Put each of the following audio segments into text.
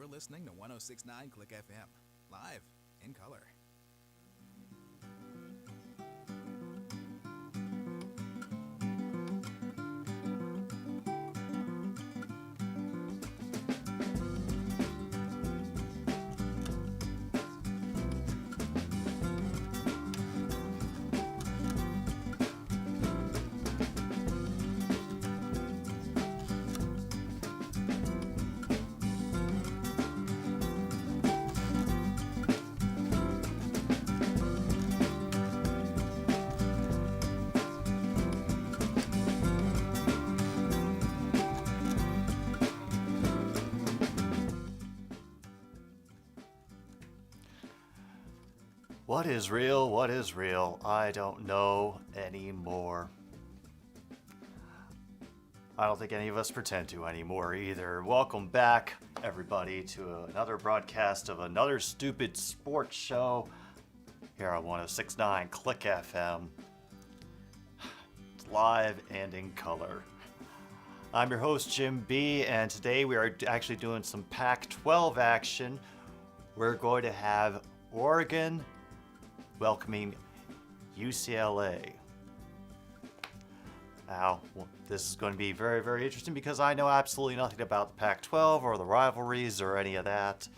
You're listening to 1069 Click FM, live in color. What is real? What is real? I don't know anymore. I don't think any of us pretend to anymore either. Welcome back, everybody, to another broadcast of another stupid sports show here on 1069 Click FM. It's live and in color. I'm your host, Jim B, and today we are actually doing some Pac-12 action. We're going to have Oregon welcoming UCLA. Now, this is going to be very, very interesting because I know absolutely nothing about the Pac-12 or the rivalries or any of that.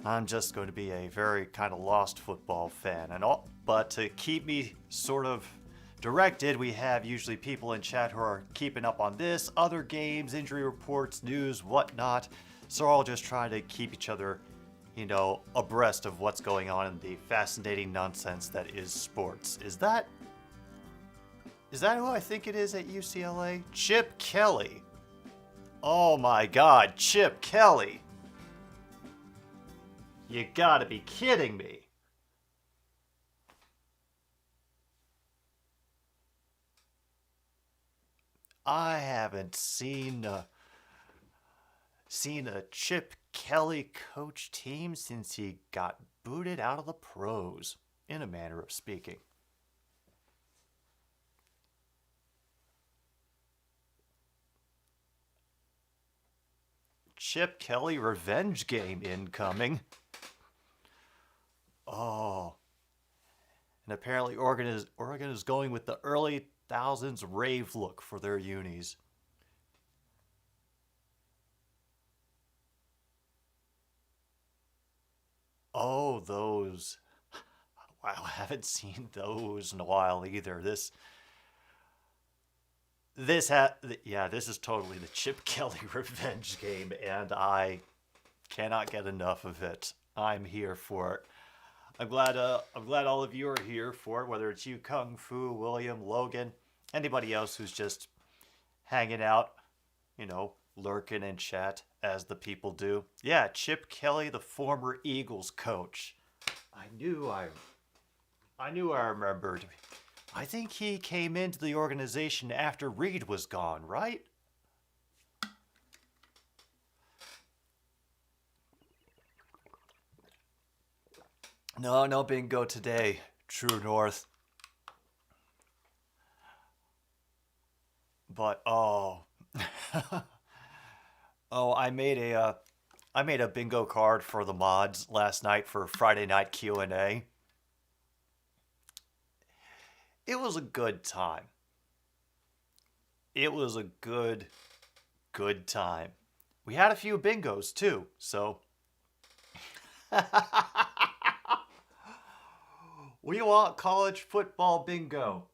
I'm just going to be a very kind of lost football fan. But to keep me sort of directed, we have usually people in chat who are keeping up on this, other games, injury reports, news, whatnot. So we're all just trying to keep each other abreast of what's going on in the fascinating nonsense that is sports. Is that who I think it is at UCLA? Chip Kelly. Oh my God, Chip Kelly. You gotta be kidding me. I haven't seen a Chip Kelly coach team since he got booted out of the pros, in a manner of speaking. Chip Kelly revenge game incoming. Oh. And apparently Oregon is going with the early thousands rave look for their unis. Oh, those. Wow, I haven't seen those in a while either. This is totally the Chip Kelly revenge game, and I cannot get enough of it. I'm here for it. I'm glad all of you are here for it, whether it's you, Kung Fu, William, Logan, anybody else who's just hanging out, lurking in chat as the people do. Yeah, Chip Kelly, the former Eagles coach. I knew I remembered. I think he came into the organization after Reed was gone, right? No bingo today, True North. But oh, I made a bingo card for the mods last night for Friday night Q&A. It was a good time. It was a good time. We had a few bingos too, so. We want college football bingo.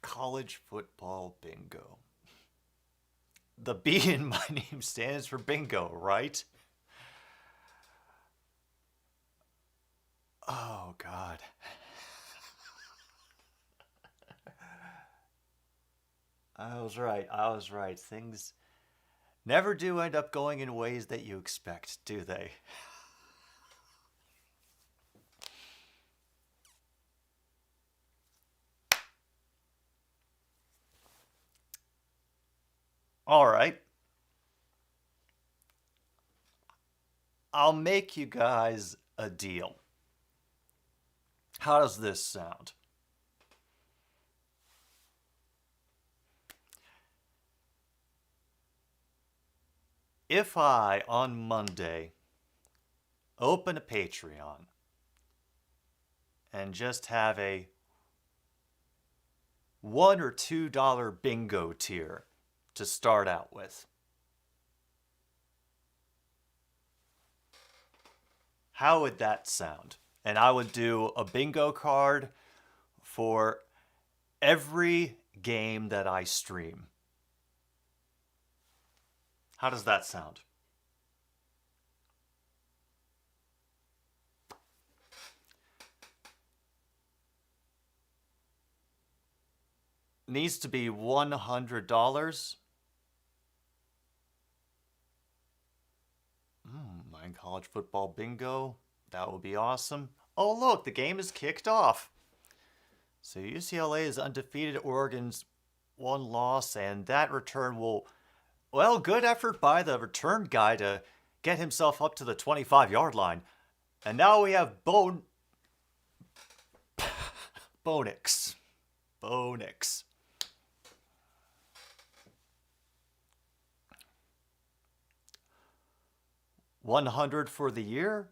College football bingo. The B in my name stands for bingo, right? Oh, God. I was right. Things never do end up going in ways that you expect, do they? All right. I'll make you guys a deal. How does this sound? If I, on Monday, open a Patreon and just have a $1 or $2 bingo tier to start out with, how would that sound? And I would do a bingo card for every game that I stream. How does that sound? Needs to be $100. Mine college football bingo. That would be awesome. Oh, look, the game is kicked off. So UCLA is undefeated. Oregon's one loss, and that return will... Well, good effort by the return guy to get himself up to the 25-yard line. And now we have Bonix. 100 for the year?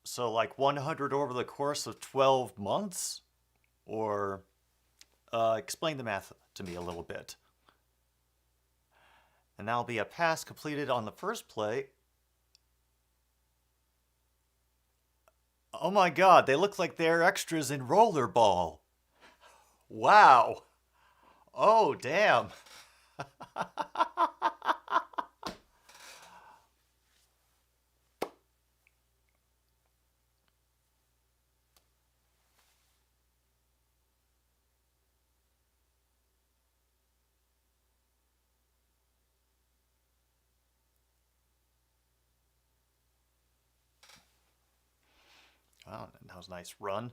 So like 100 over the course of 12 months? Or explain the math to me a little bit. And that'll be a pass completed on the first play. Oh my god, they look like they're extras in rollerball. Wow. Oh, damn. Oh, that was a nice run.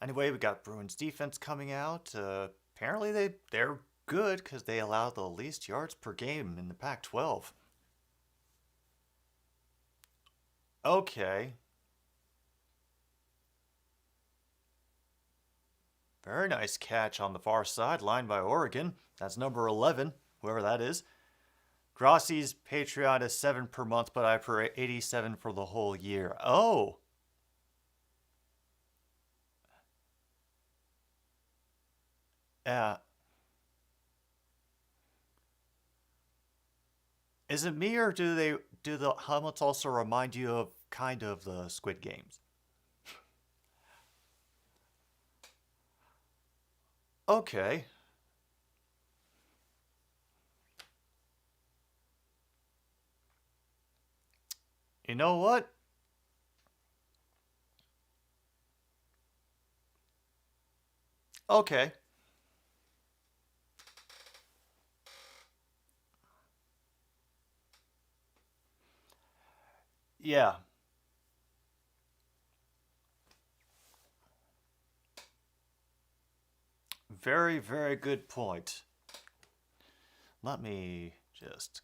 Anyway, we got Bruins defense coming out. Apparently they're good because they allow the least yards per game in the Pac-12. Okay. Very nice catch on the far sideline by Oregon. That's number 11, whoever that is. Grossi's Patreon is $7 per month, but I pay $87 for the whole year. Oh. Yeah. Is it me, or do the helmets also remind you of kind of the Squid Games? Okay. You know what? Okay. Yeah. Very, very good point. Let me just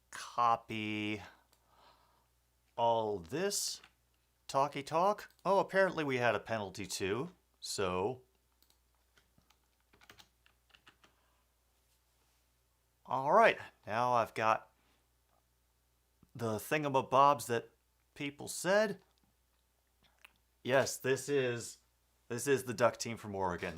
copy all this talky talk. Oh, apparently we had a penalty too. So, all right, now I've got the thingamabobs that people said. Yes, this is the duck team from Oregon.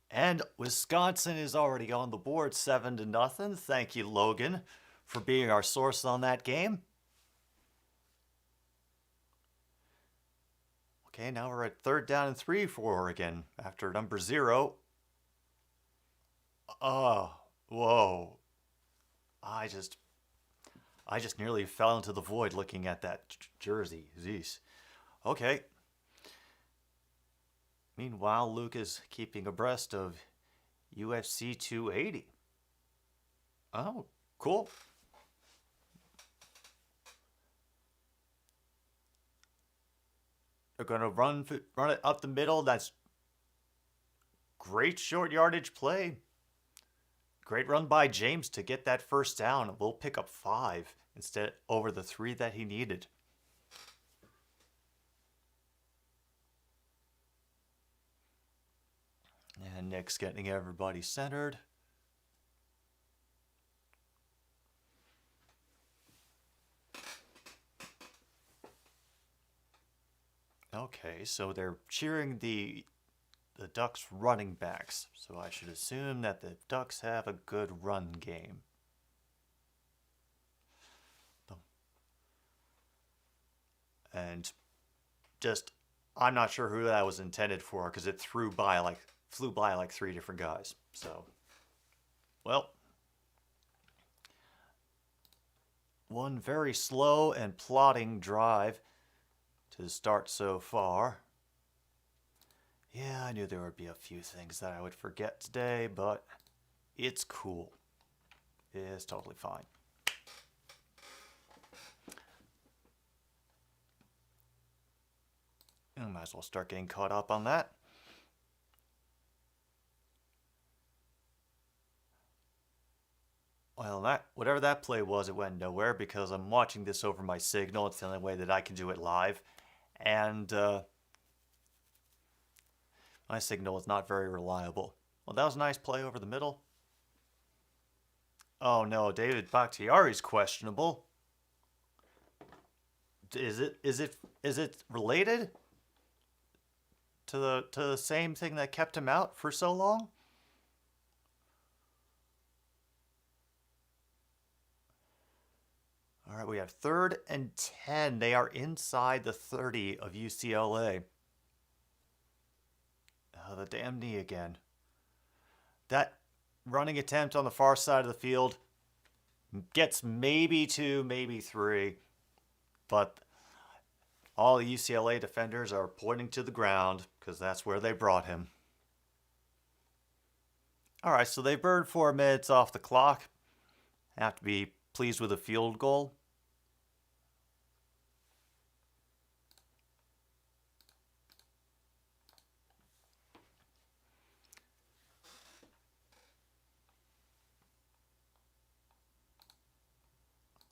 And Wisconsin is already on the board 7-0. Thank you, Logan, for being our source on that game. Okay, now we're at 3rd down and 3 for Oregon after number 0. Oh, whoa. I just I just nearly fell into the void looking at that jersey. Zeus. Okay. Meanwhile, Luke is keeping abreast of UFC 280. Oh, cool. They're going to run it up the middle. That's great short yardage play. Great run by James to get that first down. We'll pick up 5 instead over the 3 that he needed. And Nick's getting everybody centered. Okay, so they're cheering the Ducks running backs. So I should assume that the Ducks have a good run game. And just, I'm not sure who that was intended for because it flew by like 3 different guys. So, well, one very slow and plodding drive to start so far. Yeah, I knew there would be a few things that I would forget today, but it's cool. It's totally fine. I might as well start getting caught up on that. Well, whatever that play was, it went nowhere because I'm watching this over my signal. It's the only way that I can do it live. And my signal is not very reliable. Well, that was a nice play over the middle. Oh no, David Bakhtiari's questionable. Is it related to the same thing that kept him out for so long? All right, we have 3rd and 10. They are inside the 30 of UCLA. Oh, the damn knee again. That running attempt on the far side of the field gets maybe 2, maybe 3. But all the UCLA defenders are pointing to the ground because that's where they brought him. All right, so they burned 4 minutes off the clock. Have to be pleased with a field goal.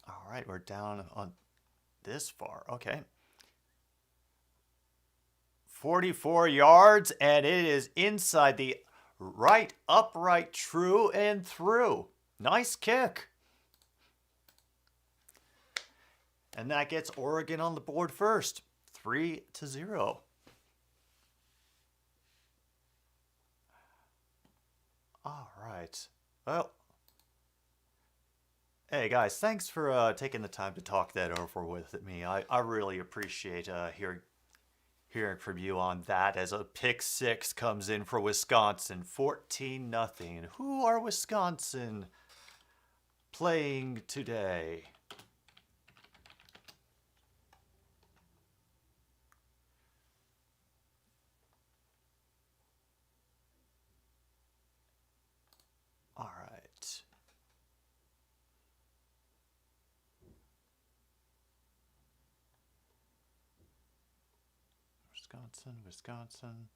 All right, we're down on this far. Okay. 44 yards, and it is inside the right upright, true and through. Nice kick. And that gets Oregon on the board first, 3-0. All right. Well, hey guys, thanks for taking the time to talk that over with me. I really appreciate hearing from you on that as a pick 6 comes in for Wisconsin, 14-0. Who are Wisconsin playing today? All right. Wisconsin.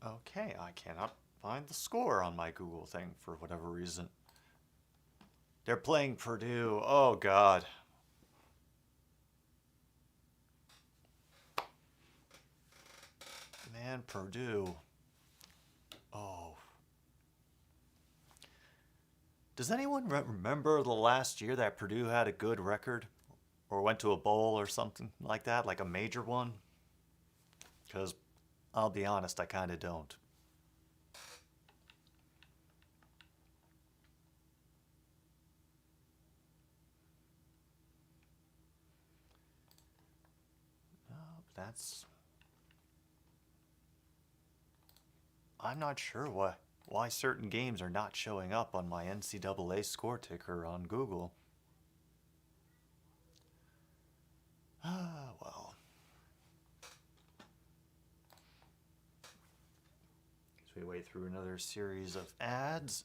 Okay, I cannot find the score on my Google thing for whatever reason. They're playing Purdue. Oh, God. Man, Purdue. Oh. Does anyone remember the last year that Purdue had a good record? Or went to a bowl or something like that, like a major one? Because I'll be honest, I kind of don't. I'm not sure what why certain games are not showing up on my NCAA score ticker on Google. Ah, well. As we wait through another series of ads.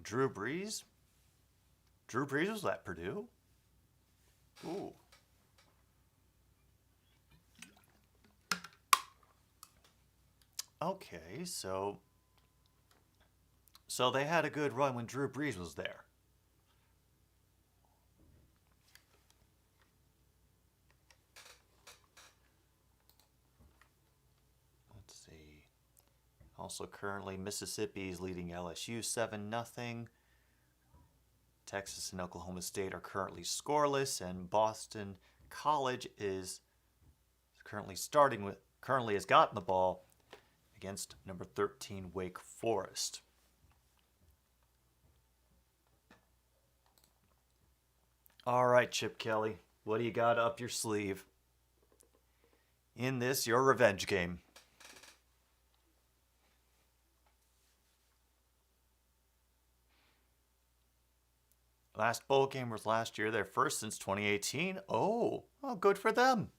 Drew Brees? Drew Brees was at Purdue? Ooh. Okay, so they had a good run when Drew Brees was there. Let's see. Also currently Mississippi is leading LSU 7-0. Texas and Oklahoma State are currently scoreless, and Boston College is currently has gotten the ball against number 13 Wake Forest. All right, Chip Kelly, what do you got up your sleeve in this your revenge game? Last bowl game was last year, their first since 2018. Oh, good for them.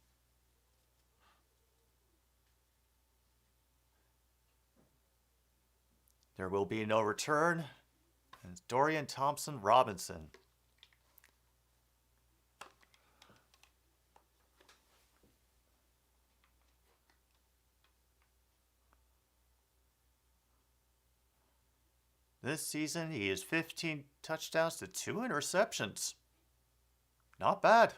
There will be no return. And it's Dorian Thompson Robinson. This season, he has 15 touchdowns to 2 interceptions. Not bad.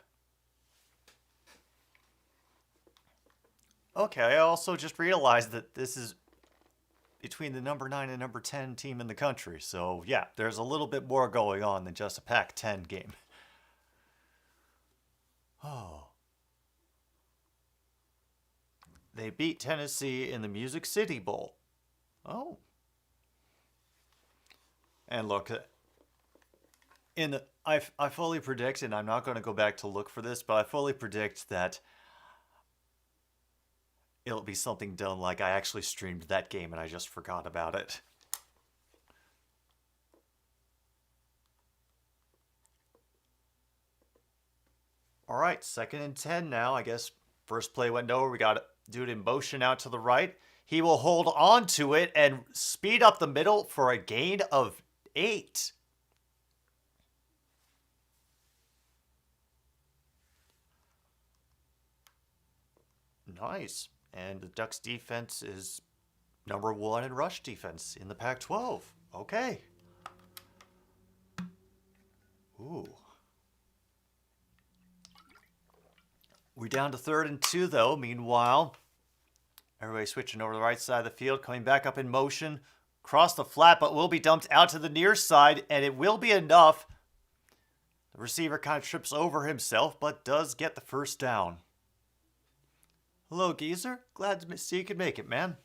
Okay, I also just realized that this is between the number 9 and number 10 team in the country. So, yeah, there's a little bit more going on than just a Pac-10 game. Oh. They beat Tennessee in the Music City Bowl. Oh. And look, I fully predict, and I'm not going to go back to look for this, but I fully predict that it'll be something done like I actually streamed that game and I just forgot about it. All right, 2nd and 10 now. I guess first play went over. We got a dude in motion out to the right. He will hold on to it and speed up the middle for a gain of 8. Nice. And the Ducks defense is number 1 in rush defense in the Pac-12. Okay. Ooh. We're down to 3rd and 2 though. Meanwhile, everybody switching over to the right side of the field, coming back up in motion. Cross the flat, but will be dumped out to the near side, and it will be enough. The receiver kind of trips over himself, but does get the first down. Hello, Geezer. Glad to see you could make it, man.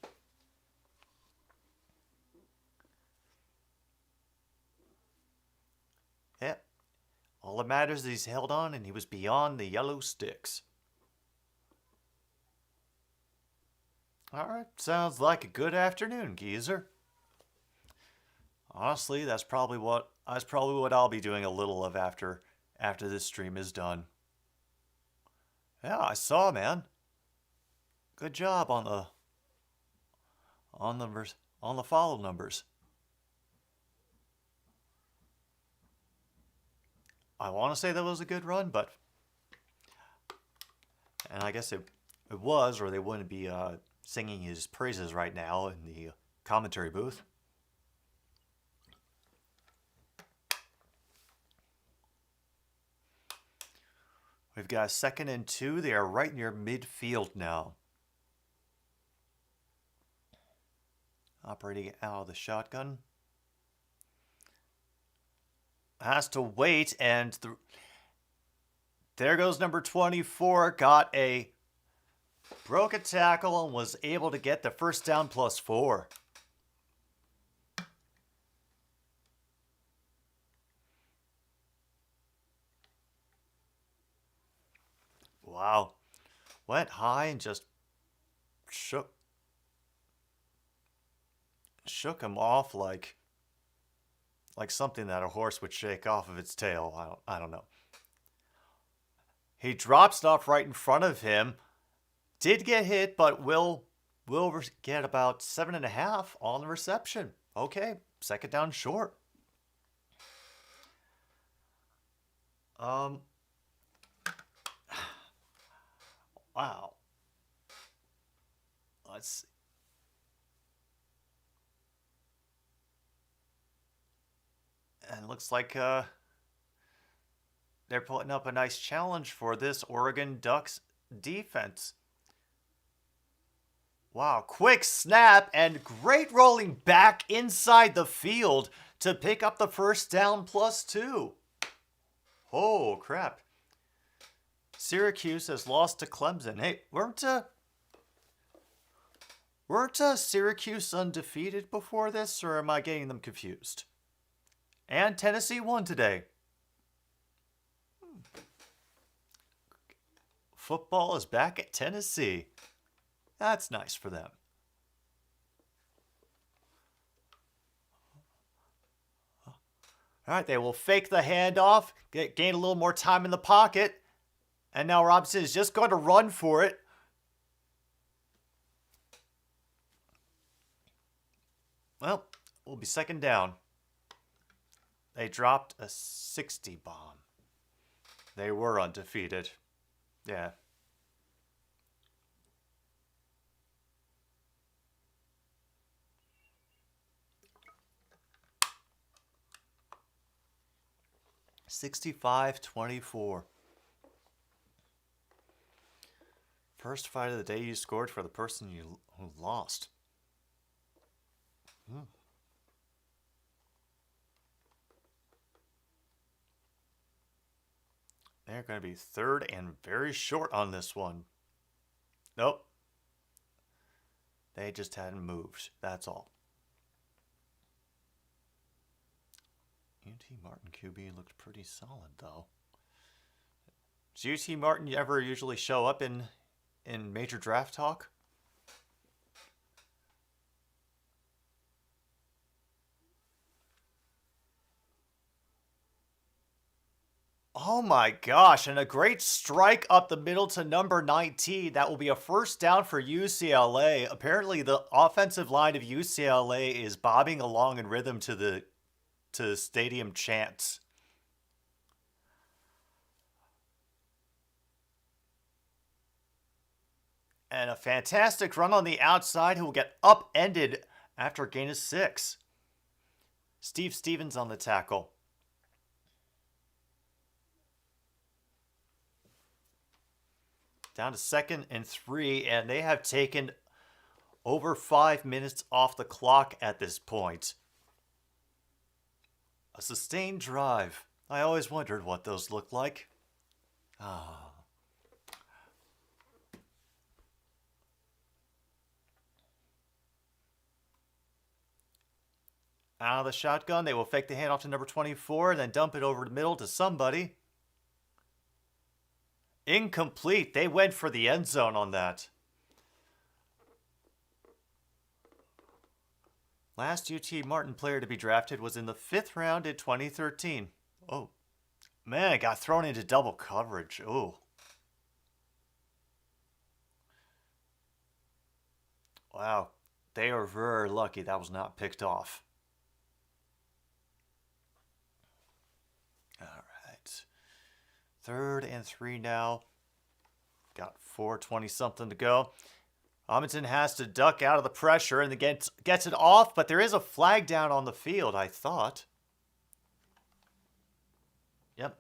Yep. All that matters is he's held on, and he was beyond the yellow sticks. All right. Sounds like a good afternoon, Geezer. Honestly, that's probably what I'll be doing a little of after this stream is done. Yeah, I saw, man. Good job on the follow numbers. I want to say that was a good run, and I guess it was, or they wouldn't be singing his praises right now in the commentary booth. We've got 2nd and 2. They are right near midfield now. Operating out of the shotgun. Has to wait, and there goes number 24. Broke a tackle and was able to get the first down +4. Wow. Went high and just shook him off like something that a horse would shake off of its tail. I don't know. He dropped stuff right in front of him. Did get hit, but will get about 7.5 on the reception. Okay, second down short. Wow. Let's see. And it looks like they're putting up a nice challenge for this Oregon Ducks defense. Wow, quick snap and great rolling back inside the field to pick up the first down +2. Oh, crap. Syracuse has lost to Clemson. Hey, weren't Syracuse undefeated before this, or am I getting them confused? And Tennessee won today. Football is back at Tennessee. That's nice for them. All right, they will fake the handoff, gain a little more time in the pocket, and now Robinson is just going to run for it. Well, we'll be second down. They dropped a 60 bomb. They were undefeated. Yeah. $65-24. First fight of the day you scored for the person who lost. They're going to be third and very short on this one. Nope. They just hadn't moved. That's all. UT Martin QB looked pretty solid, though. Does UT Martin ever usually show up in major draft talk? Oh my gosh, and a great strike up the middle to number 19. That will be a first down for UCLA. Apparently the offensive line of UCLA is bobbing along in rhythm to the stadium chants. And a fantastic run on the outside who will get upended after a gain of 6. Steve Stevens on the tackle. Down to 2nd and 3, and they have taken over 5 minutes off the clock at this point. A sustained drive. I always wondered what those looked like. Ah. Out of the shotgun, they will fake the handoff to number 24, then dump it over the middle to somebody. Incomplete. They went for the end zone on that. Last UT Martin player to be drafted was in the 5th round in 2013. Oh, man, it got thrown into double coverage. Oh. Wow. They are very lucky that was not picked off. All right. 3rd and 3 now. Got 4:20 something to go. Amundsen has to duck out of the pressure and gets it off, but there is a flag down on the field, I thought. Yep.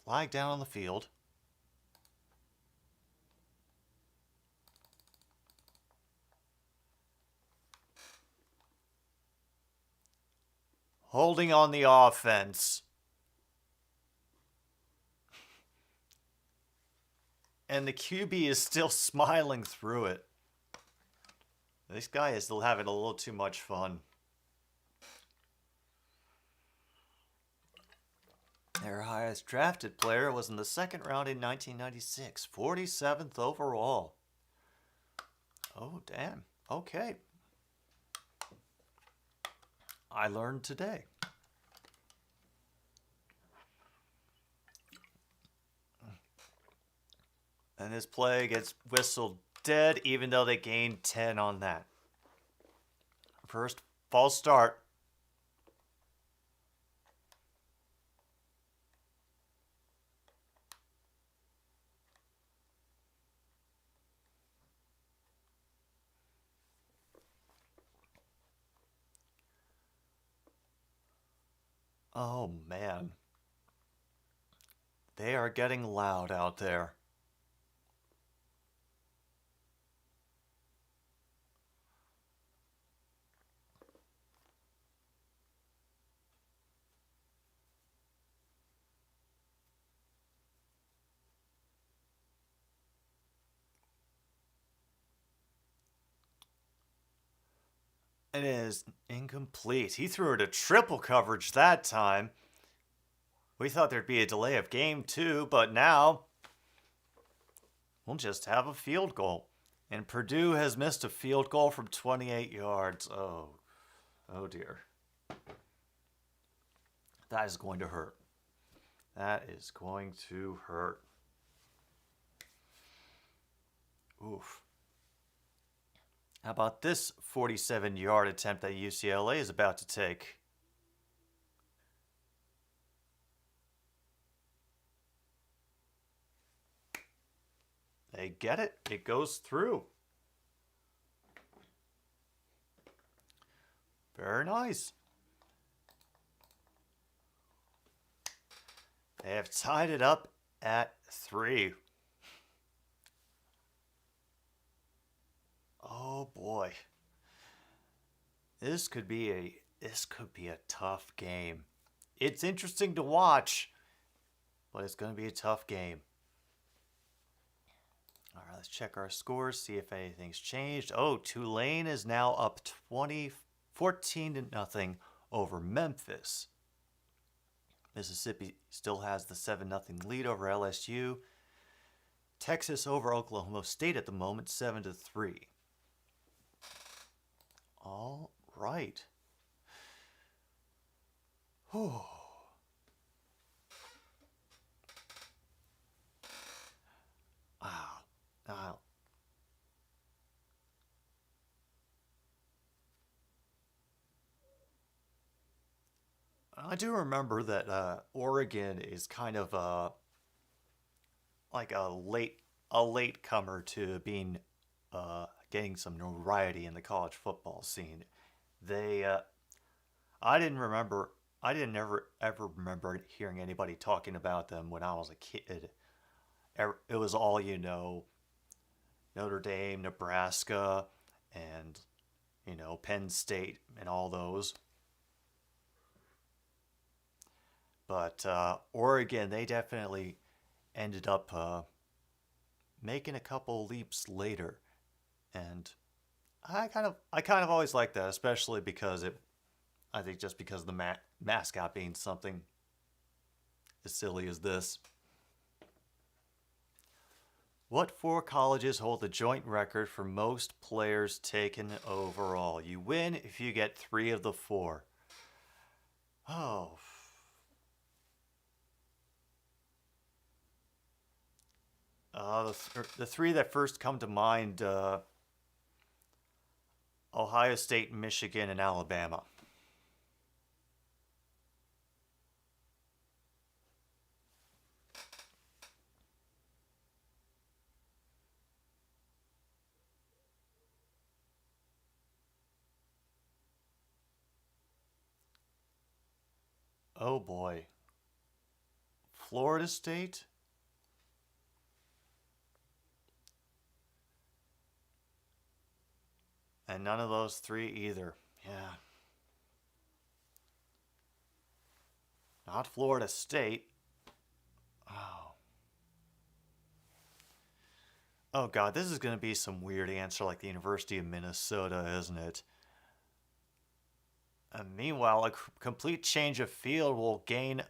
Flag down on the field. Holding on the offense. And the QB is still smiling through it. This guy is still having a little too much fun. Their highest drafted player was in the 2nd round in 1996, 47th overall. Oh, damn. Okay. I learned today. And this play gets whistled dead, even though they gained 10 on that. First false start. Oh, man. They are getting loud out there. It is incomplete. He threw it a triple coverage that time. We thought there'd be a delay of game 2, but now we'll just have a field goal. And Purdue has missed a field goal from 28 yards. Oh dear. That is going to hurt. That is going to hurt. Oof. How about this 47-yard attempt that UCLA is about to take? They get it. It goes through. Very nice. They have tied it up at 3. Oh boy. This could be a tough game. It's interesting to watch, but it's going to be a tough game. All right, let's check our scores, see if anything's changed. Oh, Tulane is now up 14-0 over Memphis. Mississippi still has the 7-0 lead over LSU. Texas over Oklahoma State at the moment, 7-3. All right. Whew. Wow. I do remember that Oregon is kind of like a late comer to being getting some notoriety in the college football scene. I didn't ever remember hearing anybody talking about them when I was a kid. It was all Notre Dame, Nebraska, and Penn State and all those. But Oregon, they definitely ended up making a couple leaps later, and I kind of always liked that, especially because I think just because of the mascot being something as silly as this. What 4 colleges hold the joint record for most players taken overall? You win if you get 3 of the 4. Oh. The 3 that first come to mind, Ohio State, Michigan, and Alabama. Oh boy. Florida State? And none of those 3 either. Yeah. Not Florida State. Oh. Oh god, this is going to be some weird answer like the University of Minnesota, isn't it? And meanwhile, a complete change of field will gain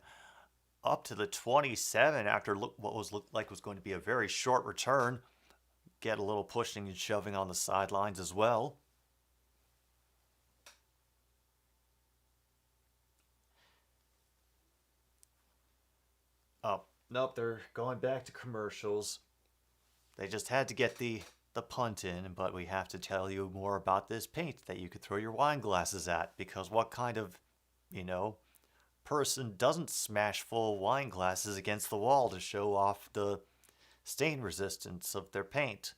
up to the 27 after what looked like was going to be a very short return. get a little pushing and shoving on the sidelines as well. Oh, nope, they're going back to commercials. They just had to get the punt in, but we have to tell you more about this paint that you could throw your wine glasses at, because what kind of, person doesn't smash full wine glasses against the wall to show off the stain resistance of their paint?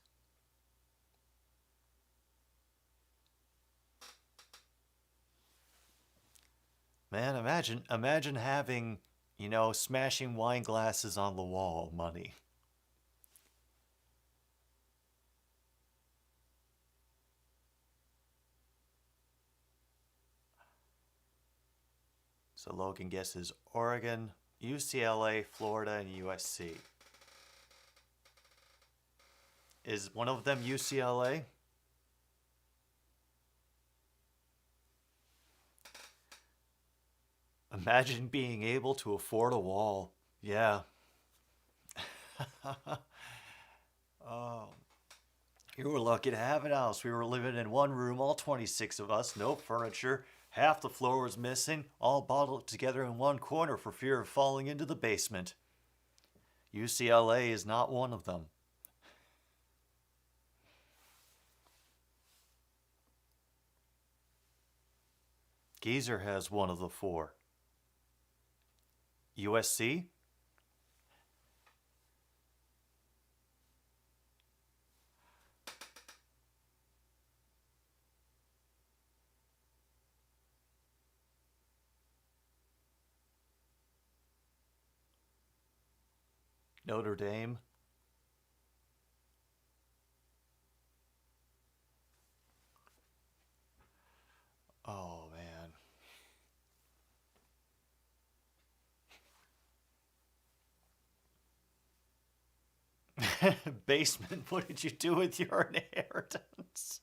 Man, imagine having, smashing wine glasses on the wall money. So Logan guesses Oregon, UCLA, Florida, and USC. Is one of them UCLA? Imagine being able to afford a wall. Yeah. Oh. You were lucky to have a house. We were living in one room, all 26 of us, no furniture. Half the floor was missing, all bottled together in one corner for fear of falling into the basement. UCLA is not one of them. Geezer has one of the four. USC? Notre Dame? Oh, man. Basement, what did you do with your inheritance?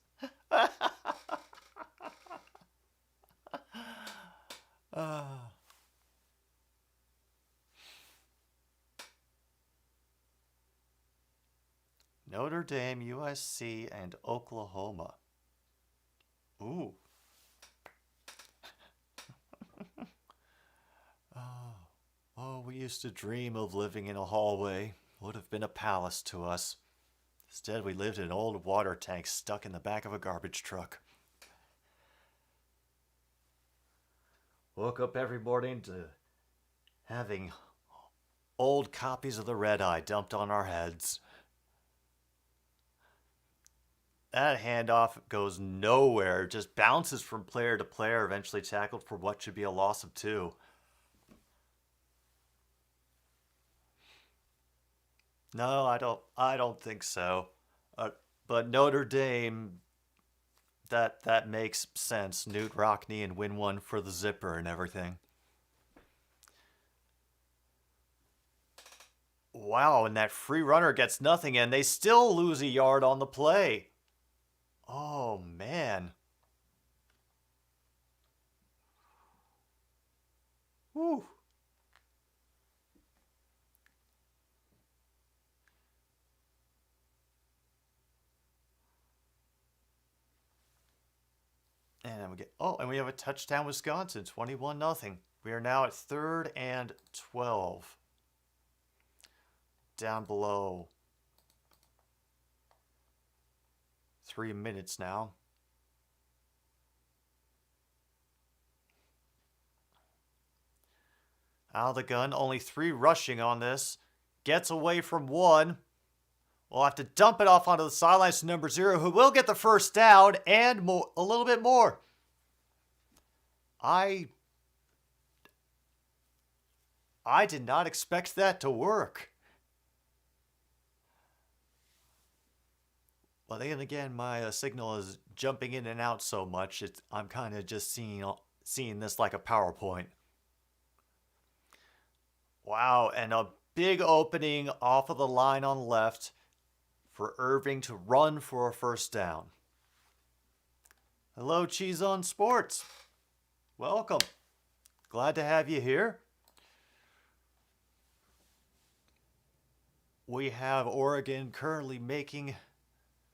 Notre Dame, USC, and Oklahoma. Ooh. Oh, we used to dream of living in a hallway. Would have been a palace to us. Instead, we lived in an old water tank stuck in the back of a garbage truck. Woke up every morning to having old copies of the Red Eye dumped on our heads. That handoff goes nowhere, just bounces from player to player, eventually tackled for what should be a loss of 2. No, I don't think so. But Notre Dame, that makes sense. Newt Rockne and win one for the zipper and everything. Wow, and that free runner gets nothing, and they still lose a yard on the play. Oh, man. Whew. And we have a touchdown, Wisconsin, 21-0. We are now at 3rd and 12. Down below 3 minutes now. Out of the gun, only 3 rushing on this. Gets away from 1. We'll have to dump it off onto the sidelines to number 0, who will get the first down and a little bit more. I did not expect that to work. Well, then again, my signal is jumping in and out so much, I'm kind of just seeing this like a PowerPoint. Wow, and a big opening off of the line on the left for Irving to run for a first down. Hello, Cheese on Sports. Welcome. Glad to have you here. We have Oregon currently making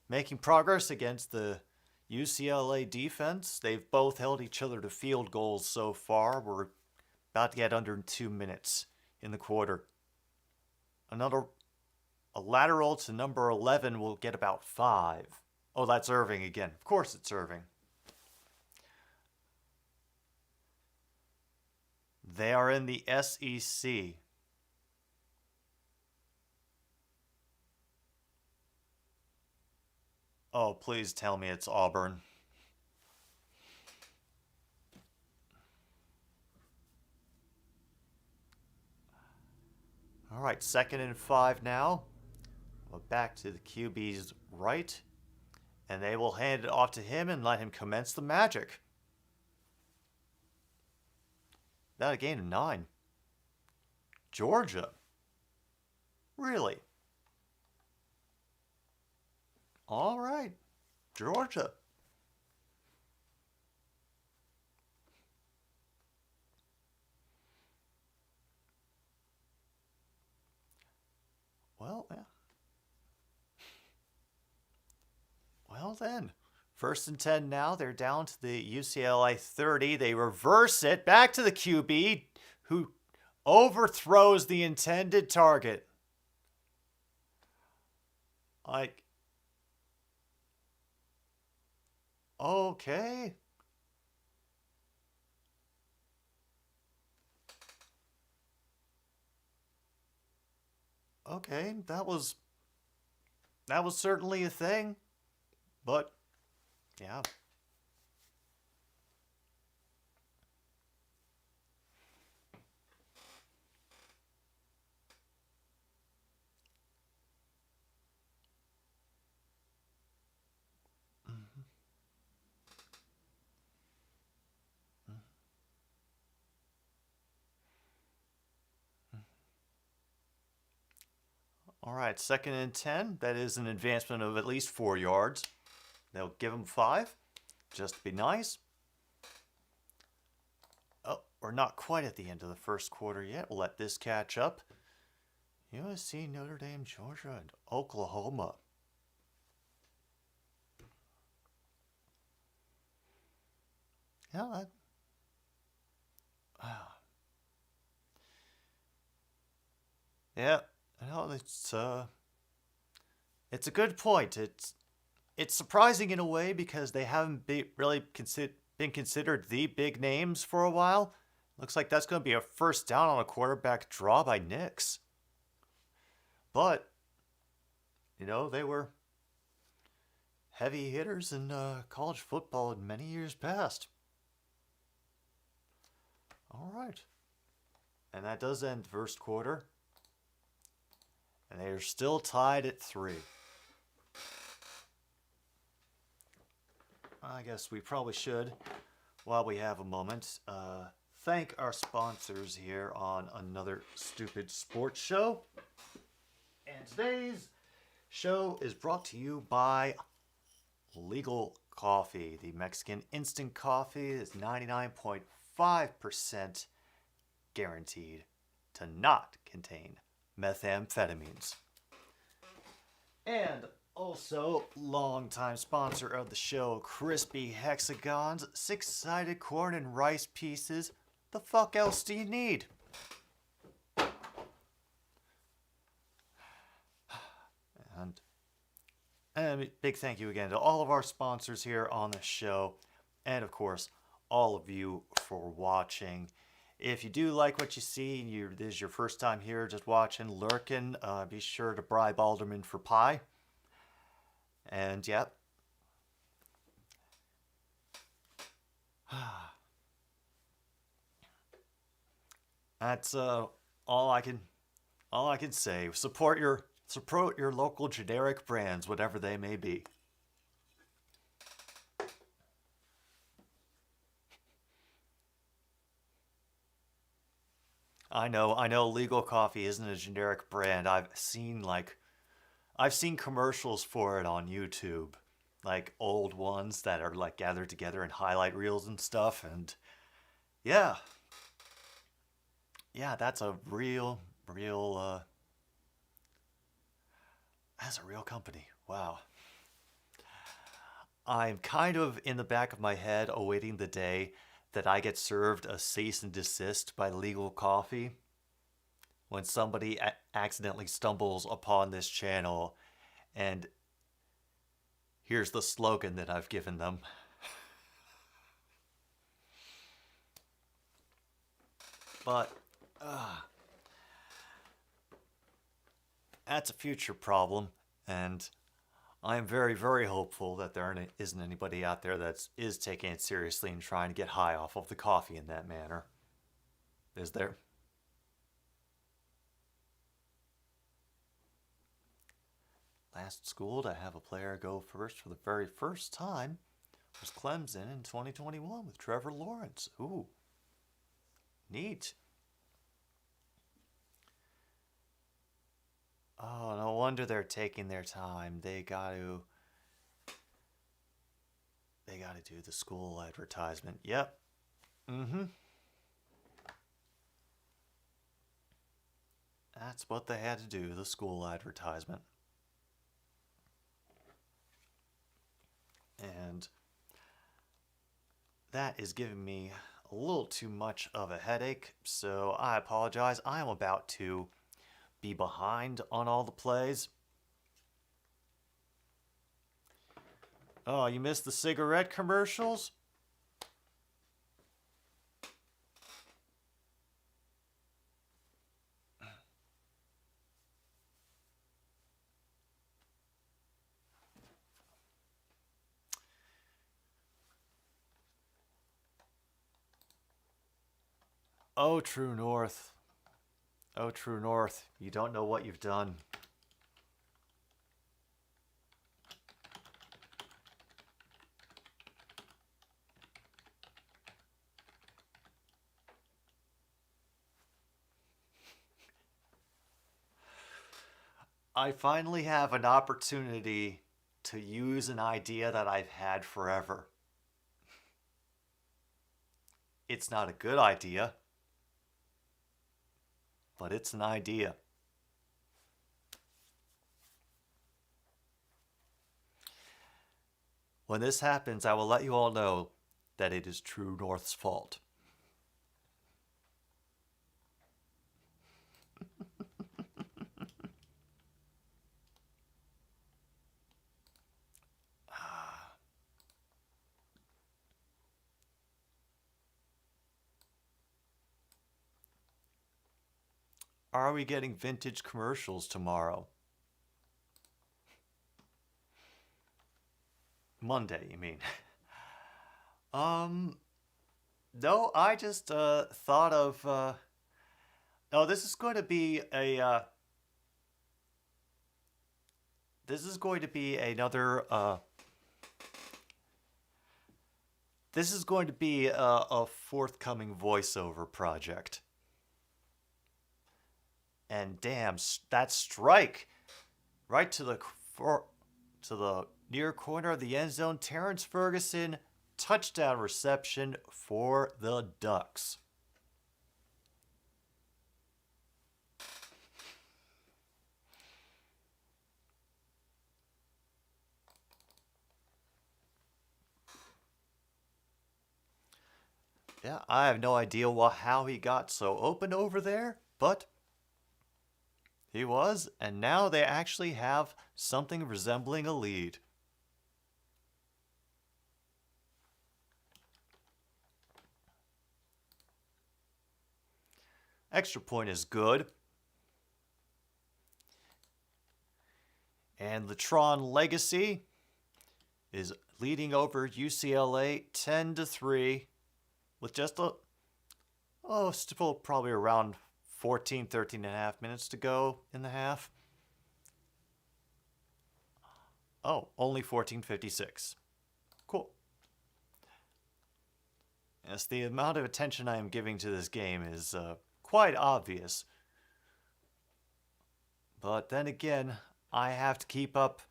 making progress against the UCLA defense. They've both held each other to field goals so far. We're about to get under 2 minutes in the quarter. A lateral to number 11 will get about 5. Oh, that's Irving again. Of course it's Irving. They are in the SEC. Oh, please tell me it's Auburn. All right, 2nd and 5 now. Back to the QB's right. And they will hand it off to him and let him commence the magic. That a gain of 9. Georgia. Really? All right. Georgia. Well, yeah. Well then, 1st and 10 now. They're down to the UCLA 30. They reverse it back to the QB who overthrows the intended target. Like, okay. Okay, that was certainly a thing. But, yeah. All right, 2nd and 10. That is an advancement of at least 4 yards. They'll give him 5, just to be nice. Oh, we're not quite at the end of the first quarter yet. We'll let this catch up. USC, Notre Dame, Georgia, and Oklahoma. Yeah, yeah. Well, it's a good point. It's surprising in a way because they haven't really been considered the big names for a while. Looks like that's going to be a first down on a quarterback draw by Nix. But, they were heavy hitters in college football in many years past. All right. And that does end the first quarter. And they are still tied at 3. I guess we probably should, while we have a moment, thank our sponsors here on another stupid sports show. And today's show is brought to you by Legal Coffee. The Mexican instant coffee is 99.5% guaranteed to not contain methamphetamines. And also, longtime sponsor of the show, Crispy Hexagons, 6-sided corn and rice pieces. The fuck else do you need? And a big thank you again to all of our sponsors here on the show. And of course, all of you for watching. If you do like what you see, this is your first time here just watching, lurking, be sure to bribe Alderman for pie. And yep. That's all I can say. Support your local generic brands, whatever they may be. I know Legal Coffee isn't a generic brand. I've seen commercials for it on YouTube, like old ones that are like gathered together in highlight reels and stuff, and yeah, that's a real that's a real company. Wow. I'm kind of in the back of my head awaiting the day that I get served a cease and desist by Legal Coffee when somebody accidentally stumbles upon this channel, and here's the slogan that I've given them. But that's a future problem, and I'm very, very hopeful that there isn't anybody out there that is taking it seriously and trying to get high off of the coffee in that manner. Is there? Last school to have a player go first for the very first time was Clemson in 2021 with Trevor Lawrence. Ooh, neat. Oh, no wonder they're taking their time. They gotta do the school advertisement. Yep. That's what they had to do, the school advertisement. And that is giving me a little too much of a headache, so I apologize. I am about to be behind on all the plays. Oh, you missed the cigarette commercials? Oh, True North. Oh, True North, you don't know what you've done. I finally have an opportunity to use an idea that I've had forever. It's not a good idea, but it's an idea. When this happens, I will let you all know that it is True North's fault. Are we getting vintage commercials tomorrow? Monday, you mean? No, I just thought of oh, this is going to be a this is going to be another this is going to be a forthcoming voiceover project. And damn, that strike right to the near corner of the end zone. Terrence Ferguson, touchdown reception for the Ducks. Yeah, I have no idea how he got so open over there, but he was, and now they actually have something resembling a lead. Extra point is good. And Latron Legacy is leading over UCLA 10-3 with just still probably around 13 and a half minutes to go in the half. Oh, only 14:56. Cool. Yes, the amount of attention I am giving to this game is quite obvious. But then again, I have to keep up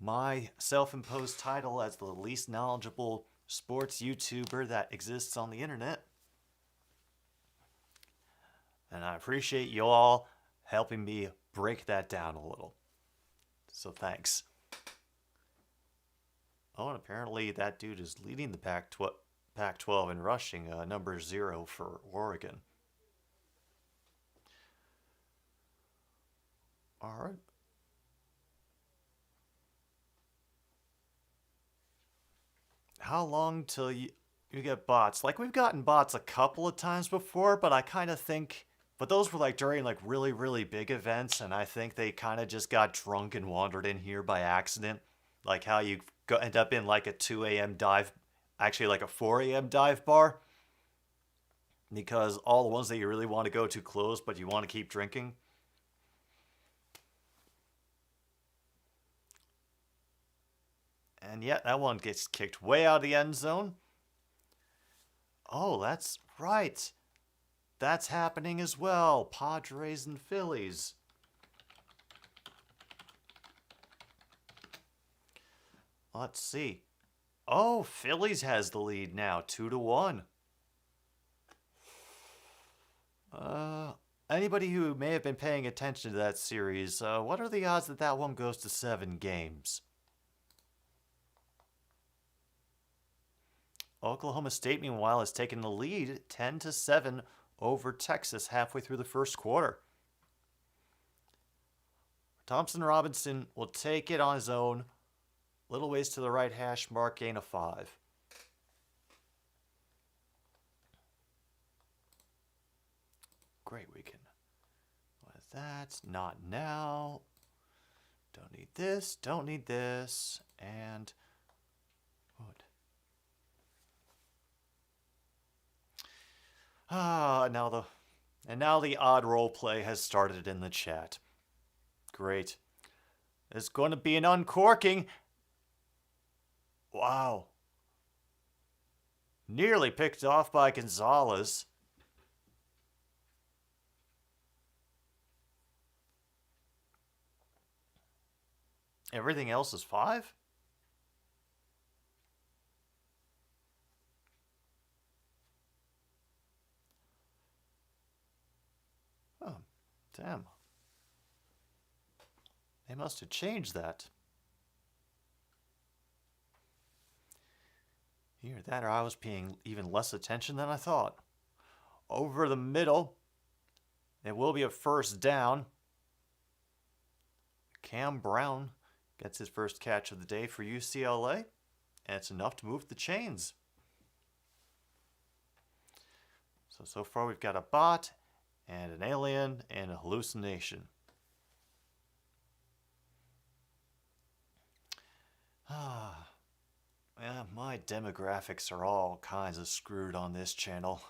my self-imposed title as the least knowledgeable sports YouTuber that exists on the internet. And I appreciate you all helping me break that down a little. So thanks. Oh, and apparently that dude is leading the Pac-12 in rushing, number 0 for Oregon. All right. How long till you get bots? Like, we've gotten bots a couple of times before, but I kind of think... But those were like during like really, really big events, and I think they kind of just got drunk and wandered in here by accident. Like how you end up in like a 2 a.m. dive, actually like a 4 a.m. dive bar. Because all the ones that you really want to go to close, but you want to keep drinking. And yet that one gets kicked way out of the end zone. Oh, that's right. That's happening as well. Padres and Phillies. Let's see. Oh, Phillies has the lead now, 2-1. Anybody who may have been paying attention to that series, what are the odds that that one goes to 7 games? Oklahoma State, meanwhile, has taken the lead 10-7 over Texas halfway through the first quarter. Thompson Robinson will take it on his own. Little ways to the right hash mark, gain of 5. Great, we can. What is that? Not now. Don't need this. Don't need this. And what? Now the odd role play has started in the chat. Great. There's going to be an uncorking. Wow. Nearly picked off by Gonzalez. Everything else is 5? Oh, damn. They must have changed that. Either that or I was paying even less attention than I thought. Over the middle. It will be a first down. Cam Brown gets his first catch of the day for UCLA. And it's enough to move the chains. So far we've got a bot and an alien and a hallucination. Yeah, my demographics are all kinds of screwed on this channel.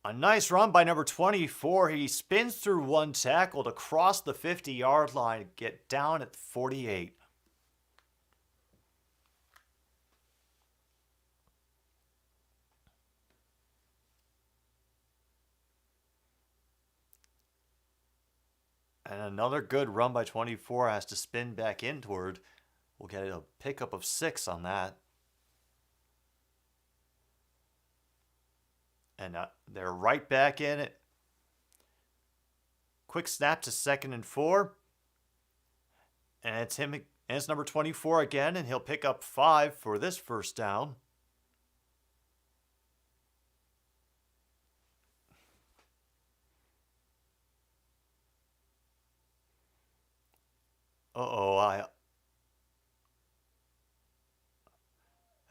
A nice run by number 24. He spins through one tackle to cross the 50-yard line, get down at 48. And another good run by 24 has to spin back inward. We'll get a pickup of 6 on that. And they're right back in it. Quick snap to 2nd and 4. And it's him. And it's number 24 again. And he'll pick up 5 for this first down.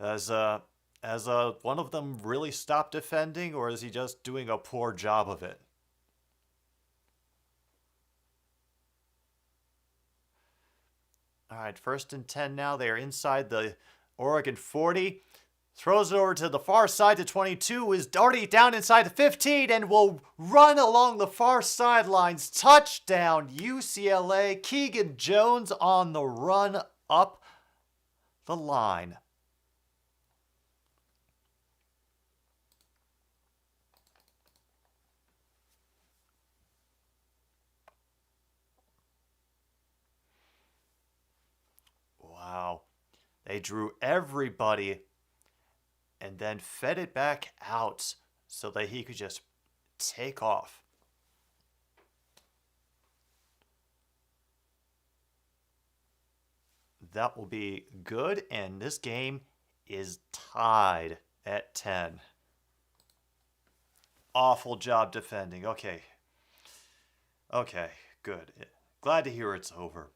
Has one of them really stopped defending, or is he just doing a poor job of it? All right, 1st and 10 now. They are inside the Oregon 40. Throws it over to the far side to 22. Is already down inside the 15 and will run along the far sidelines. Touchdown, UCLA. Keegan Jones on the run up the line. Wow. They drew everybody and then fed it back out so that he could just take off. that will be good. And this game is tied at 10. Awful job defending. Okay. Okay, good. Glad to hear it's over.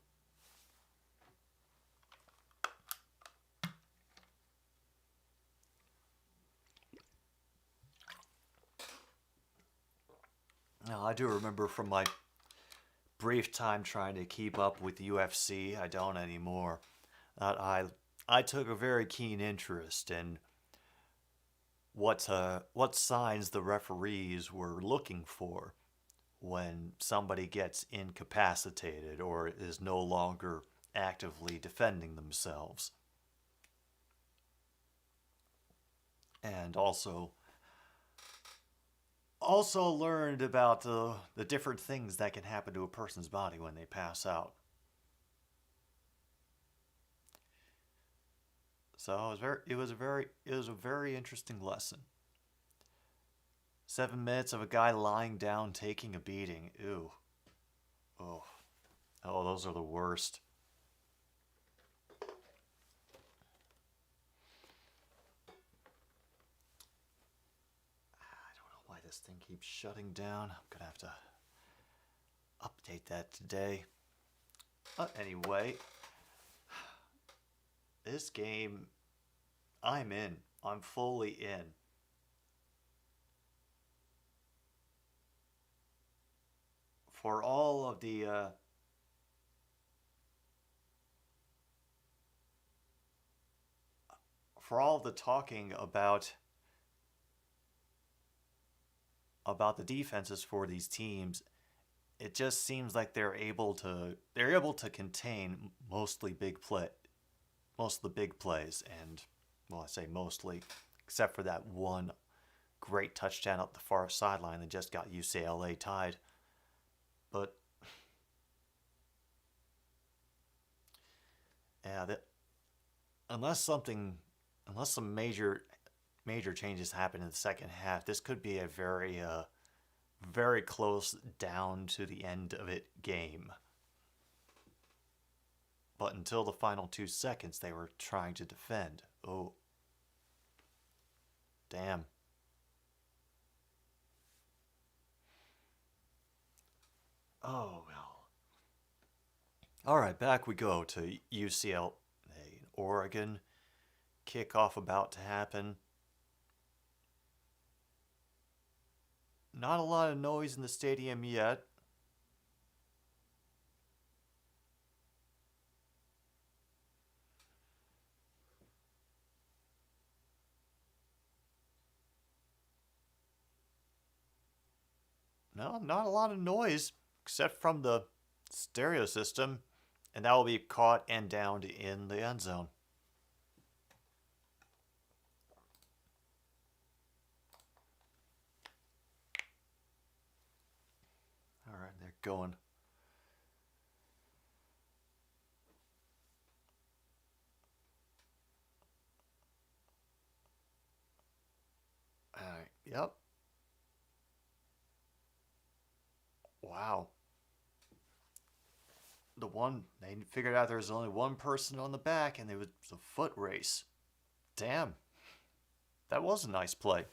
Now, I do remember from my brief time trying to keep up with the UFC, I don't anymore, that I took a very keen interest in what signs the referees were looking for when somebody gets incapacitated or is no longer actively defending themselves. And also learned about the different things that can happen to a person's body when they pass out. So it was a very interesting lesson. 7 minutes of a guy lying down taking a beating. Ew. Oh, those are the worst. This thing keeps shutting down. I'm gonna have to update that today. Anyway, this game, I'm in. I'm fully in. For all of the talking about the defenses for these teams, it just seems like they're able to contain most of the big plays, and well, I say mostly, except for that one great touchdown up the far sideline that just got UCLA tied. But yeah, unless some major changes happen in the second half, this could be a very close down to the end of it game. But until the final 2 seconds, they were trying to defend. Oh. Damn. Oh, well. Alright, back we go to UCLA, Oregon. Kickoff about to happen. Not a lot of noise in the stadium yet. No, not a lot of noise, except from the stereo system, and that will be caught and downed in the end zone. Alright, they're going. Alright, yep. Wow. They figured out there was only one person on the back, and it was a foot race. Damn. That was a nice play.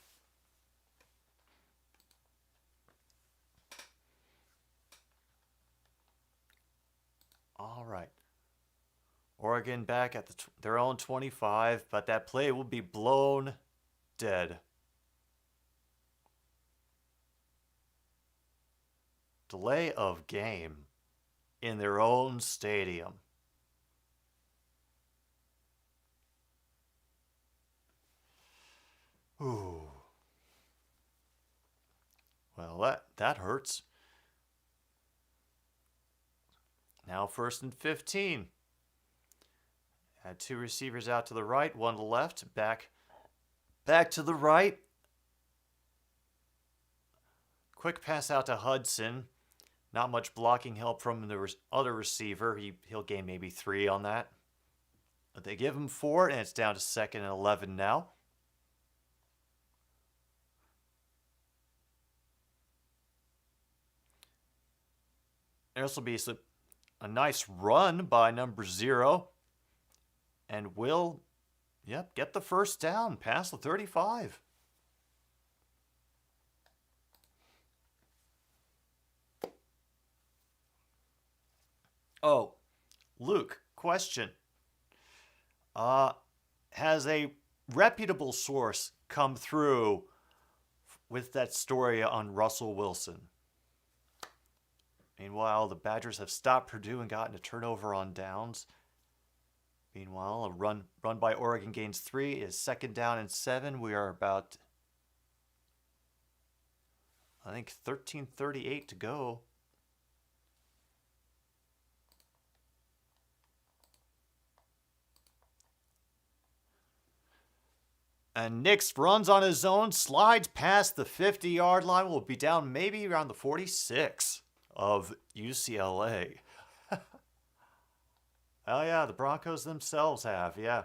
All right. Oregon back at their own 25, but that play will be blown dead. Delay of game in their own stadium. Ooh. Well, that hurts. Now 1st and 15. Had 2 receivers out to the right, 1 to the left, back to the right. Quick pass out to Hudson. Not much blocking help from the other receiver. He'll gain maybe 3 on that. But they give him 4, and it's down to 2nd and 11 now. This will be a nice run by number 0. and will, yep, get the first down past the 35. Oh, Luke, question. Has a reputable source come through with that story on Russell Wilson? Meanwhile, the Badgers have stopped Purdue and gotten a turnover on downs. Meanwhile, a run by Oregon gains 3 is 2nd down and 7. We are about, I think, 13:38 to go. And Nix runs on his own, slides past the 50-yard line, will be down maybe around the 46 of UCLA. Oh yeah, the Broncos themselves have, yeah.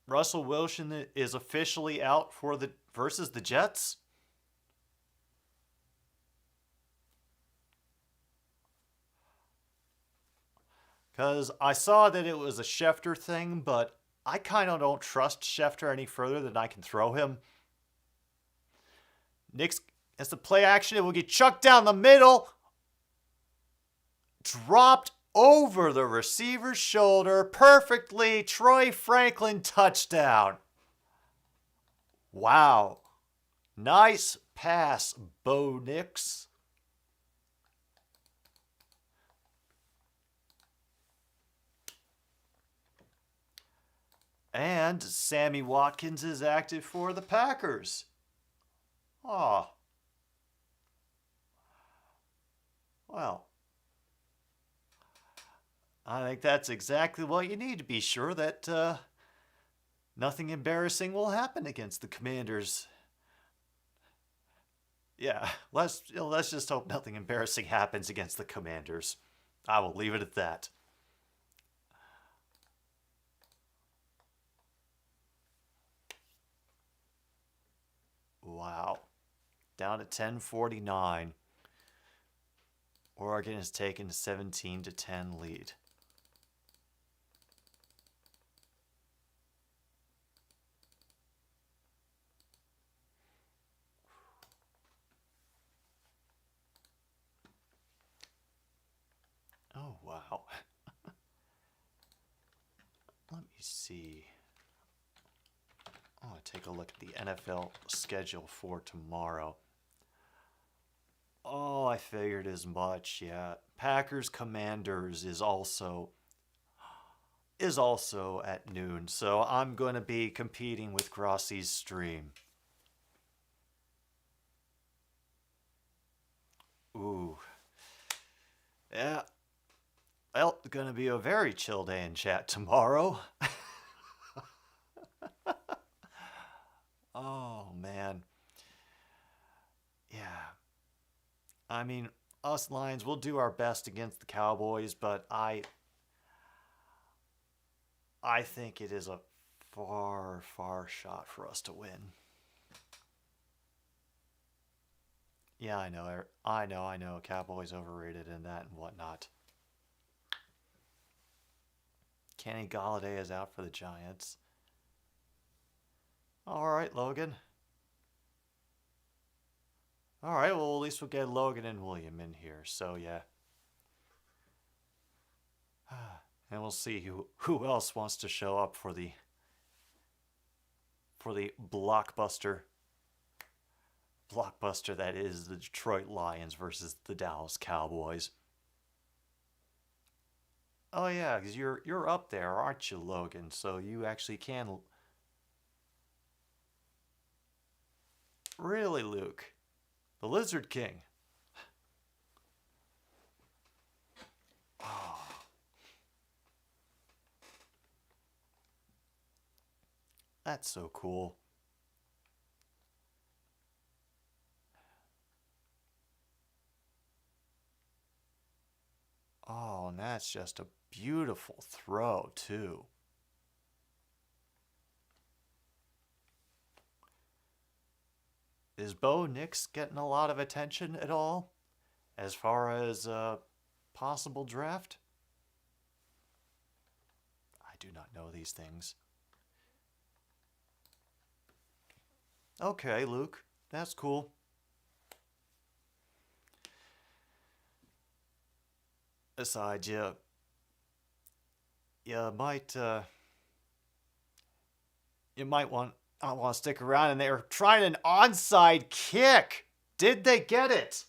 Russell Wilson is officially out for the versus the Jets. Because I saw that it was a Schefter thing, but I kind of don't trust Schefter any further than I can throw him. Nix has the play action. It will get chucked down the middle. Dropped over the receiver's shoulder perfectly. Troy Franklin touchdown. Wow. Nice pass, Bo Nix. And Sammy Watkins is active for the Packers. Aw. Well, I think that's exactly what you need to be sure that nothing embarrassing will happen against the Commanders. Yeah, let's just hope nothing embarrassing happens against the Commanders. I will leave it at that. Wow. Down at 10:49. Oregon has taken a 17-10 lead. Oh, wow. Let me see. I want to take a look at the NFL schedule for tomorrow. Oh, I figured as much, yeah. Packers Commanders is also at noon, so I'm going to be competing with Grossi's stream. Ooh. Yeah. Well, it's going to be a very chill day in chat tomorrow. Oh, man. Yeah. I mean, us Lions, we'll do our best against the Cowboys, but I think it is a far, far shot for us to win. Yeah, I know. Cowboys overrated and that and whatnot. Kenny Golladay is out for the Giants. All right, Logan. All right, well, at least we'll get Logan and William in here. So, yeah. And we'll see who else wants to show up for the blockbuster that is the Detroit Lions versus the Dallas Cowboys. Oh yeah, because you're up there, aren't you, Logan? So you actually can. Really, Luke? The Lizard King. Oh. That's so cool. Oh, and that's just a beautiful throw, too. Is Bo Nix getting a lot of attention at all? As far as possible draft? I do not know these things. Okay, Luke. That's cool. Besides, you might want I want to stick around, and they were trying an onside kick. Did they get it?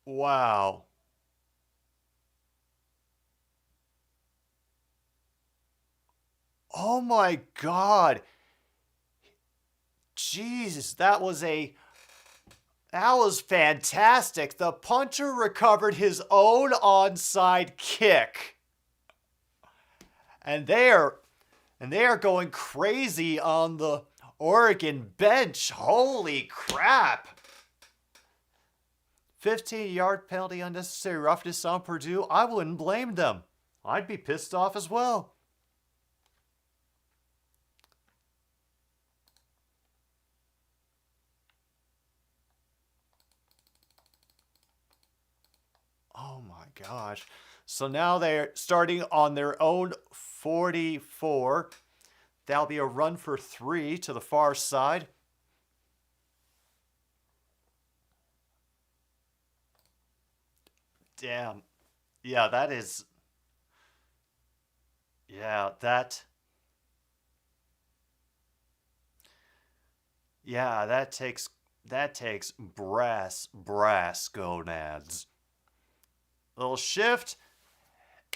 Wow. Oh my God. Jesus, that was fantastic. The punter recovered his own onside kick. And they are going crazy on the Oregon bench. Holy crap. 15-yard penalty, unnecessary roughness on Purdue. I wouldn't blame them. I'd be pissed off as well. Oh my gosh. So now they're starting on their own 44. That'll be a run for 3 to the far side. Damn. Yeah, that is... Yeah, that... Yeah, that takes brass gonads. Little shift,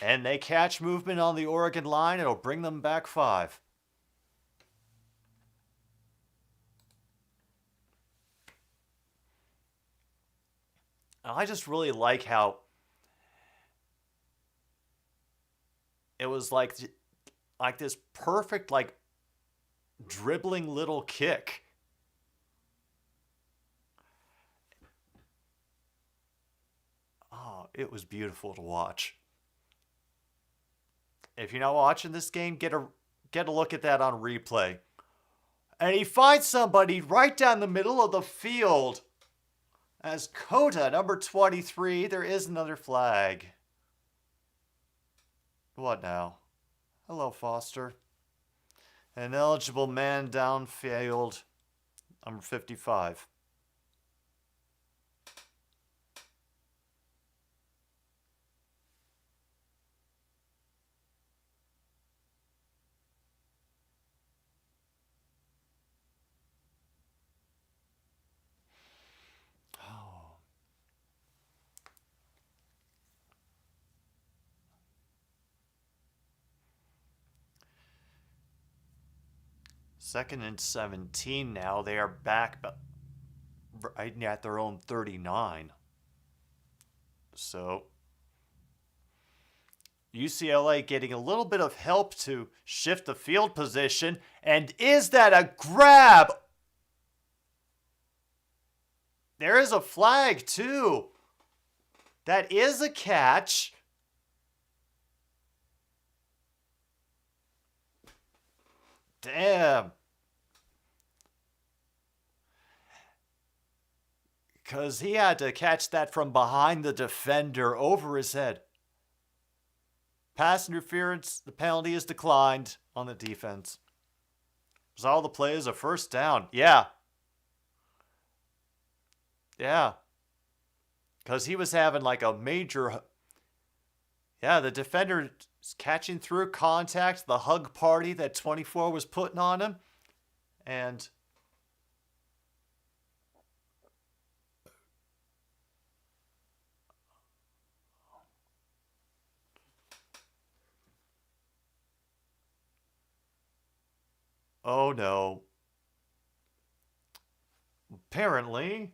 and they catch movement on the Oregon line. It'll bring them back 5. I just really like how it was like this perfect, like, dribbling little kick. Oh, it was beautiful to watch. If you're not watching this game, get a look at that on replay. And he finds somebody right down the middle of the field. As Cota, number 23, there is another flag. What now? Hello, Foster. An eligible man downfield, number 55. Second and 17 now. They are back right at their own 39. So UCLA getting a little bit of help to shift the field position. And is that a grab? There is a flag too. That is a catch. Damn. Because he had to catch that from behind the defender over his head. Pass interference, the penalty is declined on the defense. Was all the play is a first down. Yeah. Yeah. Because he was having like a major... Yeah, the defender is catching through contact, the hug party that 24 was putting on him. And... oh no. Apparently,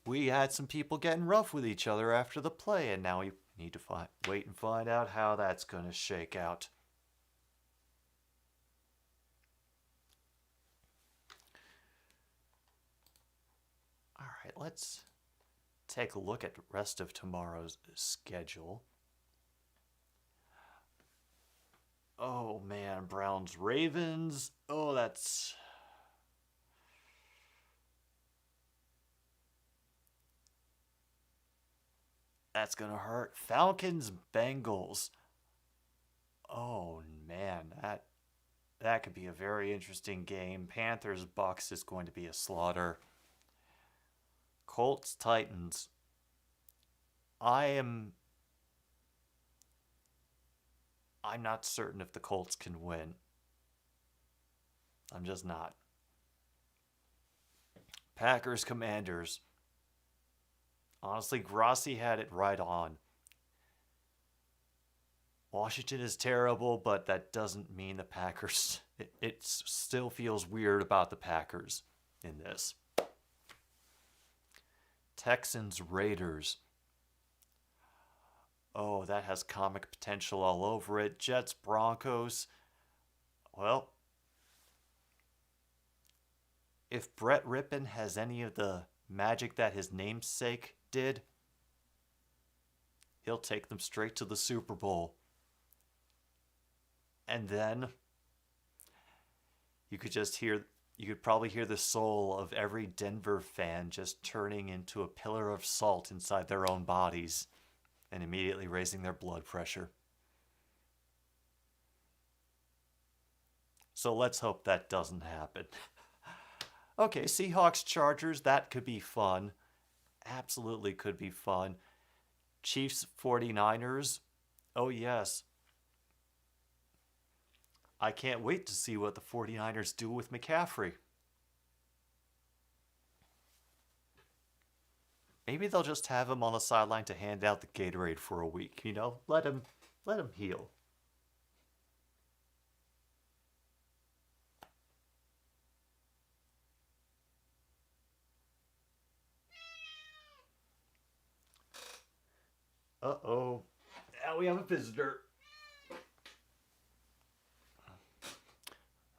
we had some people getting rough with each other after the play, and now we need to wait and find out how that's going to shake out. All right, let's take a look at the rest of tomorrow's schedule. Oh man, Browns Ravens. Oh, that's gonna hurt. Falcons Bengals. Oh man, that could be a very interesting game. Panthers Bucks is going to be a slaughter. Colts Titans. I'm not certain if the Colts can win. I'm just not. Packers Commanders. Honestly, Grassi had it right on. Washington is terrible, but that doesn't mean the Packers. It still feels weird about the Packers in this. Texans Raiders. Oh, that has comic potential all over it. Jets Broncos. Well, if Brett Rippon has any of the magic that his namesake did, he'll take them straight to the Super Bowl. And then you could probably hear the soul of every Denver fan just turning into a pillar of salt inside their own bodies and immediately raising their blood pressure. So let's hope that doesn't happen. Okay, Seahawks Chargers, that could be fun. Absolutely could be fun. Chiefs 49ers. Oh yes. I can't wait to see what the 49ers do with McCaffrey. Maybe they'll just have him on the sideline to hand out the Gatorade for a week, you know? Let him heal. Uh-oh. Now we have a visitor.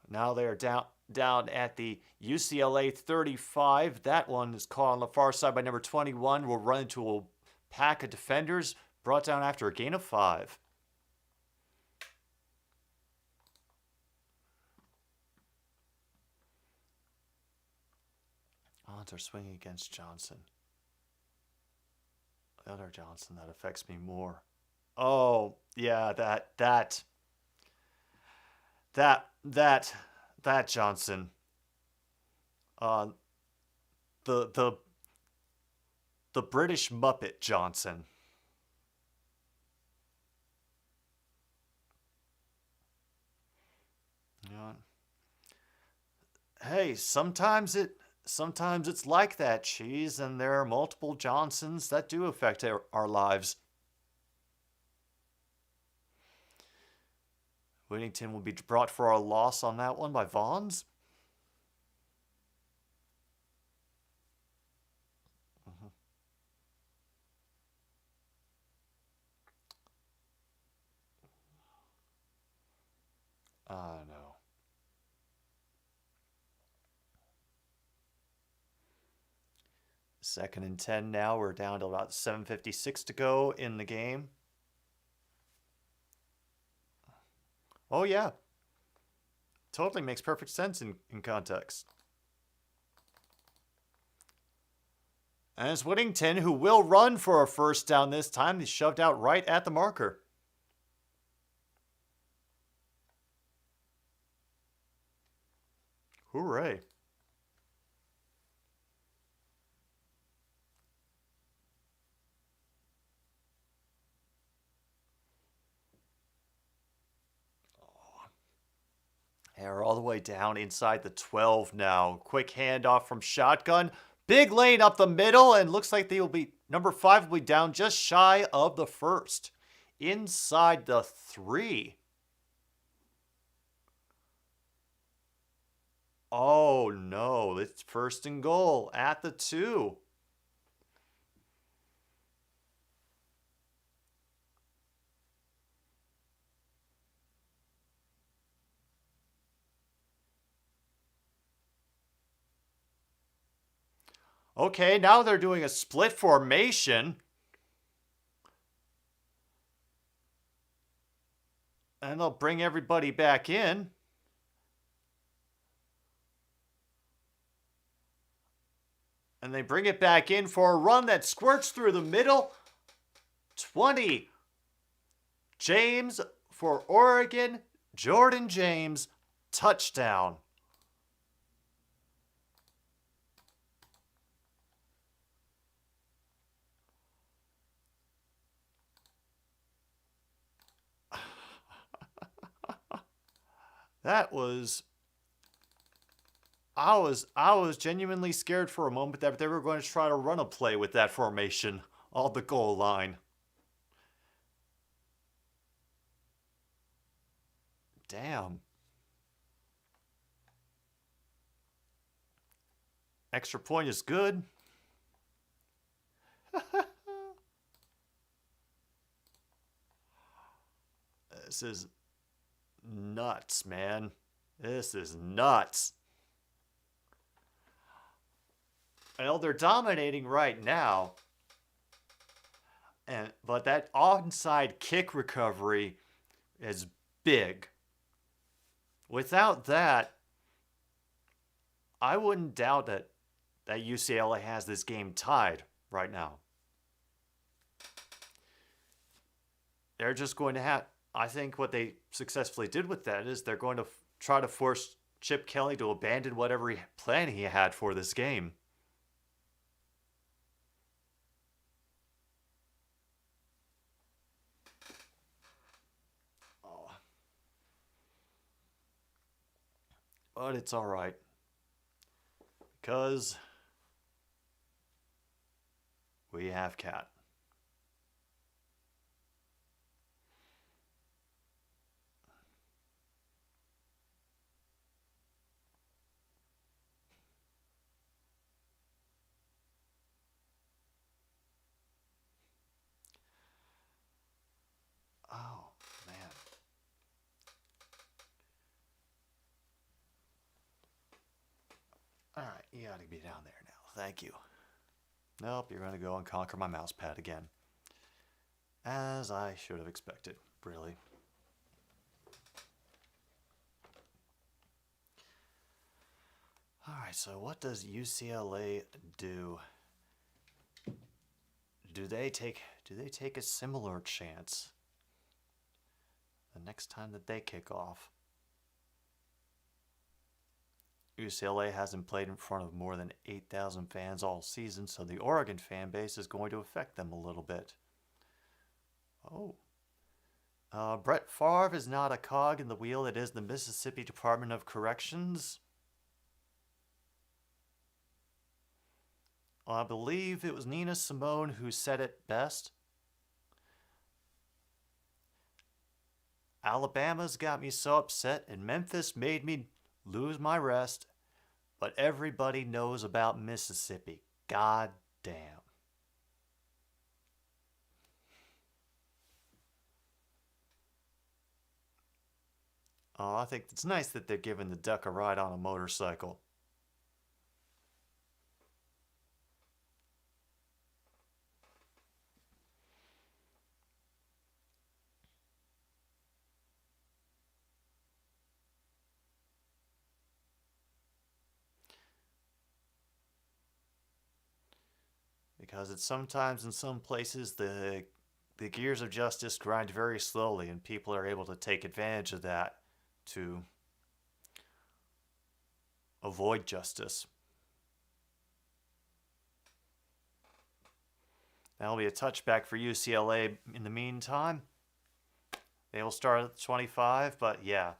Now they're down at the UCLA 35. That one is caught on the far side by number 21. Will run into a pack of defenders, brought down after a gain of 5. Odds are swinging against Johnson. The other Johnson that affects me more. Oh, yeah, that Johnson. The British Muppet Johnson. Hey, sometimes it's like that, Cheese, and there are multiple Johnsons that do affect our lives. Whittington will be brought for a loss on that one by Vaughns. No. Second and 10 now. We're down to about 7:56 to go in the game. Oh, yeah. Totally makes perfect sense in context. And it's Whittington, who will run for a first down this time. He's shoved out right at the marker. Hooray. They're all the way down inside the 12 now. Quick handoff from shotgun. Big lane up the middle, and looks like they will be, number 5 will be down just shy of the first. Inside the 3. Oh no, it's first and goal at the 2. Okay, now they're doing a split formation. And they'll bring everybody back in. And they bring it back in for a run that squirts through the middle. 20. James for Oregon. Jordan James. Touchdown. That was... I was genuinely scared for a moment that they were going to try to run a play with that formation on the goal line. Damn. Extra point is good. This is nuts, man. This is nuts. Well, they're dominating right now. But that onside kick recovery is big. Without that, I wouldn't doubt that UCLA has this game tied right now. They're just going to have... I think what they successfully did with that is they're going to try to force Chip Kelly to abandon whatever plan he had for this game. But it's all right, because we have Cat. Oh, man. All right, you got to be down there now. Thank you. Nope, you're going to go and conquer my mouse pad again. As I should have expected, really. All right, so what does UCLA do? Do they take a similar chance the next time that they kick off? UCLA hasn't played in front of more than 8,000 fans all season, so the Oregon fan base is going to affect them a little bit. Oh. Brett Favre is not a cog in the wheel. It is the Mississippi Department of Corrections. I believe it was Nina Simone who said it best. Alabama's got me so upset, and Memphis made me lose my rest, but everybody knows about Mississippi. God damn. Oh, I think it's nice that they're giving the duck a ride on a motorcycle. Because it's sometimes in some places the gears of justice grind very slowly, and people are able to take advantage of that to avoid justice. That'll be a touchback for UCLA in the meantime. They will start at 25, but yeah.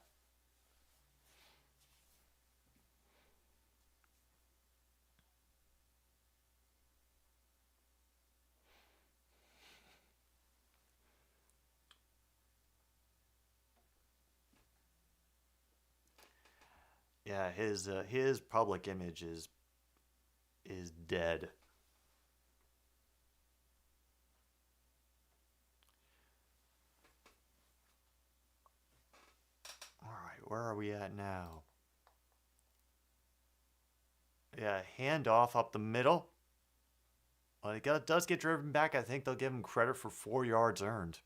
Yeah, his public image is dead. All right, where are we at now? Yeah, handoff up the middle. Well, it does get driven back. I think they'll give him credit for 4 yards earned.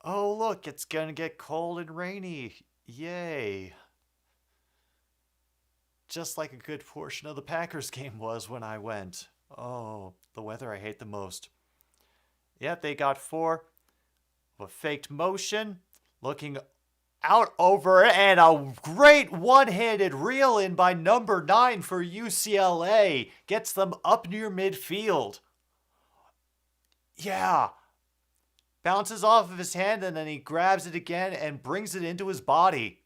Oh, look, it's gonna get cold and rainy. Yay. Just like a good portion of the Packers game was when I went. Oh, the weather I hate the most. Yep, they got 4 of a faked motion, looking out over it, and a great one-handed reel in by number 9 for UCLA. Gets them up near midfield. Yeah. Bounces off of his hand, and then he grabs it again and brings it into his body.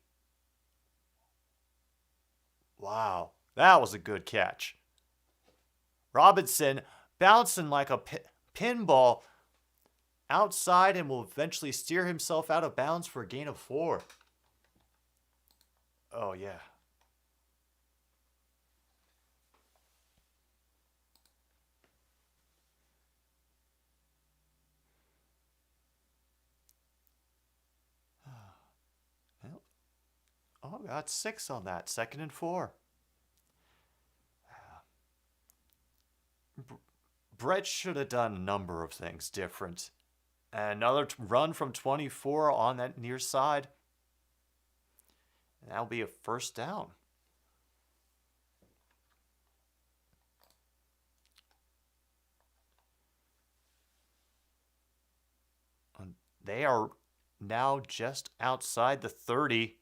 Wow, that was a good catch. Robinson bouncing like a pinball outside and will eventually steer himself out of bounds for a gain of 4. Oh, yeah. Oh, got 6 on that. 2nd and 4. Brett should have done a number of things different. Another run from 24 on that near side. That'll be a first down. They are now just outside the 30.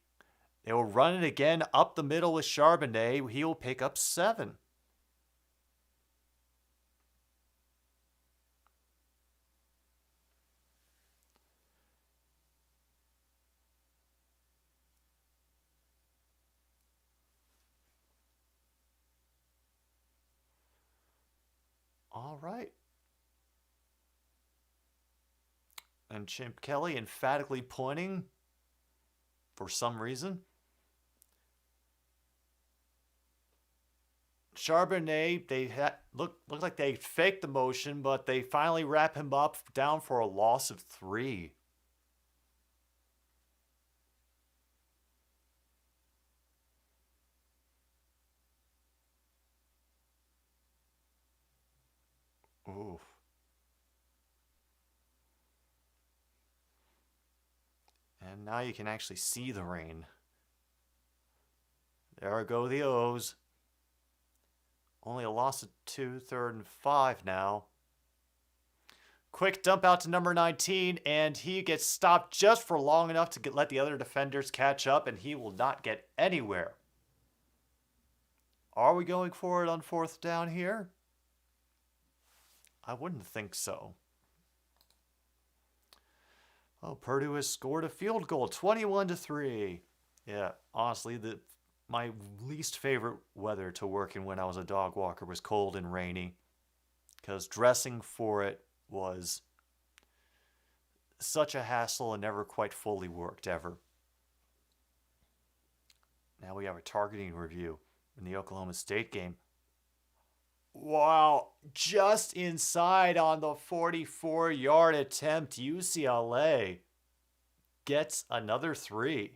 They will run it again up the middle with Charbonnet. He will pick up 7. All right. And Chimp Kelly emphatically pointing for some reason. Charbonnet, they look like they faked the motion, but they finally wrap him up down for a loss of 3. Oof. And now you can actually see the rain. There go the O's. Only a loss of 2, 3rd and 5 now. Quick dump out to number 19, and he gets stopped just for long enough to let the other defenders catch up, and he will not get anywhere. Are we going for it on 4th down here? I wouldn't think so. Oh, Purdue has scored a field goal, 21-3. Yeah, honestly, my least favorite weather to work in when I was a dog walker was cold and rainy, because dressing for it was such a hassle and never quite fully worked ever. Now we have a targeting review in the Oklahoma State game. Wow, just inside on the 44-yard attempt, UCLA gets another 3.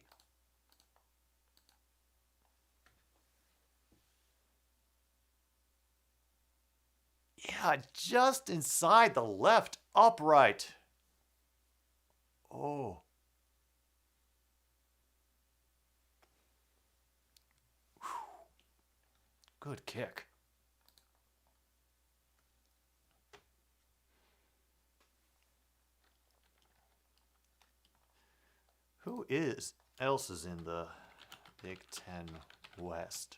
Yeah, just inside the left upright. Oh. Whew. Good kick. Who else is in the Big Ten West?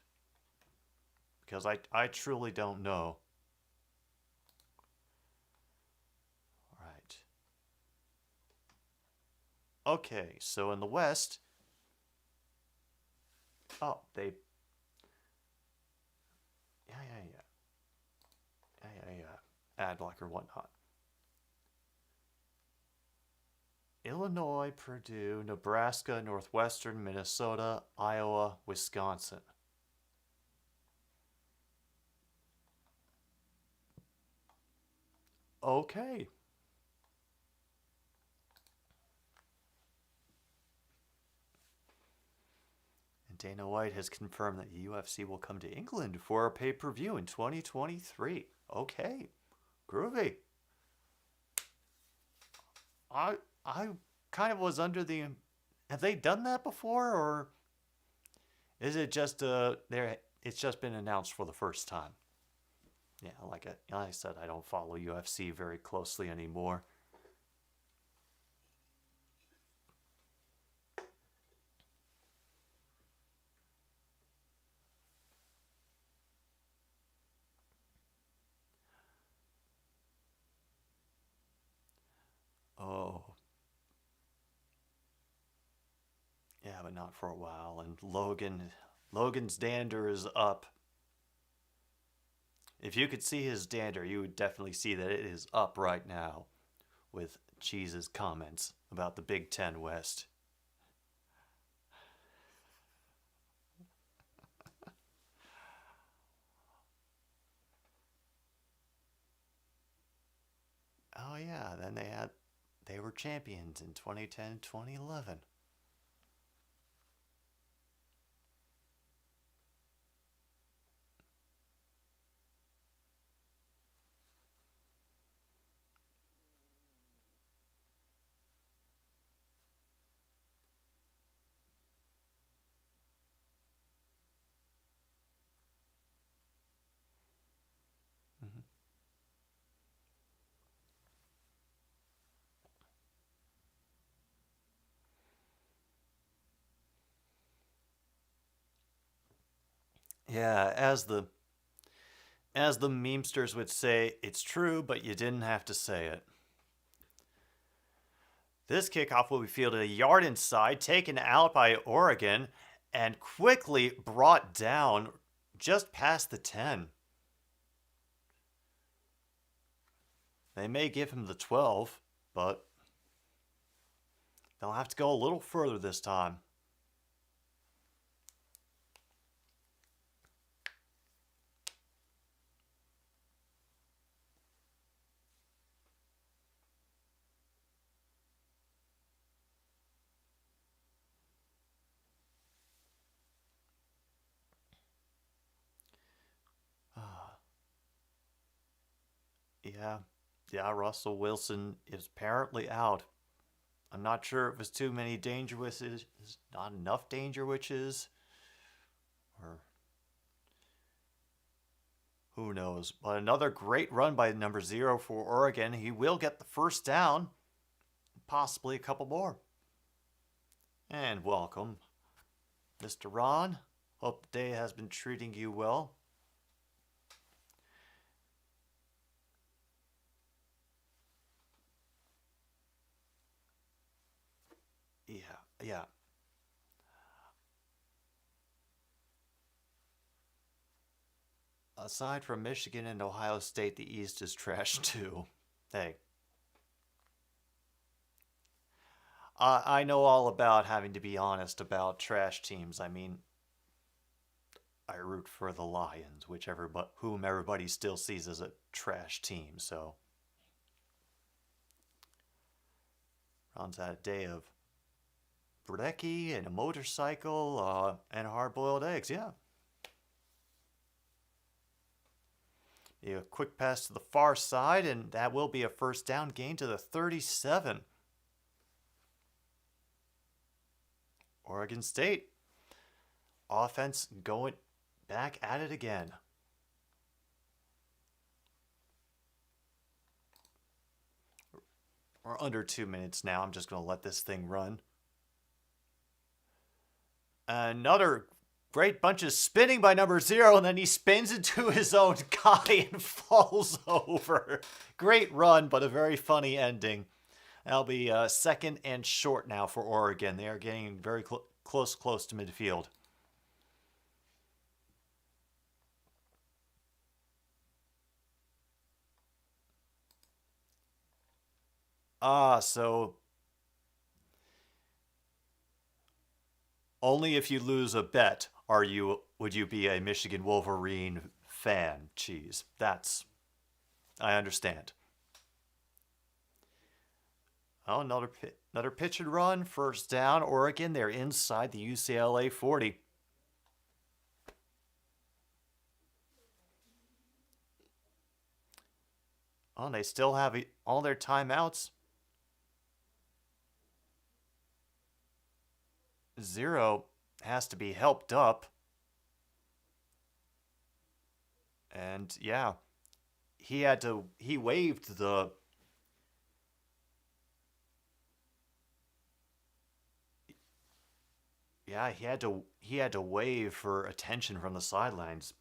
Because I truly don't know. All right. Okay, so in the West, they, ad blocker, whatnot. Illinois, Purdue, Nebraska, Northwestern, Minnesota, Iowa, Wisconsin. Okay. And Dana White has confirmed that the UFC will come to England for a pay-per-view in 2023. Okay. Groovy. I kind of was under the... Have they done that before, or is it just it's just been announced for the first time? Yeah, like I said, I don't follow UFC very closely anymore. Oh. Yeah, but not for a while. And Logan's dander is up. If you could see his dander, you would definitely see that it is up right now with Cheese's comments about the Big Ten West. Oh yeah, then they were champions in 2010, 2011. Yeah, as the memesters would say, it's true, but you didn't have to say it. This kickoff will be fielded a yard inside, taken out by Oregon, and quickly brought down just past the 10. They may give him the 12, but they'll have to go a little further this time. Yeah, Russell Wilson is apparently out. I'm not sure if it was too many danger witches, not enough danger witches, or who knows. But another great run by number 0 for Oregon. He will get the first down, possibly a couple more. And welcome, Mr. Ron. Hope the day has been treating you well. Yeah. Aside from Michigan and Ohio State, the East is trash too. Hey. I know all about having to be honest about trash teams. I mean, I root for the Lions, whom everybody still sees as a trash team, so. Ron's had a day of brekkie and a motorcycle and hard-boiled eggs, yeah. A quick pass to the far side, and that will be a first down gain to the 37. Oregon State. Offense going back at it again. We're under 2 minutes now. I'm just going to let this thing run. Another great bunch of spinning by number 0, and then he spins into his own guy and falls over. Great run, but a very funny ending. That'll be second and short now for Oregon. They are getting very close to midfield. So only if you lose a bet would you be a Michigan Wolverine fan, Cheese. I understand. Oh, another pitch and run, first down. Oregon, they're inside the UCLA 40. Oh, they still have all their timeouts. 0 has to be helped up. And yeah, he waived the he had to wave for attention from the sidelines.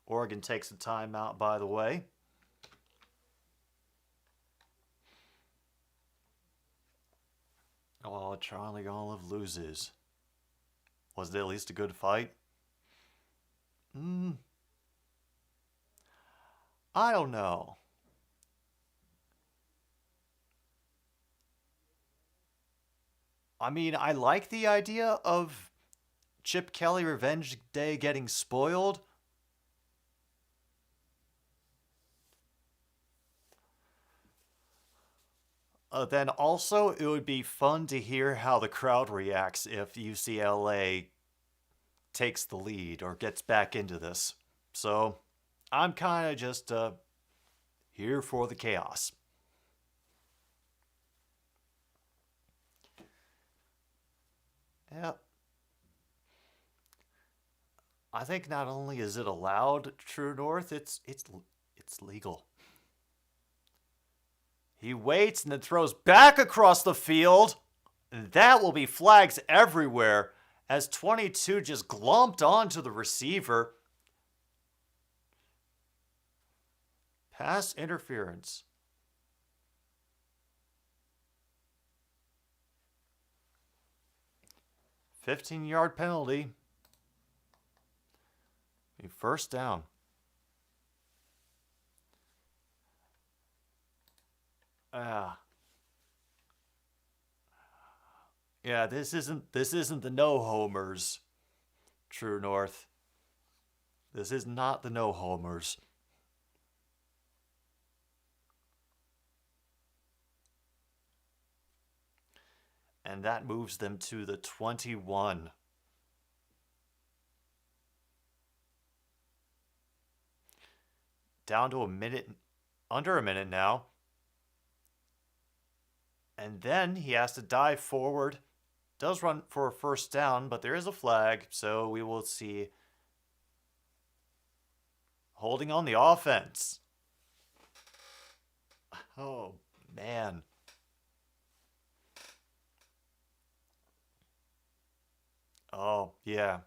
Oregon takes a timeout, by the way. Oh, Charlie Olive loses. Was it at least a good fight? I don't know. I mean, I like the idea of Chip Kelly Revenge Day getting spoiled. Then also, it would be fun to hear how the crowd reacts if UCLA takes the lead or gets back into this. So, I'm kind of just here for the chaos. Yep. I think not only is it allowed, True North, it's legal. He waits and then throws back across the field. And that will be flags everywhere as 22 just glomped onto the receiver. Pass interference. $15-yard penalty. First down. Yeah, this isn't the no homers, True North. This is not the no homers. And that moves them to the 21. Down to under a minute now. And then he has to dive forward. Does run for a first down, but there is a flag, so we will see holding on the offense. Oh, man. Oh, yeah.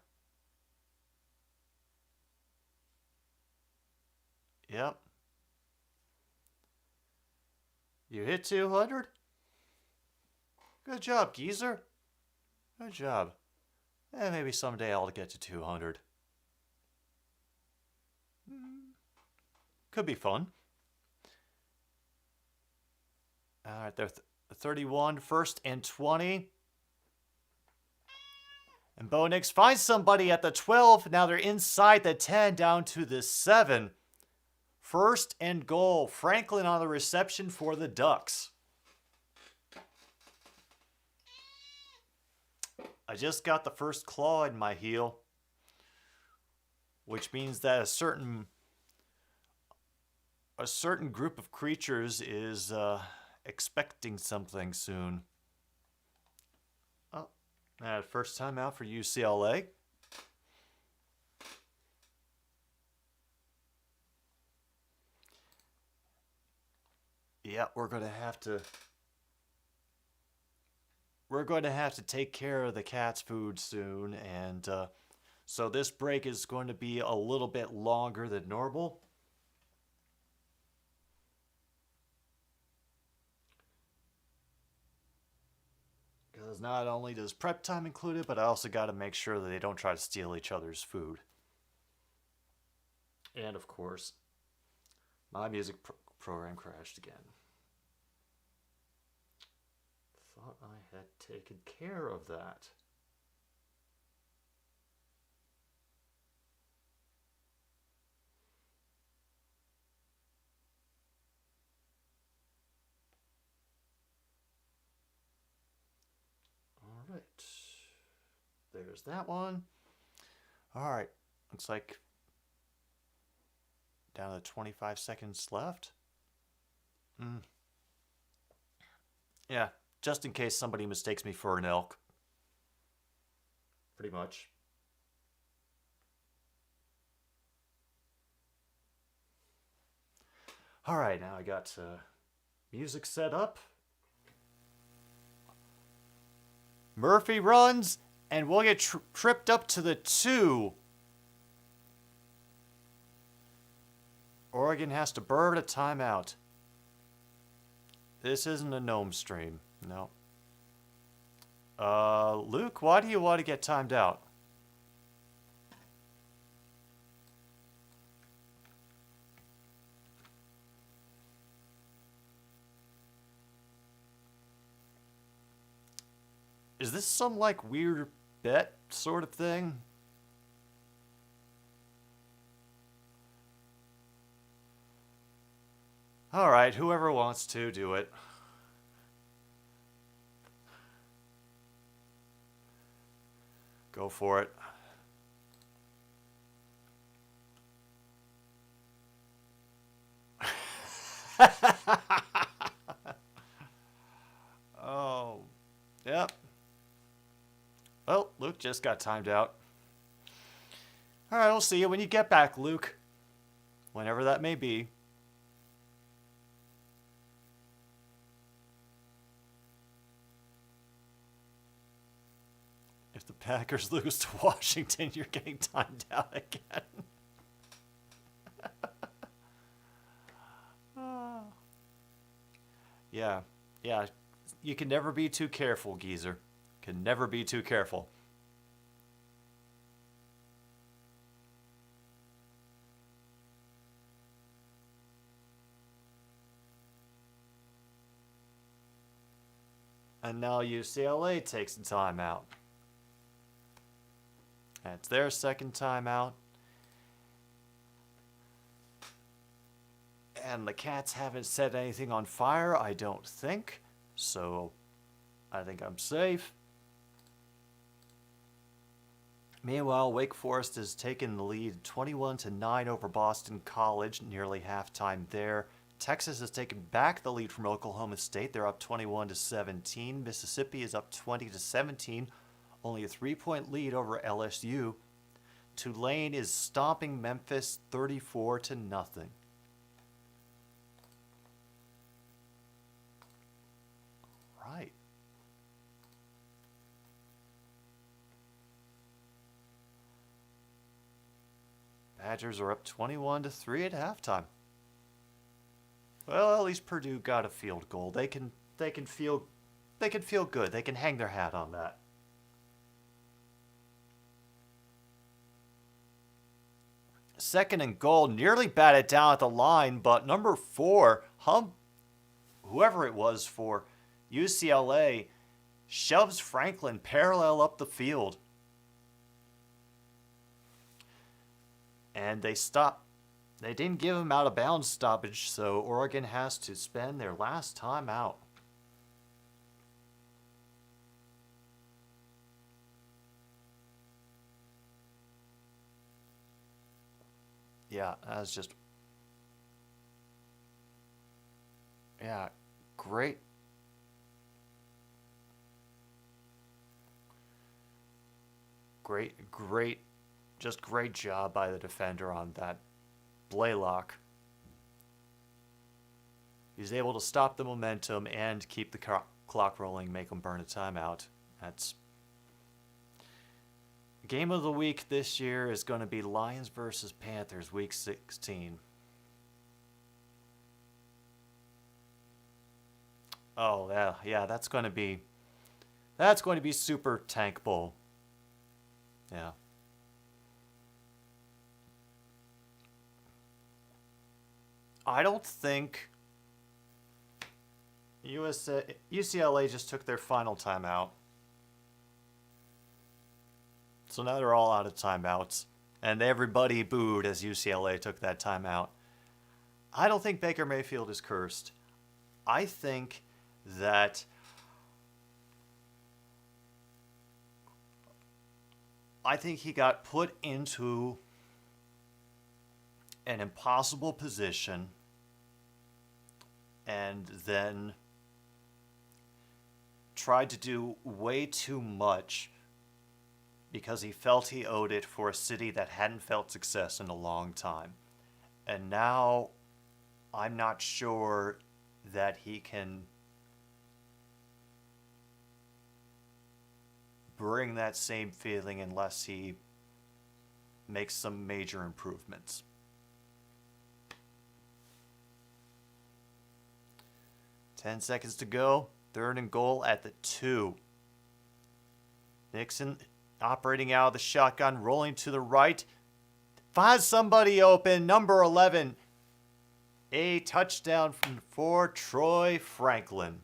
Yep. You hit 200? Good job, geezer. Good job. Maybe someday I'll get to 200. Could be fun. All right, they're 31, 1st and 20. And Bo Nix finds somebody at the 12. Now they're inside the 10, down to the 7. 1st and goal. Franklin on the reception for the Ducks. I just got the first claw in my heel, which means that a certain group of creatures is expecting something soon. Oh, first time out for UCLA. Yeah, we're going to have to take care of the cat's food soon, and so this break is going to be a little bit longer than normal. Because not only does prep time include it, but I also got to make sure that they don't try to steal each other's food. And of course, my music program crashed again. Thought I had taken care of that. All right. There's that one. All right. Looks like down to 25 seconds left. Yeah. Just in case somebody mistakes me for an elk. pretty much. All right, now I got music set up. Murphy runs, and we'll get tripped up to the 2. Oregon has to burn a timeout. This isn't a gnome stream. No. Luke, why do you want to get timed out? Is this some, like, weird bet sort of thing? Alright, whoever wants to, do it. Go for it. Oh, yep. Well, Luke just got timed out. Alright, I'll see you when you get back, Luke. Whenever that may be. If the Packers lose to Washington, you're getting timed out again. Yeah. You can never be too careful, geezer. Can never be too careful. And now UCLA takes a timeout. That's their second timeout. And the Cats haven't set anything on fire, I don't think. So, I think I'm safe. Meanwhile, Wake Forest has taken the lead 21-9 over Boston College, nearly halftime there. Texas has taken back the lead from Oklahoma State. They're up 21-17. Mississippi is up 20-17. Only a 3-point lead over LSU. Tulane is stomping Memphis 34-0. Right. Badgers are up 21-3 at halftime. Well, at least Purdue got a field goal. They can feel good. They can hang their hat on that. Second and goal, nearly batted down at the line, but number 4, whoever it was for UCLA, shoves Franklin parallel up the field. And they stop. They didn't give him out of bounds stoppage, so Oregon has to spend their last time out. Yeah, that's just... Yeah, great. Just great job by the defender on that Blaylock. He's able to stop the momentum and keep the clock rolling, make them burn a timeout. That's... Game of the week this year is going to be Lions versus Panthers, week 16. Oh, yeah, that's going to be Super Tank Bowl. Yeah. I don't think UCLA just took their final timeout. So now they're all out of timeouts. And everybody booed as UCLA took that timeout. I don't think Baker Mayfield is cursed. I think that he got put into an impossible position and then tried to do way too much because he felt he owed it for a city that hadn't felt success in a long time. And now I'm not sure that he can bring that same feeling unless he makes some major improvements. 10 seconds to go. 3rd and goal at the 2. Nixon operating out of the shotgun, rolling to the right. Finds somebody open. Number 11. A touchdown for Troy Franklin.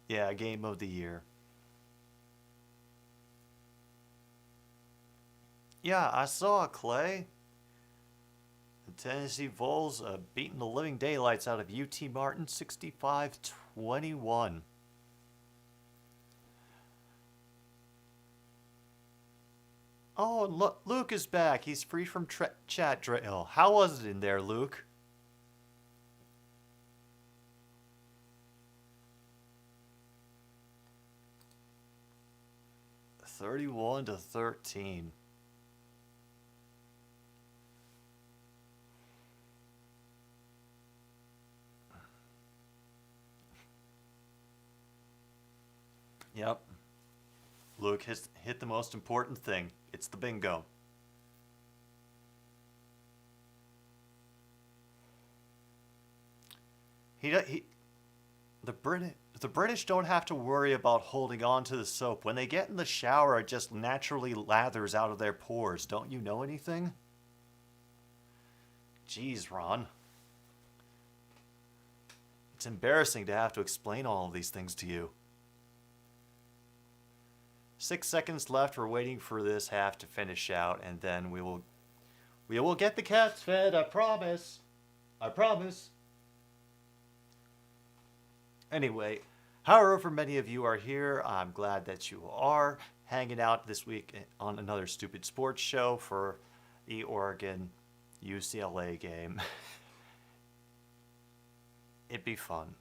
Yeah, game of the year. Yeah, I saw it, Clay. The Tennessee Vols beating the living daylights out of UT Martin 65-21. Oh, and look, Luke is back. He's free from chat drill. How was it in there, Luke? (31-13). Yep. Luke has hit the most important thing. It's the bingo. The British don't have to worry about holding on to the soap. When they get in the shower, it just naturally lathers out of their pores. Don't you know anything? Jeez, Ron. It's embarrassing to have to explain all of these things to you. 6 seconds left. We're waiting for this half to finish out, and then we will get the cats fed. I promise. I promise. Anyway, however many of you are here, I'm glad that you are hanging out this week on another stupid sports show for the Oregon UCLA game. It'd be fun.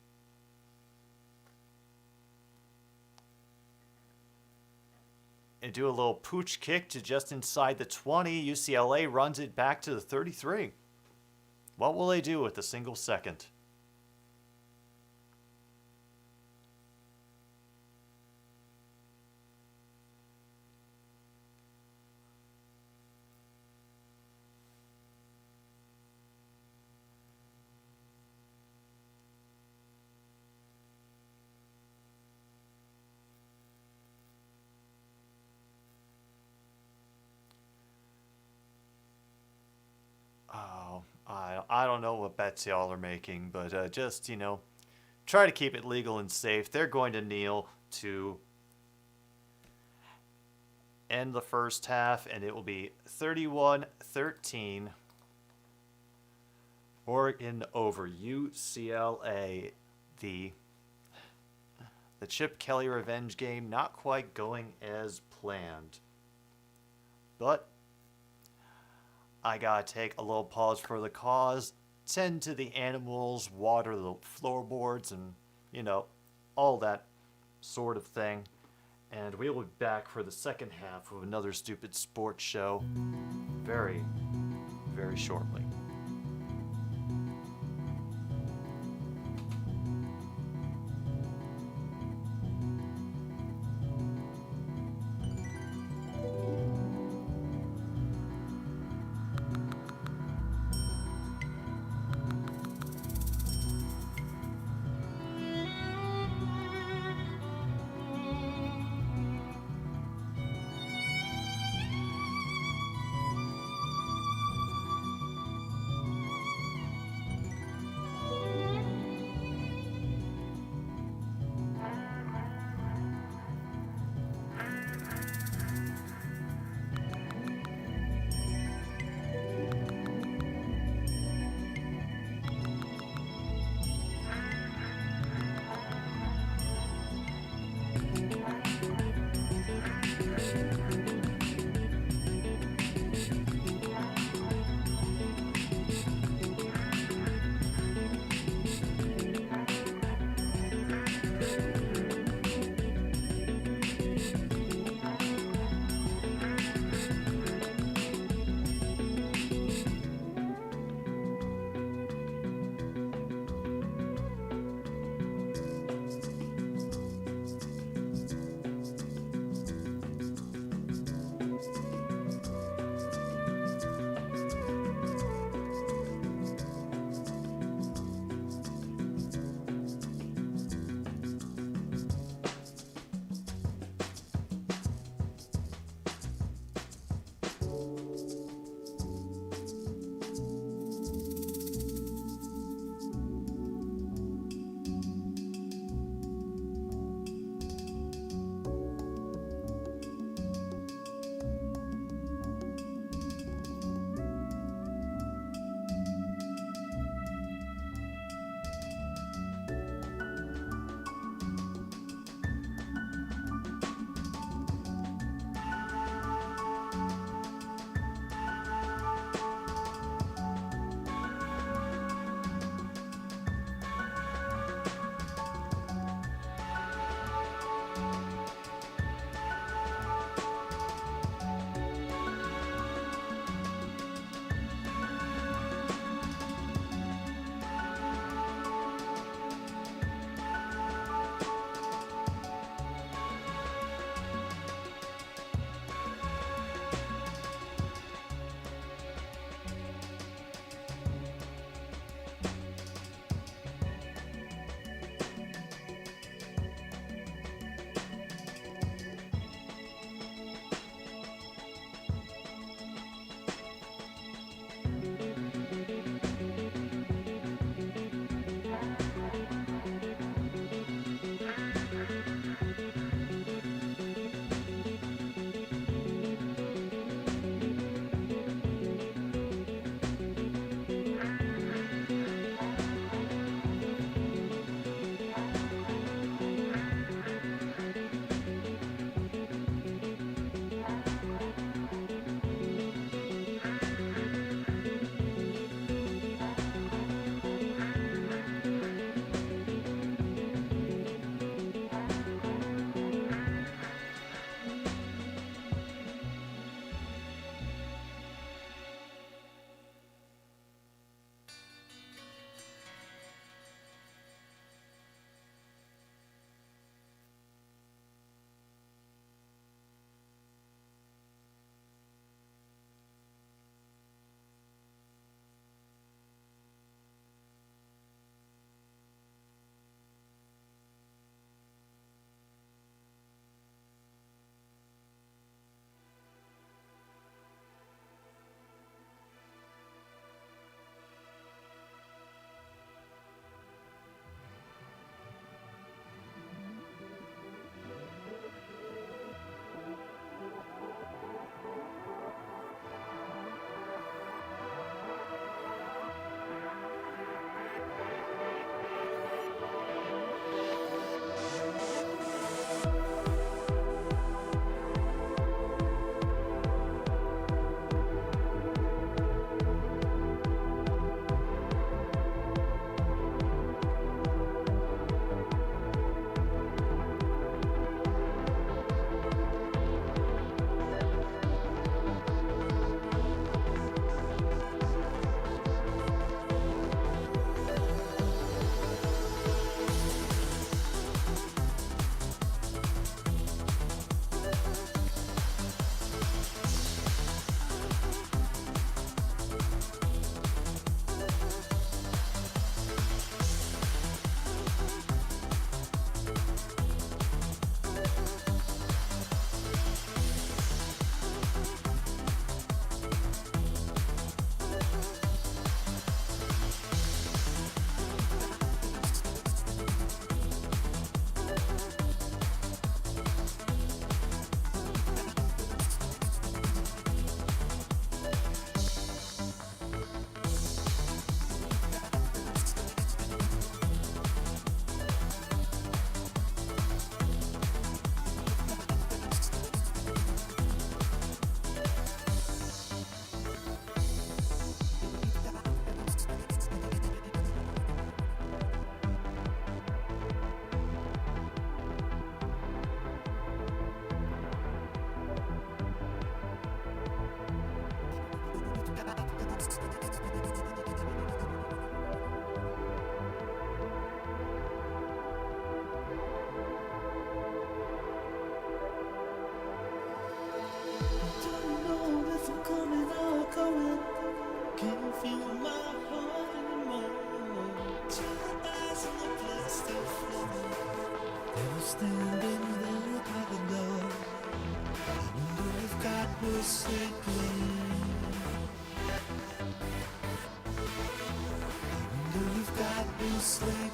And do a little pooch kick to just inside the 20. UCLA runs it back to the 33. What will they do with a single second? I don't know what bets y'all are making, but just, try to keep it legal and safe. They're going to kneel to end the first half, and it will be 31-13. Oregon over UCLA. The Chip Kelly revenge game not quite going as planned. But I gotta take a little pause for the cause, tend to the animals, water the floorboards, and, all that sort of thing. And we will be back for the second half of another stupid sports show very, very shortly. standing there by the door. I wonder if God was sleeping. I wonder if God was sleeping.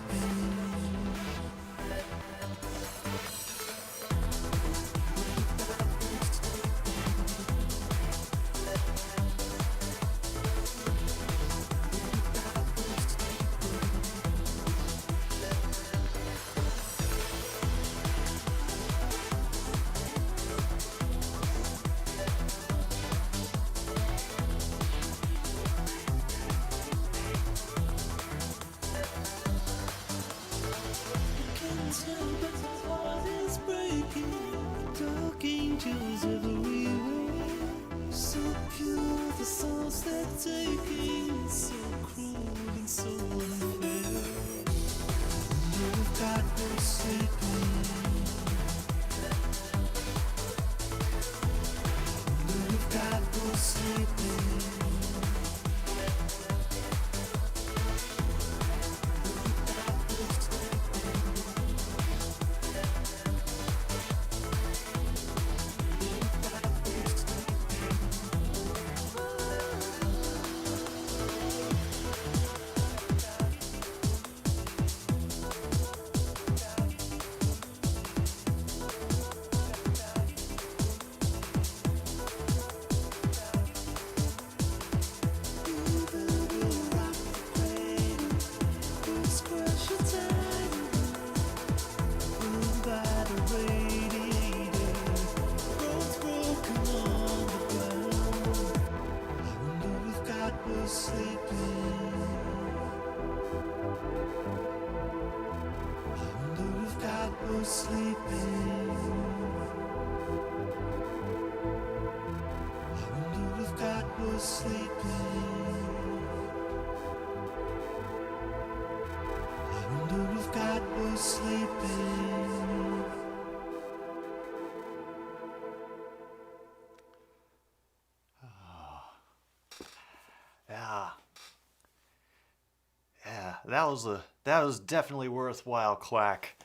That was definitely worthwhile, Quack.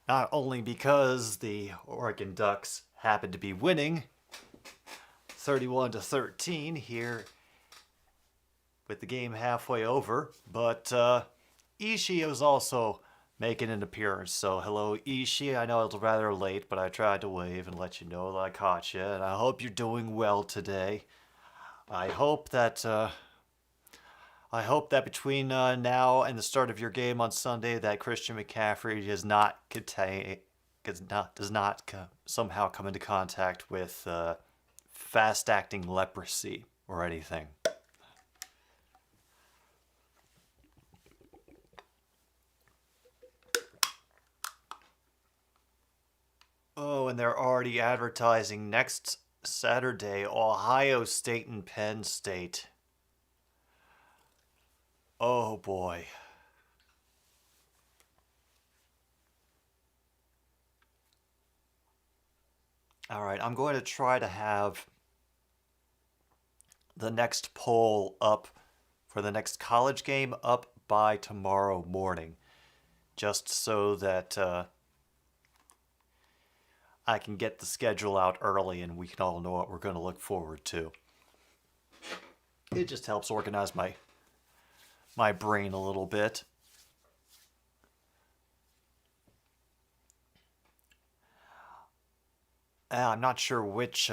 Not only because the Oregon Ducks happened to be winning 31-13 here with the game halfway over, but Ishii was also making an appearance. So hello, Ishii. I know it's rather late, but I tried to wave and let you know that I caught you, and I hope you're doing well today. I hope that between now and the start of your game on Sunday, that Christian McCaffrey does not somehow come into contact with fast-acting leprosy or anything. Oh, and they're already advertising next Saturday, Ohio State and Penn State. Oh boy. All right, I'm going to try to have the next poll up for the next college game up by tomorrow morning, just so that I can get the schedule out early and we can all know what we're going to look forward to. It just helps organize my brain a little bit. I'm not sure which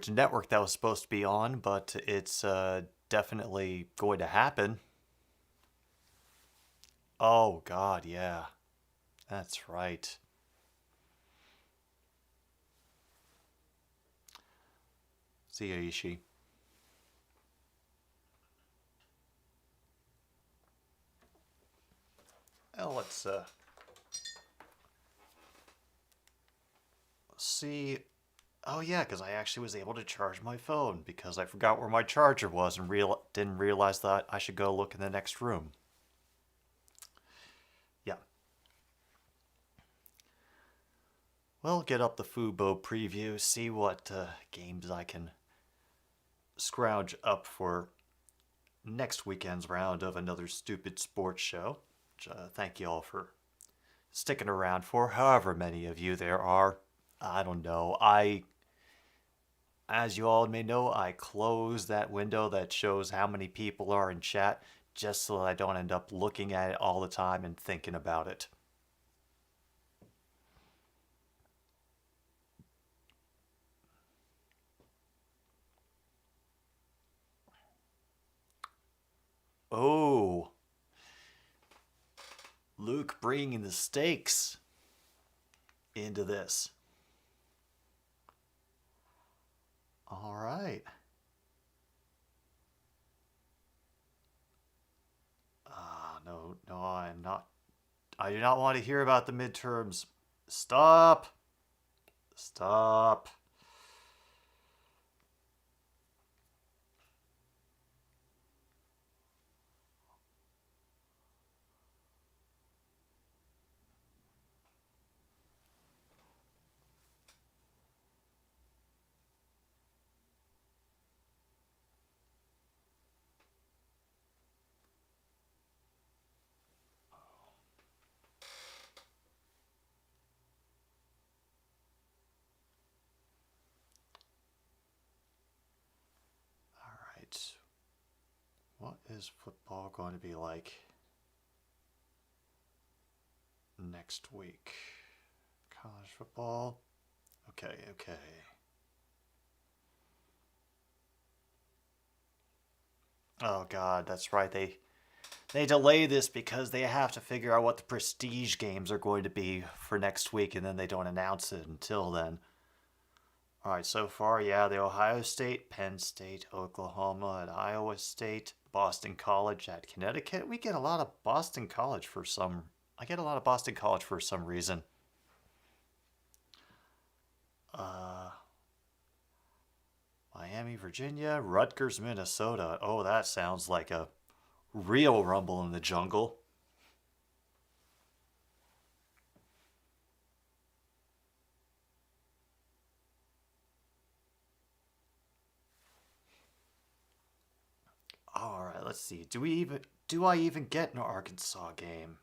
network that was supposed to be on, but it's definitely going to happen. Oh God, yeah. That's right. See ya, Ishii. Well, let's see. Oh yeah, because I actually was able to charge my phone because I forgot where my charger was and didn't realize that I should go look in the next room. Yeah. Well, get up the Fubo preview, see what games I can scrounge up for next weekend's round of another stupid sports show. Which, thank you all for sticking around for however many of you there are. I don't know. As you all may know, I close that window that shows how many people are in chat just so that I don't end up looking at it all the time and thinking about it. Oh, Luke bringing the stakes into this. All right. No, I'm not. I do not want to hear about the midterms. Stop. Stop. What is football going to be like next week? College football? Okay. Oh God, that's right. They delay this because they have to figure out what the prestige games are going to be for next week, and then they don't announce it until then. All right, so far, yeah, the Ohio State, Penn State, Oklahoma, and Iowa State, Boston College at Connecticut. We get a lot of Boston College for some. I get a lot of Boston College for some reason. Miami, Virginia, Rutgers, Minnesota. Oh, that sounds like a real rumble in the jungle. All right, let's see. Do I even get an Arkansas game?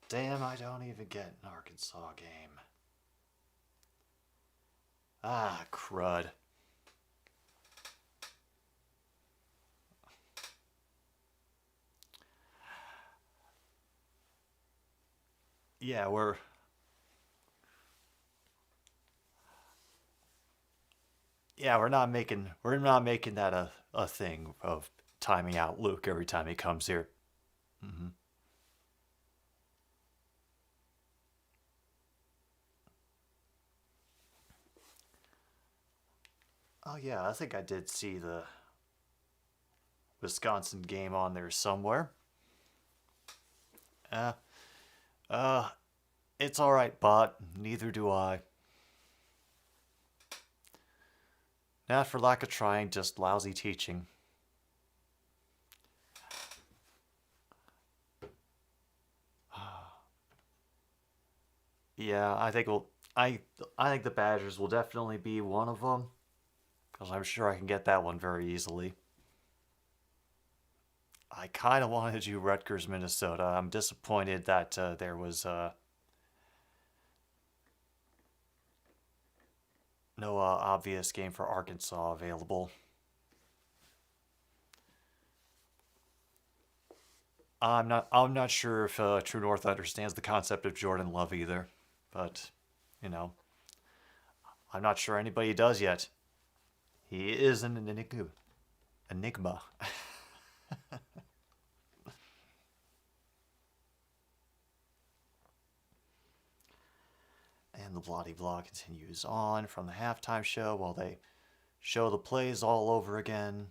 Damn, I don't even get an Arkansas game. Ah, crud. Yeah, we're not making that a thing of timing out Luke every time he comes here. Oh yeah, I think I did see the Wisconsin game on there somewhere. It's all right, bot. Neither do I. Not for lack of trying, just lousy teaching. Yeah, I think the Badgers will definitely be one of them, because I'm sure I can get that one very easily. I kind of wanted to do Rutgers, Minnesota. I'm disappointed that there was no obvious game for Arkansas available. I'm not sure if True North understands the concept of Jordan Love either, but you know, I'm not sure anybody does yet. He is an enigma. And the bloody blah continues on from the halftime show while they show the plays all over again.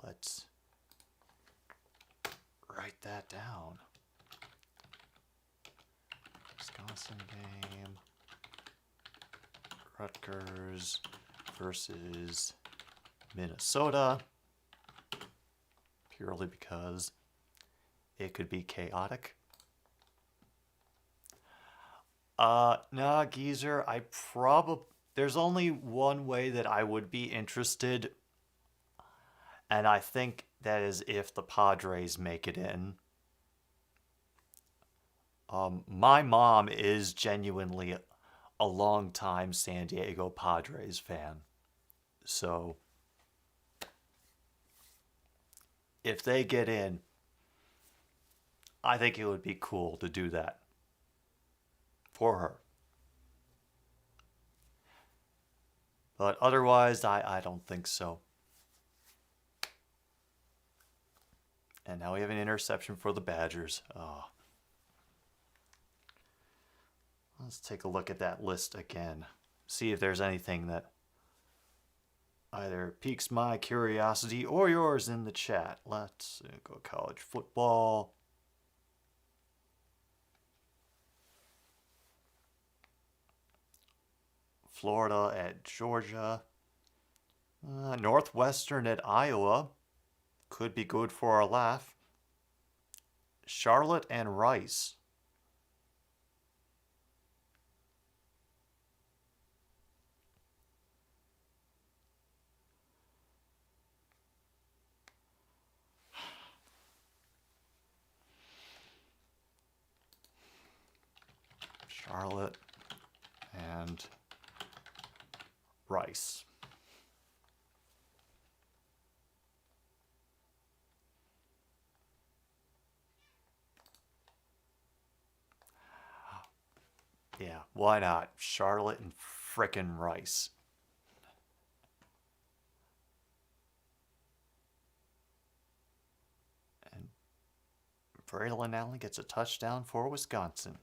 Let's write that down. Wisconsin game. Rutgers versus Minnesota. Purely because it could be chaotic. Nah, geezer, there's only one way that I would be interested, and I think that is if the Padres make it in. My mom is genuinely a long-time San Diego Padres fan. So, if they get in, I think it would be cool to do that for her. But otherwise, I don't think so. And now we have an interception for the Badgers. Oh. Let's take a look at that list again. See if there's anything that either piques my curiosity or yours in the chat. Let's go college football. Florida at Georgia. Northwestern at Iowa. Could be good for a laugh. Charlotte and Rice. Charlotte and Rice. Yeah, why not? Charlotte and frickin' Rice. And Braylon Allen gets a touchdown for Wisconsin.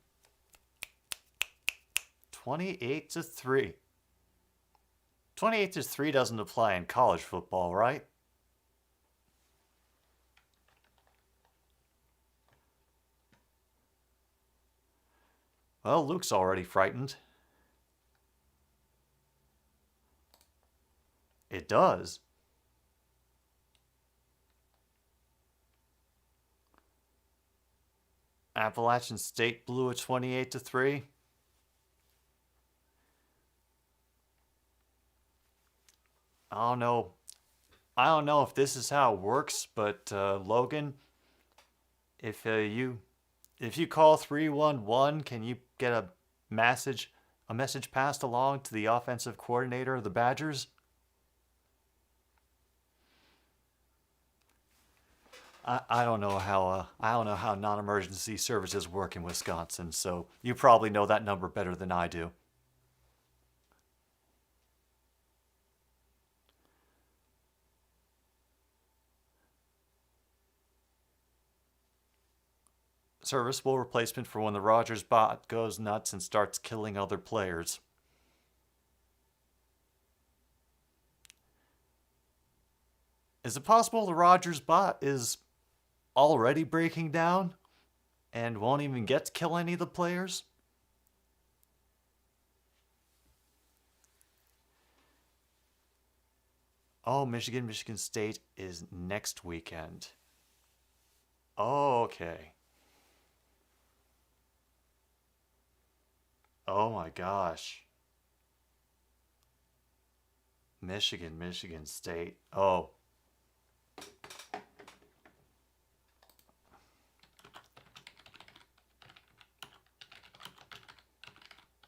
28-3. 28-3 doesn't apply in college football, right? Well, Luke's already frightened. It does. Appalachian State blew a 28-3. I don't know if this is how it works, but Logan, if you call 311, can you get a message passed along to the offensive coordinator of the Badgers? I don't know how non-emergency services work in Wisconsin, so you probably know that number better than I do. Serviceable replacement for when the Rogers bot goes nuts and starts killing other players. Is it possible the Rogers bot is already breaking down and won't even get to kill any of the players? Oh, Michigan State is next weekend. Oh, okay. Oh my gosh. Michigan State. Oh.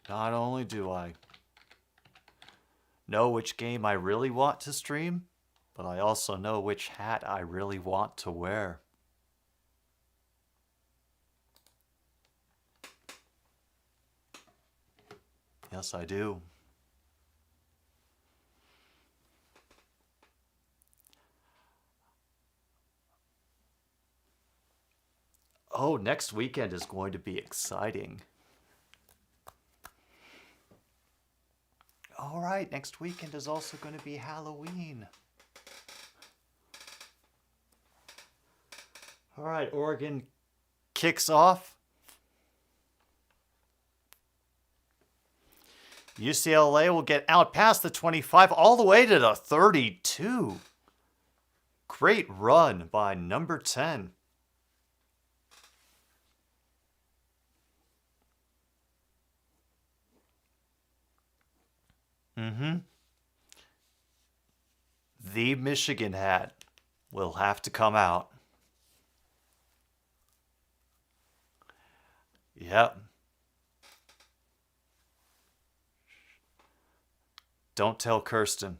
Not only do I know which game I really want to stream, but I also know which hat I really want to wear. Yes, I do. Oh, next weekend is going to be exciting. All right, next weekend is also going to be Halloween. All right, Oregon kicks off. UCLA will get out past the 25 all the way to the 32. Great run by number 10. The Michigan hat will have to come out. Yep. Don't tell Kirsten.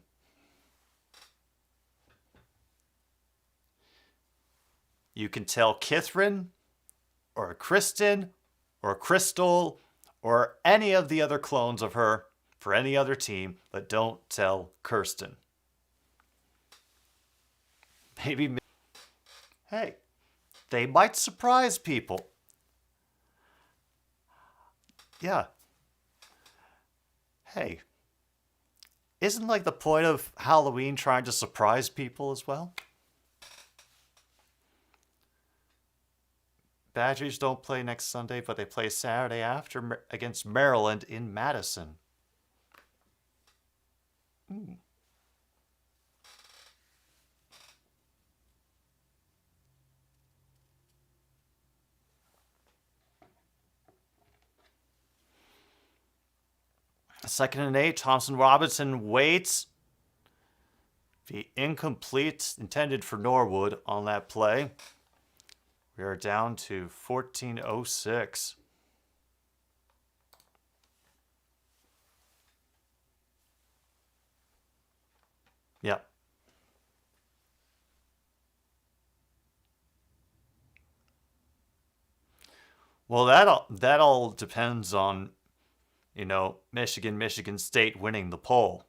You can tell Kithrin, or Kristen, or Crystal, or any of the other clones of her for any other team, but don't tell Kirsten. Maybe, hey, they might surprise people. Yeah. Hey, isn't like the point of Halloween trying to surprise people as well? Badgers don't play next Sunday, but they play Saturday after against Maryland in Madison. Second and 8, Thompson Robinson waits. The incomplete, intended for Norwood on that play. We are down to 14:06. Yep. Well, that all depends on, Michigan State winning the poll.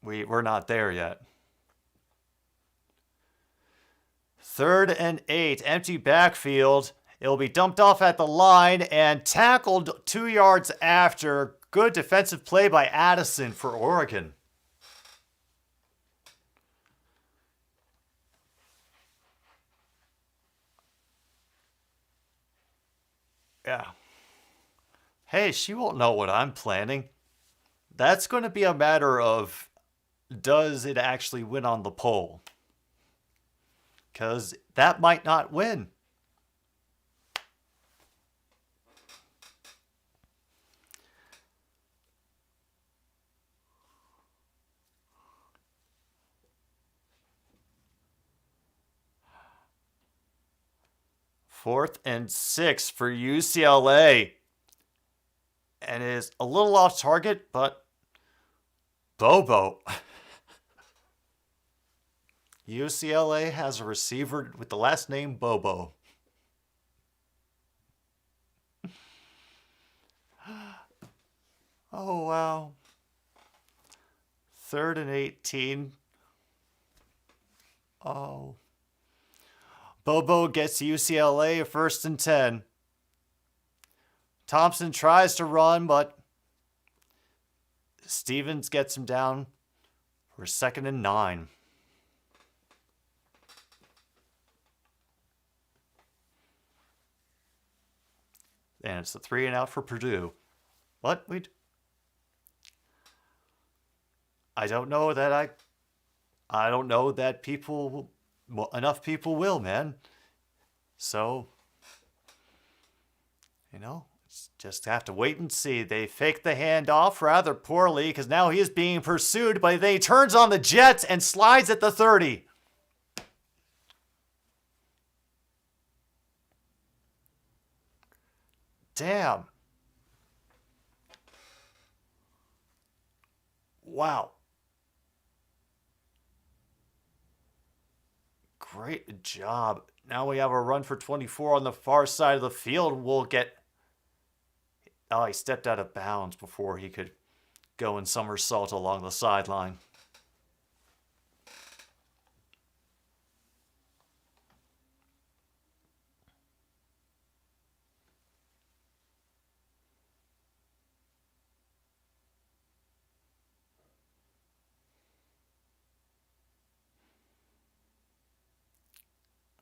We're not there yet. 3rd and 8, empty backfield. It'll be dumped off at the line and tackled 2 yards after. Good defensive play by Addison for Oregon. Yeah. Hey, she won't know what I'm planning. That's going to be a matter of, does it actually win on the poll? Because that might not win. Fourth and 6 for UCLA. And it is a little off target, but Bobo. UCLA has a receiver with the last name Bobo. Oh, wow. 3rd and 18. Oh. Bobo gets UCLA a 1st and 10. Thompson tries to run, but Stevens gets him down for 2nd and 9. And it's the 3 and out for Purdue. What? I don't know that I don't know that enough people will, man. So, just have to wait and see. They fake the handoff rather poorly because now he is being pursued, but then he turns on the Jets and slides at the 30. Damn. Wow. Great job. Now we have a run for 24 on the far side of the field. We'll get... Oh, he stepped out of bounds before he could go and somersault along the sideline.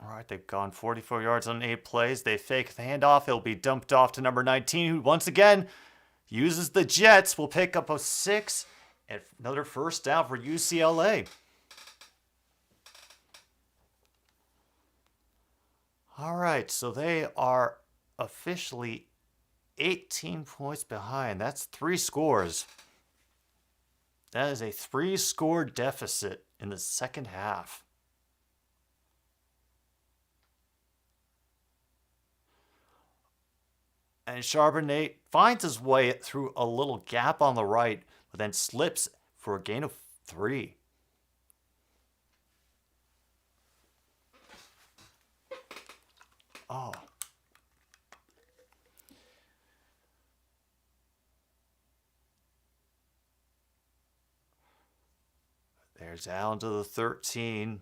All right, they've gone 44 yards on 8 plays. They fake the handoff. It'll be dumped off to number 19, who once again uses the Jets. Will pick up a 6 and another 1st down for UCLA. All right, so they are officially 18 points behind. That's 3 scores. That is a 3-score deficit in the second half. And Charbonnet finds his way through a little gap on the right, but then slips for a gain of 3. Oh. There's Allen to the 13.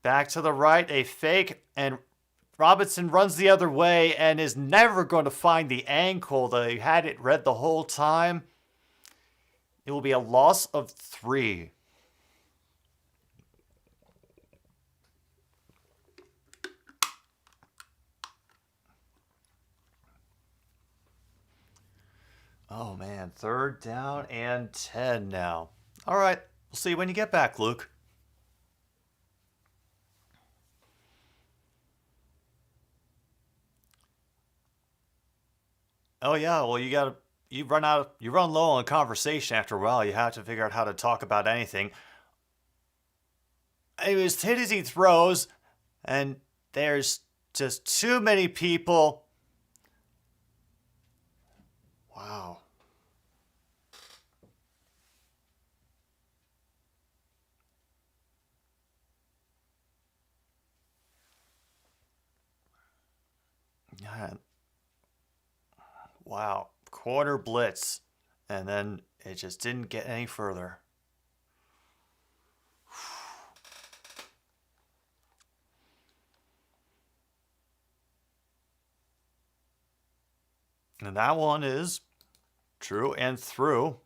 Back to the right, a fake, and Robinson runs the other way and is never going to find the ankle that he had it read the whole time. It will be a loss of 3. Oh man, 3rd down and 10 now. All right, we'll see you when you get back, Luke. Oh yeah, well you run low on conversation after a while. You have to figure out how to talk about anything. Anyways, hit as he throws, and there's just too many people. Wow. Yeah. Wow. Quarter blitz. And then it just didn't get any further. And that one is true and through.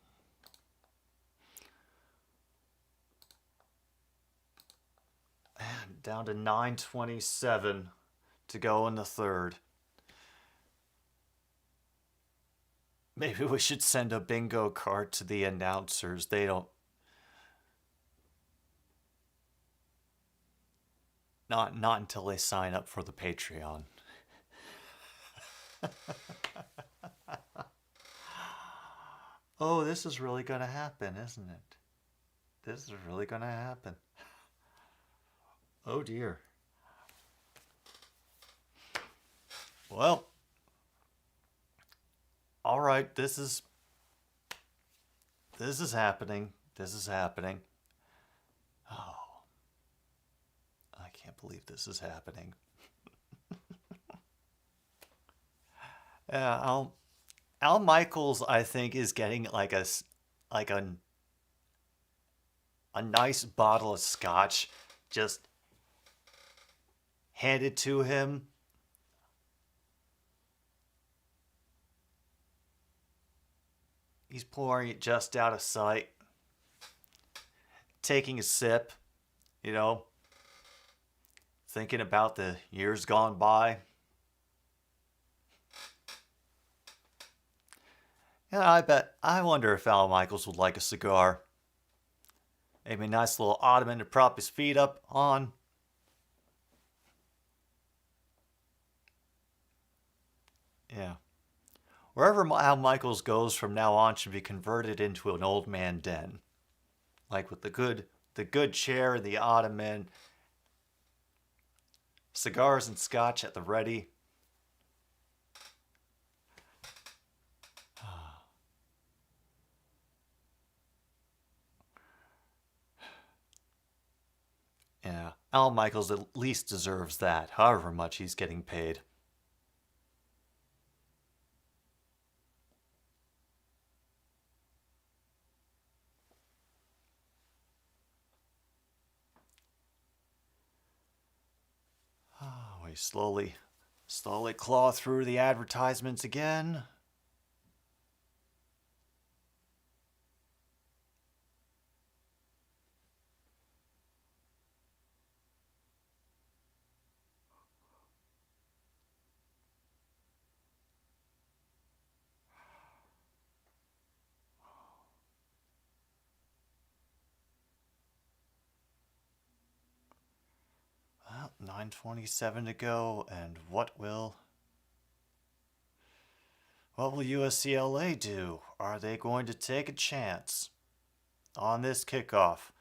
And down to 9:27 to go in the 3rd. Maybe we should send a bingo card to the announcers. They don't... Not until they sign up for the Patreon. Oh, this is really going to happen, isn't it? This is really going to happen. Oh dear. Well, all right, this is happening. This is happening. Oh, I can't believe this is happening. Yeah, Al Michaels, I think, is getting like a nice bottle of scotch just handed to him. He's pouring it just out of sight, taking a sip, thinking about the years gone by. Yeah, I wonder if Al Michaels would like a cigar. Maybe a nice little ottoman to prop his feet up on. Yeah. Wherever Al Michaels goes from now on should be converted into an old man den. Like with the good chair and the ottoman. Cigars and scotch at the ready. Yeah, Al Michaels at least deserves that, however much he's getting paid. Oh, we slowly claw through the advertisements again. Well, 9:27 to go, and what will UCLA do? Are they going to take a chance? on this kickoff.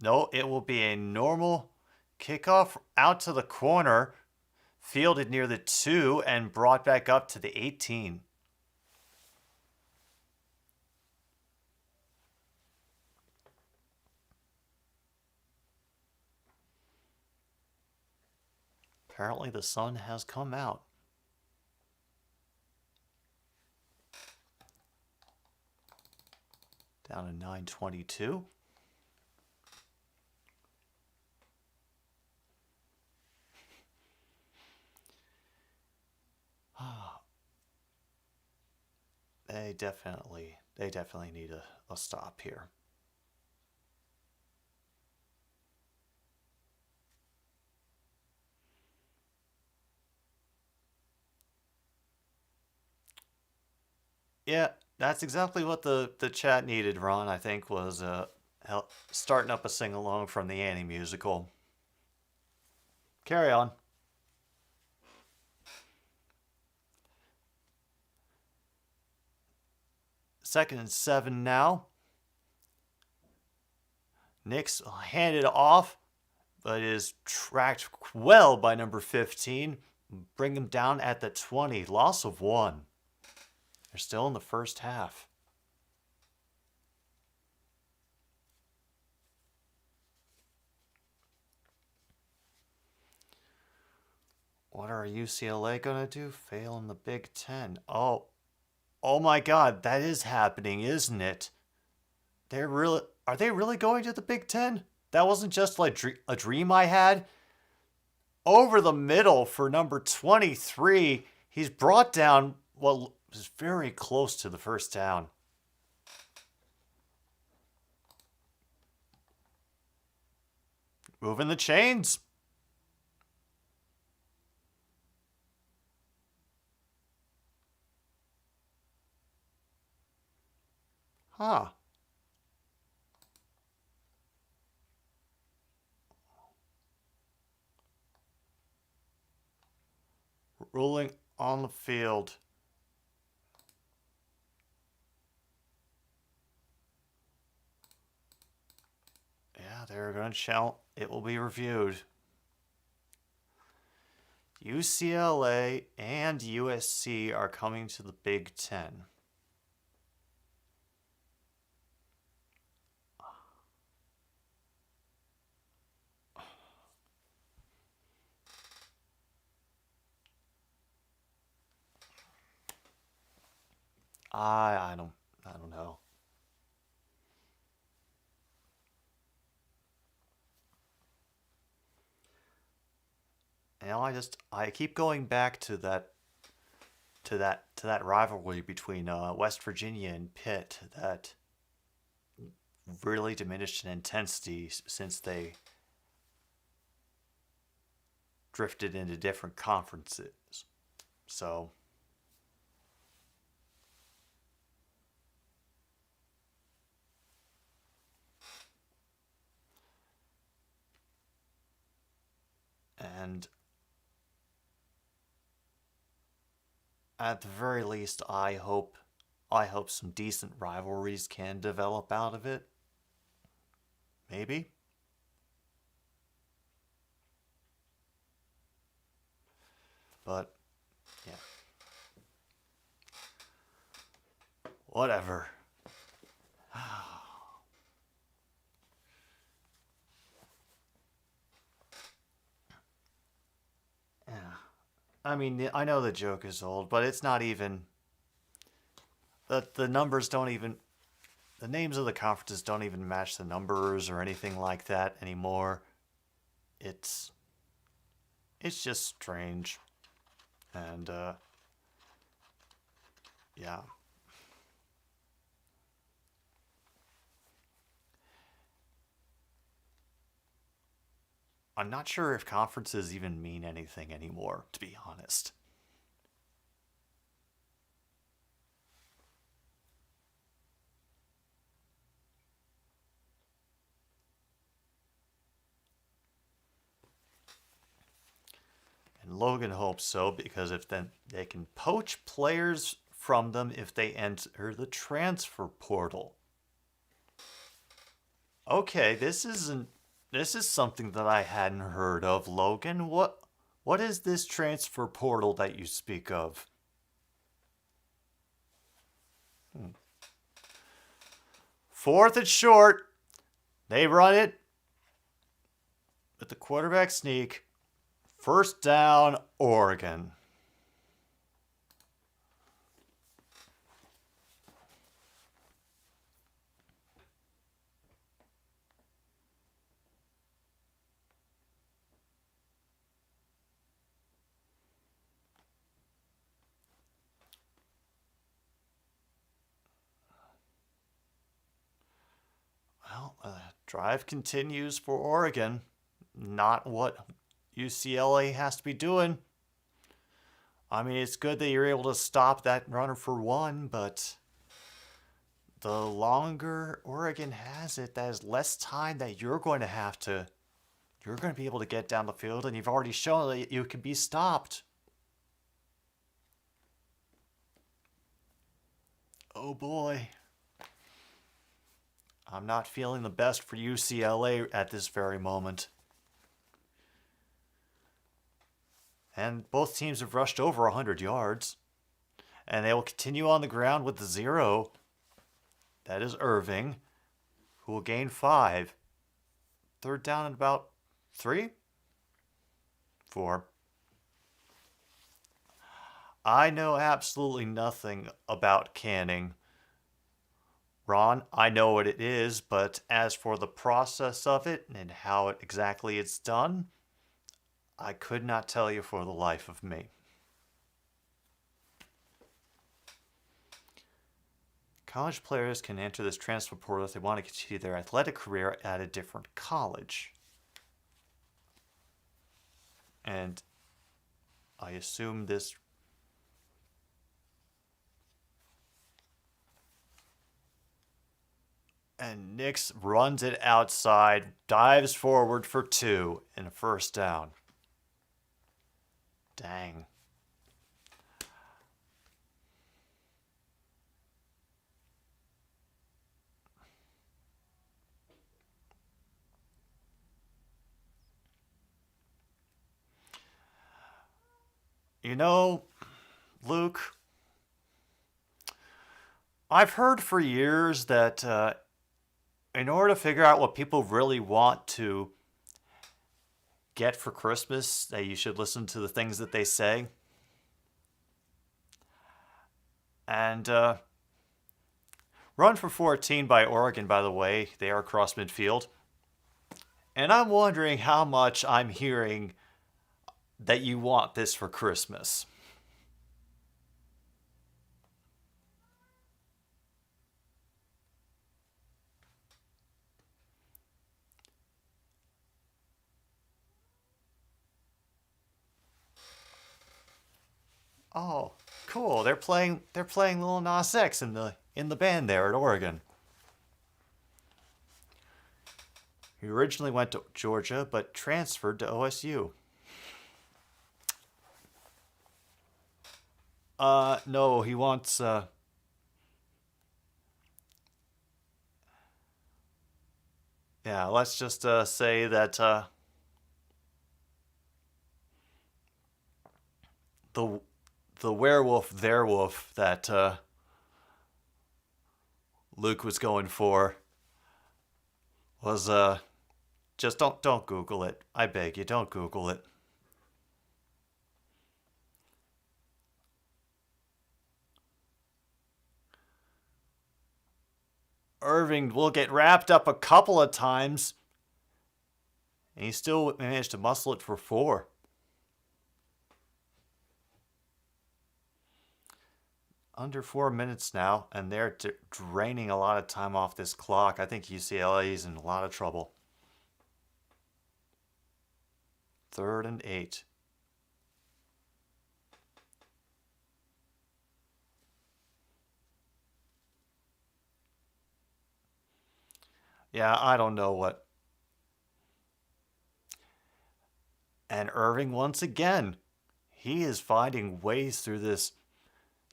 No, it will be a normal kickoff out to the corner, fielded near the 2 and brought back up to the 18. Apparently the sun has come out. Down to 9:22. They definitely need a stop here. Yeah, that's exactly what the chat needed, Ron, I think, was starting up a sing-along from the Annie musical. Carry on. Second and 7 now. Nix handed off, but is tracked well by number 15. Bring him down at the 20. Loss of 1. They're still in the first half. What are UCLA going to do? Fail in the Big Ten. Oh my God, that is happening, isn't it? Are they really going to the Big Ten? That wasn't just like a dream I had. Over the middle for number 23. He's brought down what is very close to the first down. Moving the chains. Huh. Rolling on the field. Yeah, they're going to shout. It will be reviewed. UCLA and USC are coming to the Big Ten. I don't know. You know, I keep going back to that rivalry between West Virginia and Pitt that really diminished in intensity since they drifted into different conferences. So and at the very least, I hope some decent rivalries can develop out of it. Maybe. But yeah. Whatever. Yeah. I mean, I know the joke is old, but it's not even... The numbers don't even... The names of the conferences don't even match the numbers or anything like that anymore. It's just strange. And, yeah. I'm not sure if conferences even mean anything anymore, to be honest. And Logan hopes so, because if then they can poach players from them if they enter the transfer portal. Okay, this is something that I hadn't heard of, Logan. What is this transfer portal that you speak of? Fourth and short. They run it with the quarterback sneak. First down, Oregon. Well, drive continues for Oregon. Not what UCLA has to be doing. I mean, it's good that you're able to stop that runner for one, but the longer Oregon has it, that is less time that you're going to be able to get down the field, and you've already shown that you can be stopped. Oh boy. I'm not feeling the best for UCLA at this very moment. And both teams have rushed over 100 yards. And they will continue on the ground with the 0. That is Irving, who will gain 5. Third down at about 3? 4. I know absolutely nothing about canning. Ron, I know what it is, but as for the process of it and how exactly it's done, I could not tell you for the life of me. College players can enter this transfer portal if they want to continue their athletic career at a different college. And I assume this... And Nix runs it outside, dives forward for 2 and a first down. Dang. You know, Luke, I've heard for years that in order to figure out what people really want to get for Christmas, that you should listen to the things that they say. And Run for 14 by Oregon, by the way. They are across midfield. And I'm wondering how much I'm hearing that you want this for Christmas. Oh, cool. They're playing Lil Nas X in the band there at Oregon. He originally went to Georgia, but transferred to OSU. No, he wants, yeah, let's just, say that, the werewolf, their wolf that, Luke was going for was, just don't Google it. I beg you, don't Google it. Irving will get wrapped up a couple of times, and he still managed to muscle it for 4. Under 4 minutes now, and they're draining a lot of time off this clock. I think UCLA is in a lot of trouble. 3rd and 8. Yeah, I don't know what. And Irving, once again, he is finding ways through this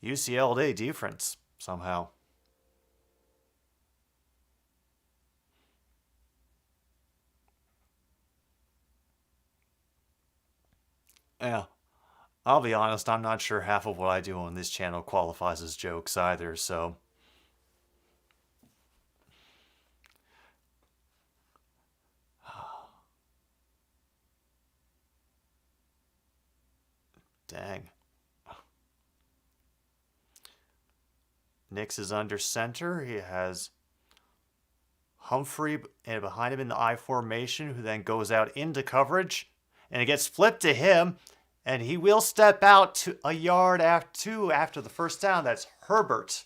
UCLA difference somehow. Yeah, I'll be honest, I'm not sure half of what I do on this channel qualifies as jokes either, so. Dang. Nix is under center. He has Humphrey and behind him in the I formation, who then goes out into coverage. And it gets flipped to him. And he will step out to a yard after the first down. That's Herbert.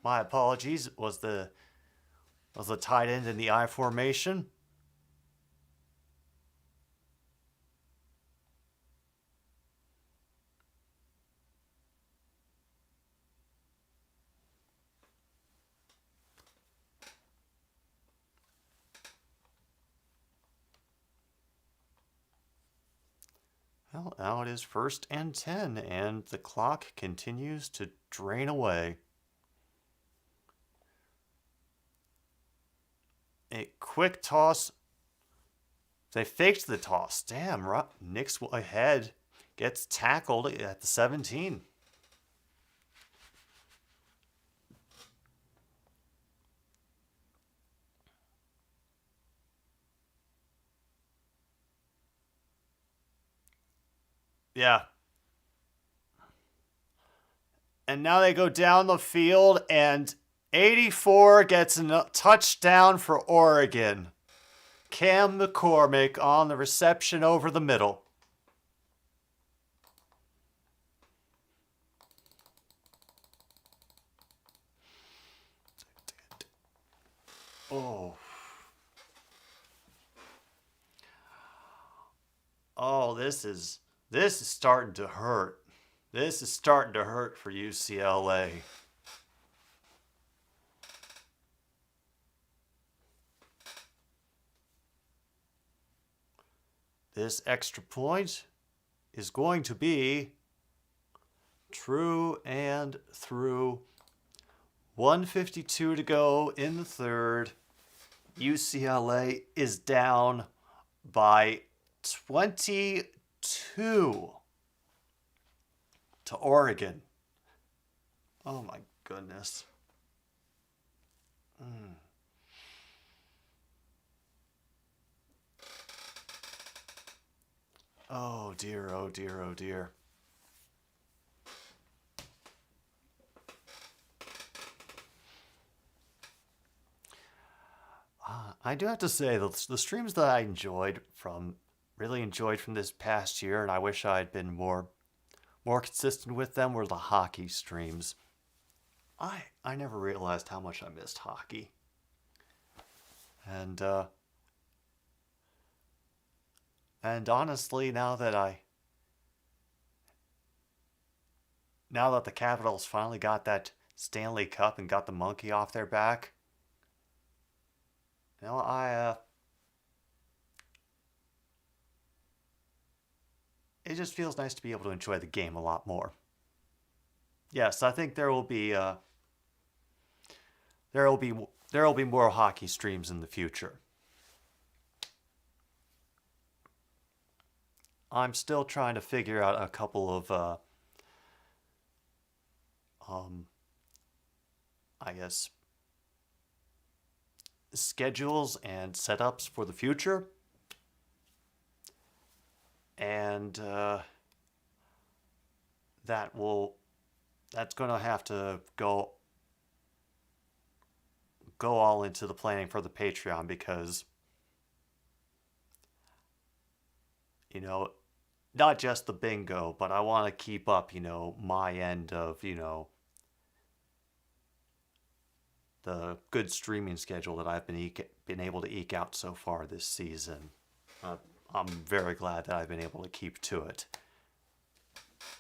My apologies. Was the tight end in the I formation. Well, now it is 1st and 10, and the clock continues to drain away. A quick toss. They faked the toss. Damn, Nix ahead. Gets tackled at the 17. Yeah. And now they go down the field, and 84 gets a touchdown for Oregon. Cam McCormick on the reception over the middle. Oh. Oh, this is starting to hurt. This is starting to hurt for UCLA. This extra point is going to be true and through. 1:52 to go in the third. UCLA is down by 22 to Oregon. Oh my goodness. Oh dear, oh dear, oh dear. I do have to say, the streams that I really enjoyed from this past year, and I wish I had been more consistent with them, were the hockey streams. I never realized how much I missed hockey. And honestly, now that the Capitals finally got that Stanley Cup and got the monkey off their back, it just feels nice to be able to enjoy the game a lot more. Yes, I think there will be more hockey streams in the future. I'm still trying to figure out a couple of I guess schedules and setups for the future. And that's going to have to go all into the planning for the Patreon, because not just the bingo, but I want to keep up my end of the good streaming schedule that I've been able to eke out so far this season. I'm very glad that I've been able to keep to it.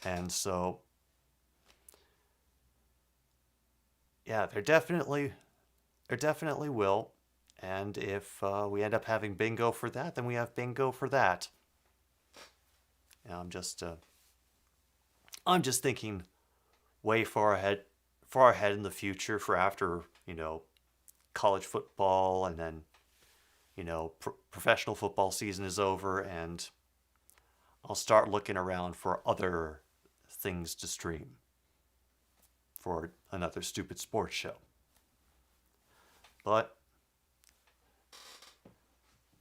And so, yeah, there definitely will. And if we end up having bingo for that, then we have bingo for that. And I'm just thinking way far ahead in the future for after, college football, and then, professional football season is over, and I'll start looking around for other things to stream for another stupid sports show. But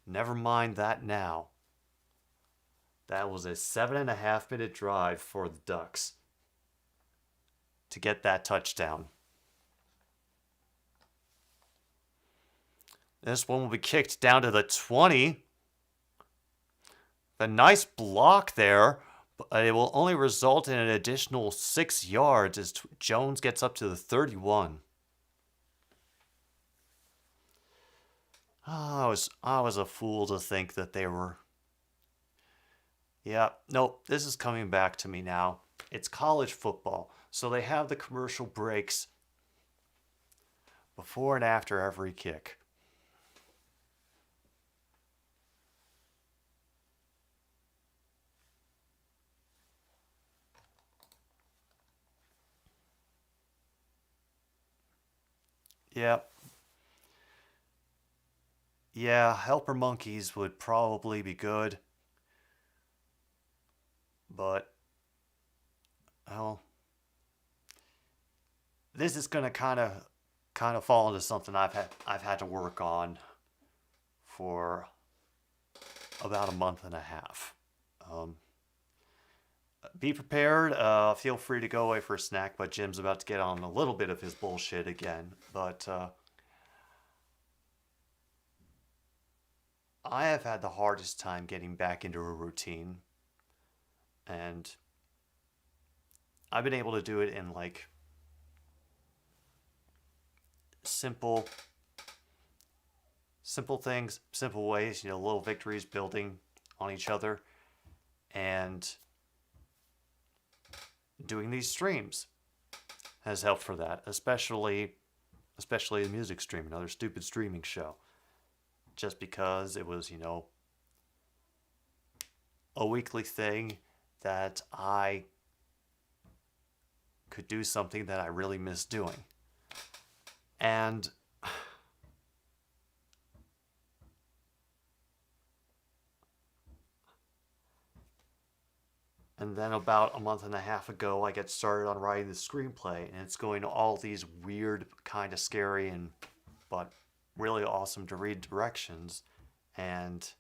never mind that now. That was a 7.5-minute drive for the Ducks to get that touchdown. This one will be kicked down to the 20. A nice block there, but it will only result in an additional 6 yards as Jones gets up to the 31. Oh, I was a fool to think that they were... Yeah, nope, this is coming back to me now. It's college football, so they have the commercial breaks before and after every kick. Yep. Yeah, helper monkeys would probably be good. But, well, this is gonna kind of fall into something I've had to work on for about a month and a half. Be prepared. Feel free to go away for a snack, but Jim's about to get on a little bit of his bullshit again. But I have had the hardest time getting back into a routine. And I've been able to do it in like simple things, simple ways, little victories building on each other, and doing these streams has helped for that, especially the music stream, another stupid streaming show, just because it was, a weekly thing that I could do something that I really miss doing. And then about a month and a half ago, I get started on writing the screenplay, and it's going to all these weird, kind of scary, but really awesome to read directions. And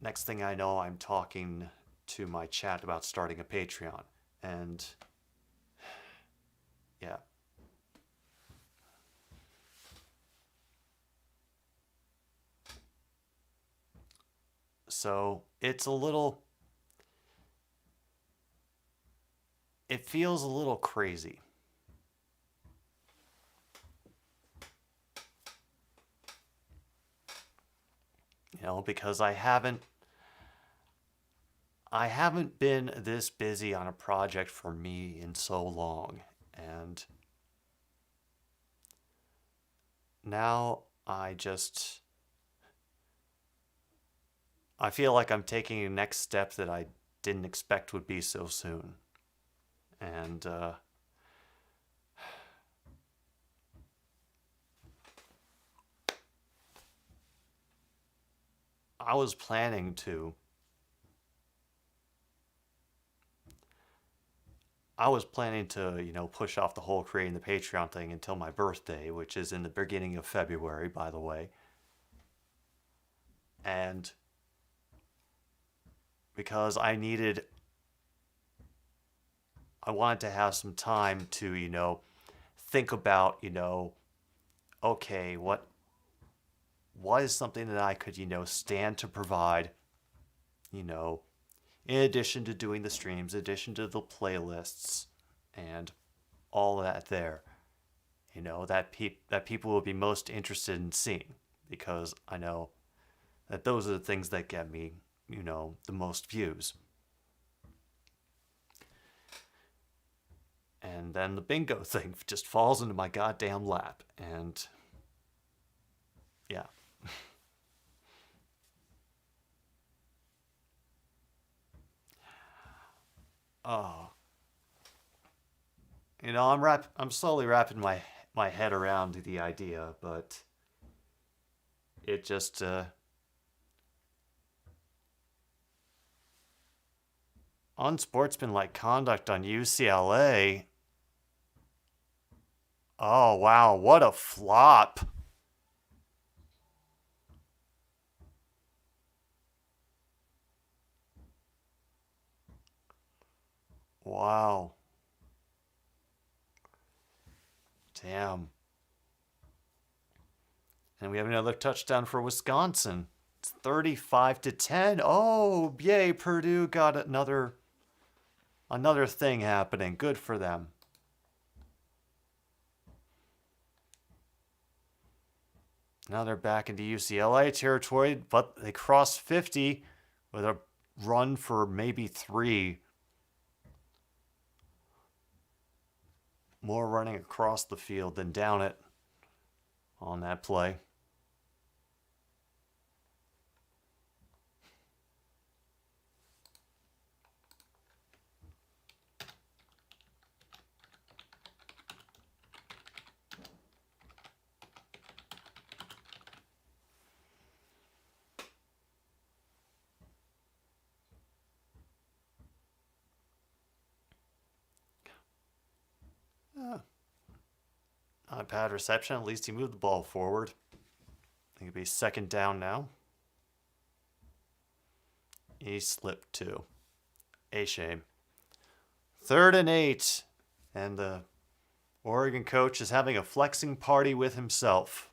next thing I know, I'm talking to my chat about starting a Patreon. And yeah. So it feels a little crazy. Because I haven't been this busy on a project for me in so long. And now I feel like I'm taking a next step that I didn't expect would be so soon. And I was planning to push off the whole creating the Patreon thing until my birthday, which is in the beginning of February, by the way. And because I wanted to have some time to, think about, okay, what is something that I could, stand to provide, in addition to doing the streams, in addition to the playlists and all that there, that people will be most interested in seeing, because I know that those are the things that get me, the most views. And then the bingo thing just falls into my goddamn lap, and yeah. Oh. You know, I'm slowly wrapping my head around the idea, but it just unsportsmanlike conduct on UCLA. Oh wow, what a flop. Wow. Damn. And we have another touchdown for Wisconsin. It's 35-10. Oh, yay, Purdue got another thing happening. Good for them. Now they're back into UCLA territory, but they crossed 50 with a run for maybe 3. More running across the field than down it on that play. Not a bad reception. At least he moved the ball forward. I think it'll be second down now. He slipped too. A shame. 3rd and 8. And the Oregon coach is having a flexing party with himself.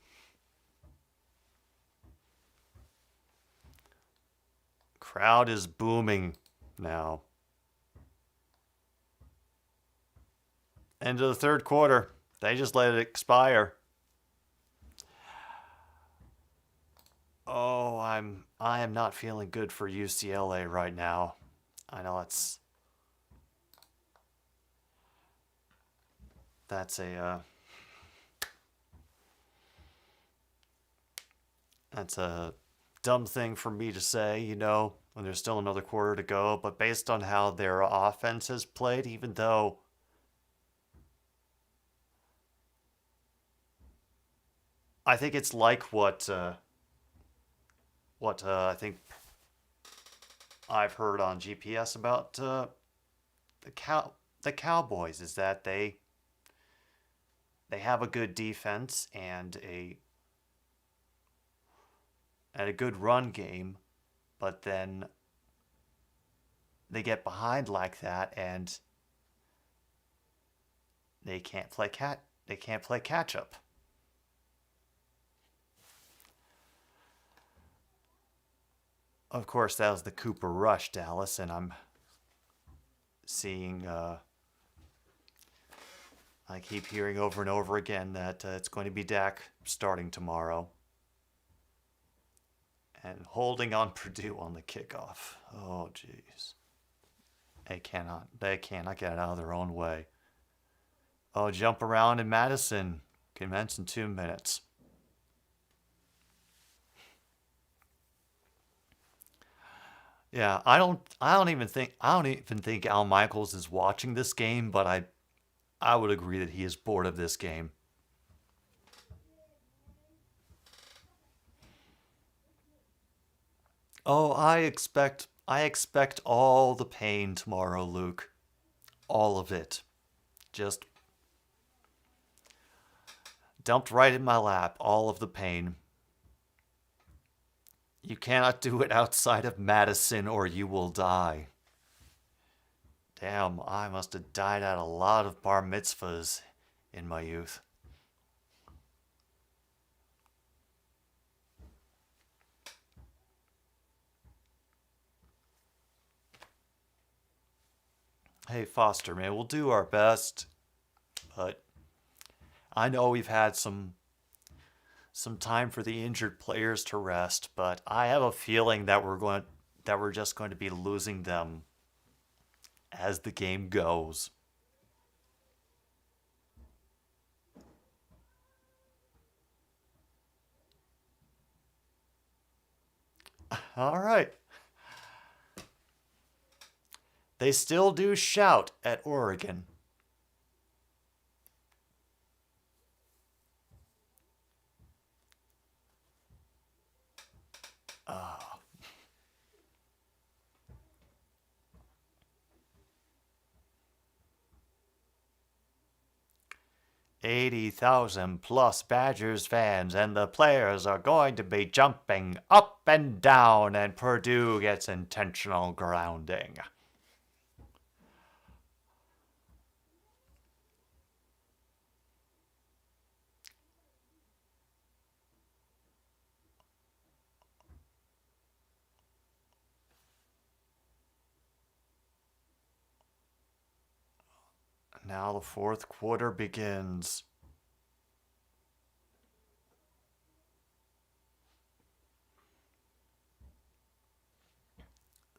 Crowd is booming now. End of the 3rd quarter. They just let it expire. Oh, I am not feeling good for UCLA right now. I know that's a dumb thing for me to say, you know, when there's still another quarter to go, but based on how their offense has played, even though I think it's like what I think I've heard on GPS about the Cowboys is that they have a good defense and a good run game, but then they get behind like that and they can't play catch up. Of course, that was the Cooper Rush, Dallas, and I'm seeing, I keep hearing over and over again that it's going to be Dak starting tomorrow. And holding on Purdue on the kickoff. Oh, jeez. They cannot get out of their own way. Oh, jump around in Madison. Commence in 2 minutes. Yeah, I don't even think Al Michaels is watching this game, but I would agree that he is bored of this game. Oh, I expect all the pain tomorrow, Luke. All of it. Just dumped right in my lap, all of the pain. You cannot do it outside of Madison or you will die. Damn, I must have died at a lot of bar mitzvahs in my youth. Hey, Foster, man, we'll do our best, but I know we've had some time for the injured players to rest, but I have a feeling that we're just going to be losing them as the game goes. All right. They still do shout at Oregon. Ah. 80,000 plus Badgers fans, and the players are going to be jumping up and down, and Purdue gets intentional grounding. Now the fourth quarter begins.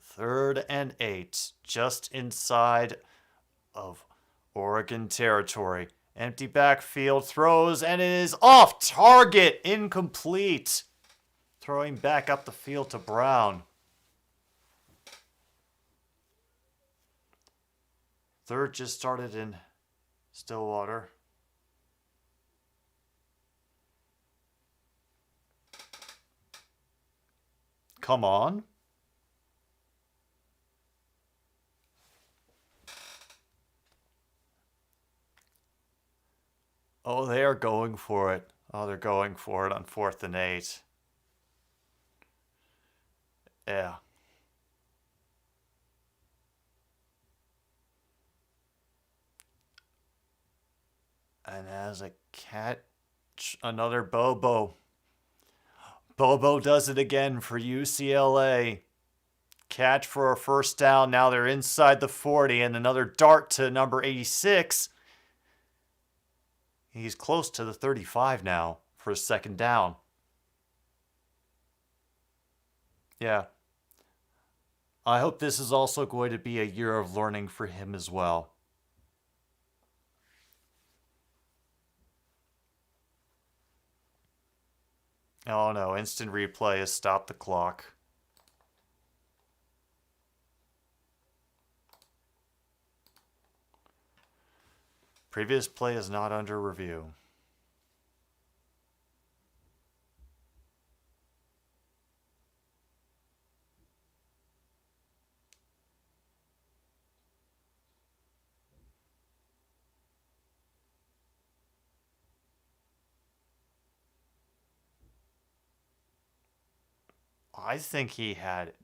Third and 8, just inside of Oregon territory. Empty backfield throws, and it is off target, incomplete. Throwing back up the field to Brown. Third just started in Stillwater. Come on. Oh, they are going for it. Oh, they're going for it on 4th and 8. Yeah. And as a catch, another Bobo. Bobo does it again for UCLA. Catch for a first down. Now they're inside the 40, and another dart to number 86. He's close to the 35 now for a second down. Yeah. I hope this is also going to be a year of learning for him as well. Oh no, instant replay has stopped the clock. Previous play is not under review. I think he had it.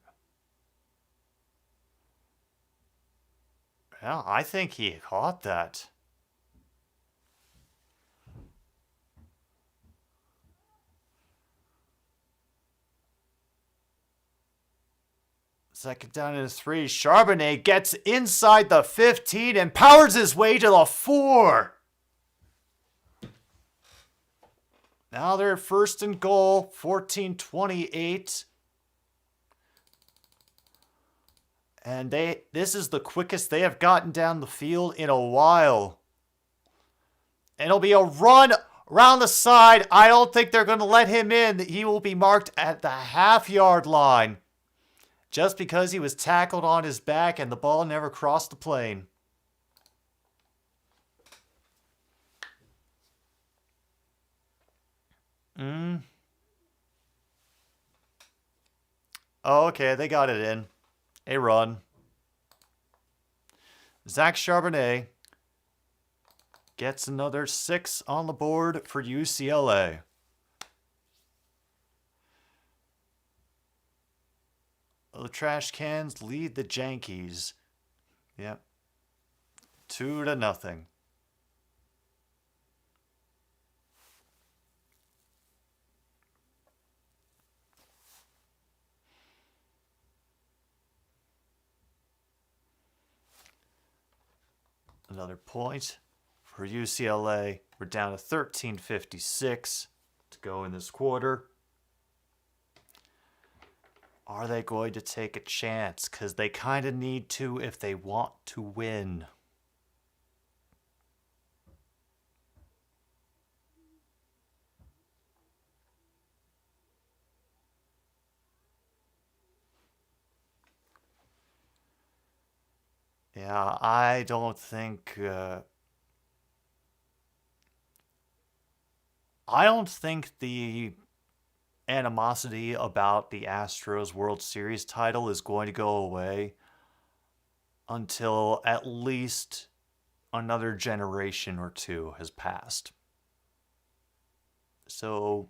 Yeah, I think he caught that. Second down and 3. Charbonnet gets inside the 15 and powers his way to the 4. Now they're at 1st and goal, 14-28. And this is the quickest they have gotten down the field in a while. And it'll be a run around the side. I don't think they're going to let him in. He will be marked at the half-yard line. Just because he was tackled on his back and the ball never crossed the plane. Oh, okay, they got it in. A run. Zach Charbonnet gets another 6 on the board for UCLA. The Trash Cans lead the Yankees. Yep. 2-0. Another point for UCLA. We're down to 13:56 to go in this quarter. Are they going to take a chance? Because they kind of need to if they want to win. Yeah, I don't think. I don't think the animosity about the Astros World Series title is going to go away until at least another generation or two has passed. So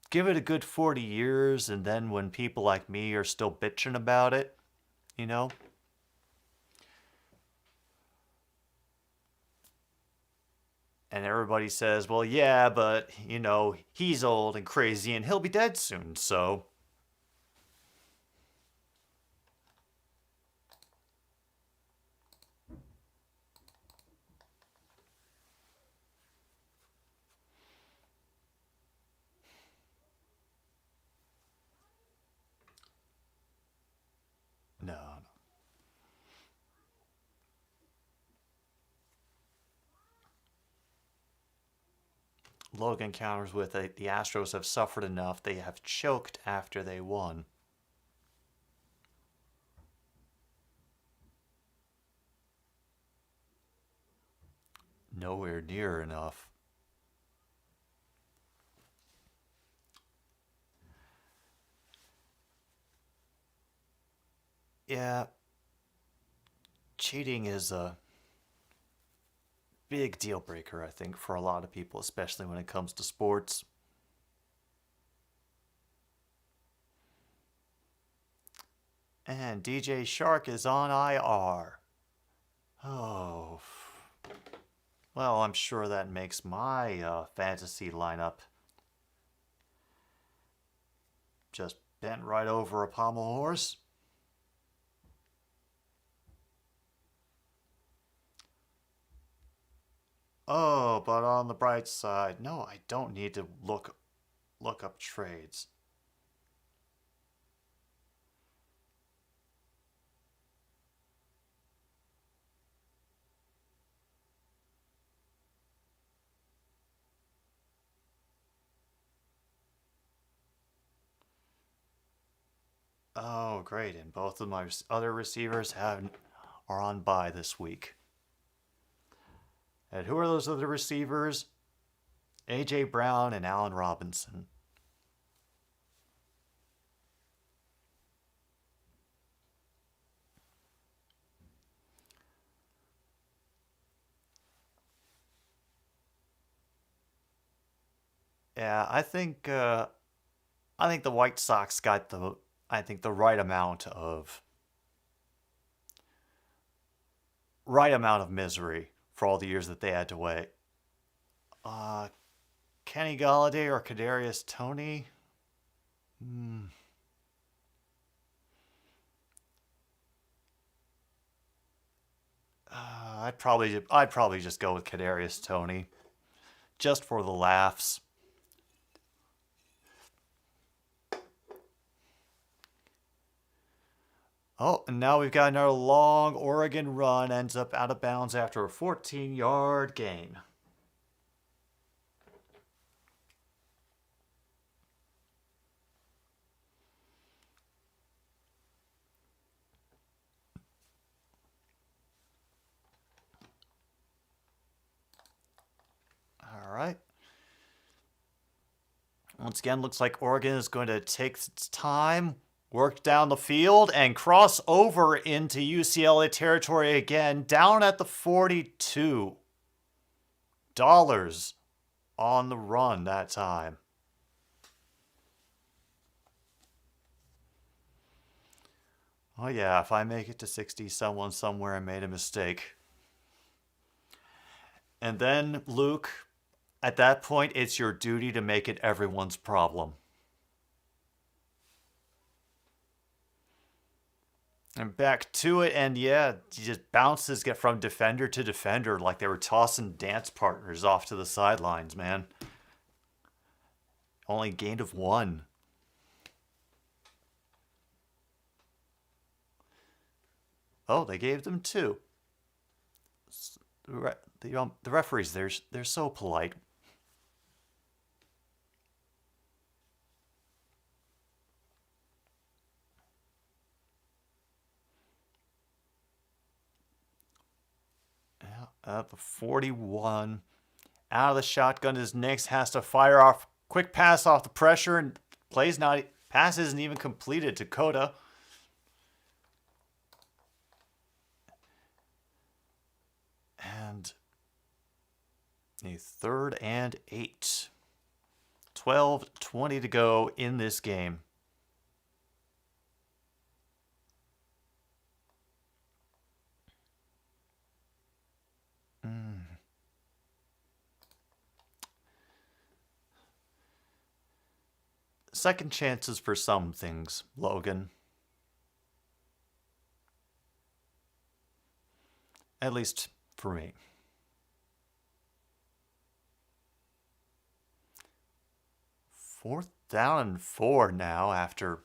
give it a good 40 years, and then when people like me are still bitching about it, you know? And everybody says, well, yeah, but, he's old and crazy and he'll be dead soon, so. No, no. Logan counters with the Astros have suffered enough. They have choked after they won. Nowhere near enough. Yeah, cheating is a big deal breaker, I think, for a lot of people, especially when it comes to sports. And DJ Shark is on IR. Oh. Well, I'm sure that makes my fantasy lineup just bent right over a pommel horse. Oh, but on the bright side, no, I don't need to look up trades. Oh, great. And both of my other receivers are on bye this week. And who are those other receivers? A.J. Brown and Allen Robinson. Yeah, I think the White Sox got the right amount of misery for all the years that they had to wait. Kenny Galladay or Kadarius Toney? I'd probably just go with Kadarius Toney, just for the laughs. Oh, and now we've got another long Oregon run, ends up out of bounds after a 14-yard gain. All right. Once again, looks like Oregon is going to take its time, work down the field, and cross over into UCLA territory again, down at the 42. $42 on the run that time. Oh yeah, if I make it to 60, someone somewhere made a mistake. And then, Luke, at that point, it's your duty to make it everyone's problem. And back to it, and yeah, just bounces get from defender to defender like they were tossing dance partners off to the sidelines, man. Only gained of 1. Oh, they gave them 2. The referees, they're so polite. At the 41. Out of the shotgun as Nix has to fire off. Quick pass off the pressure, and pass isn't even completed to Coda. And a 3rd and 8. 12:20 to go in this game. Second chances for some things, Logan. At least for me. 4th down and 4 now after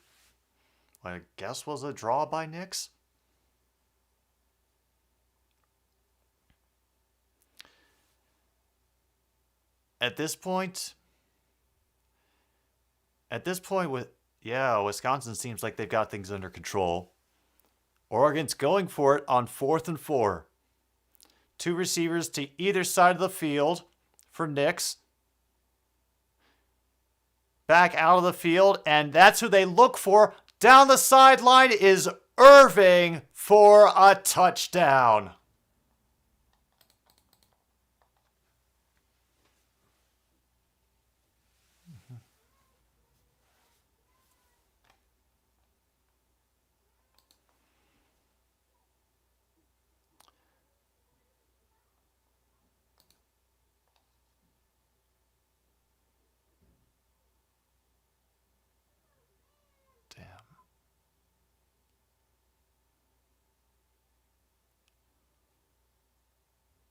what I guess was a draw by Nix. At this point, Wisconsin seems like they've got things under control. Oregon's going for it on 4th and 4. 2 receivers to either side of the field for Nix. Back out of the field, and that's who they look for. Down the sideline is Irving for a touchdown.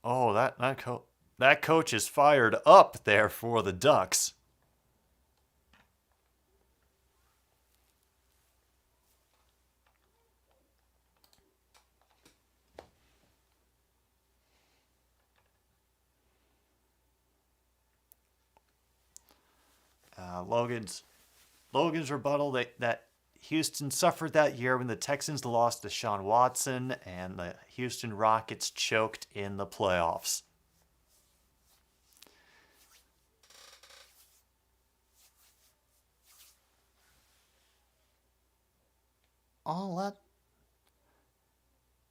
Oh, that coach is fired up there for the Ducks. Logan's rebuttal that Houston suffered that year when the Texans lost to Deshaun Watson and the Houston Rockets choked in the playoffs.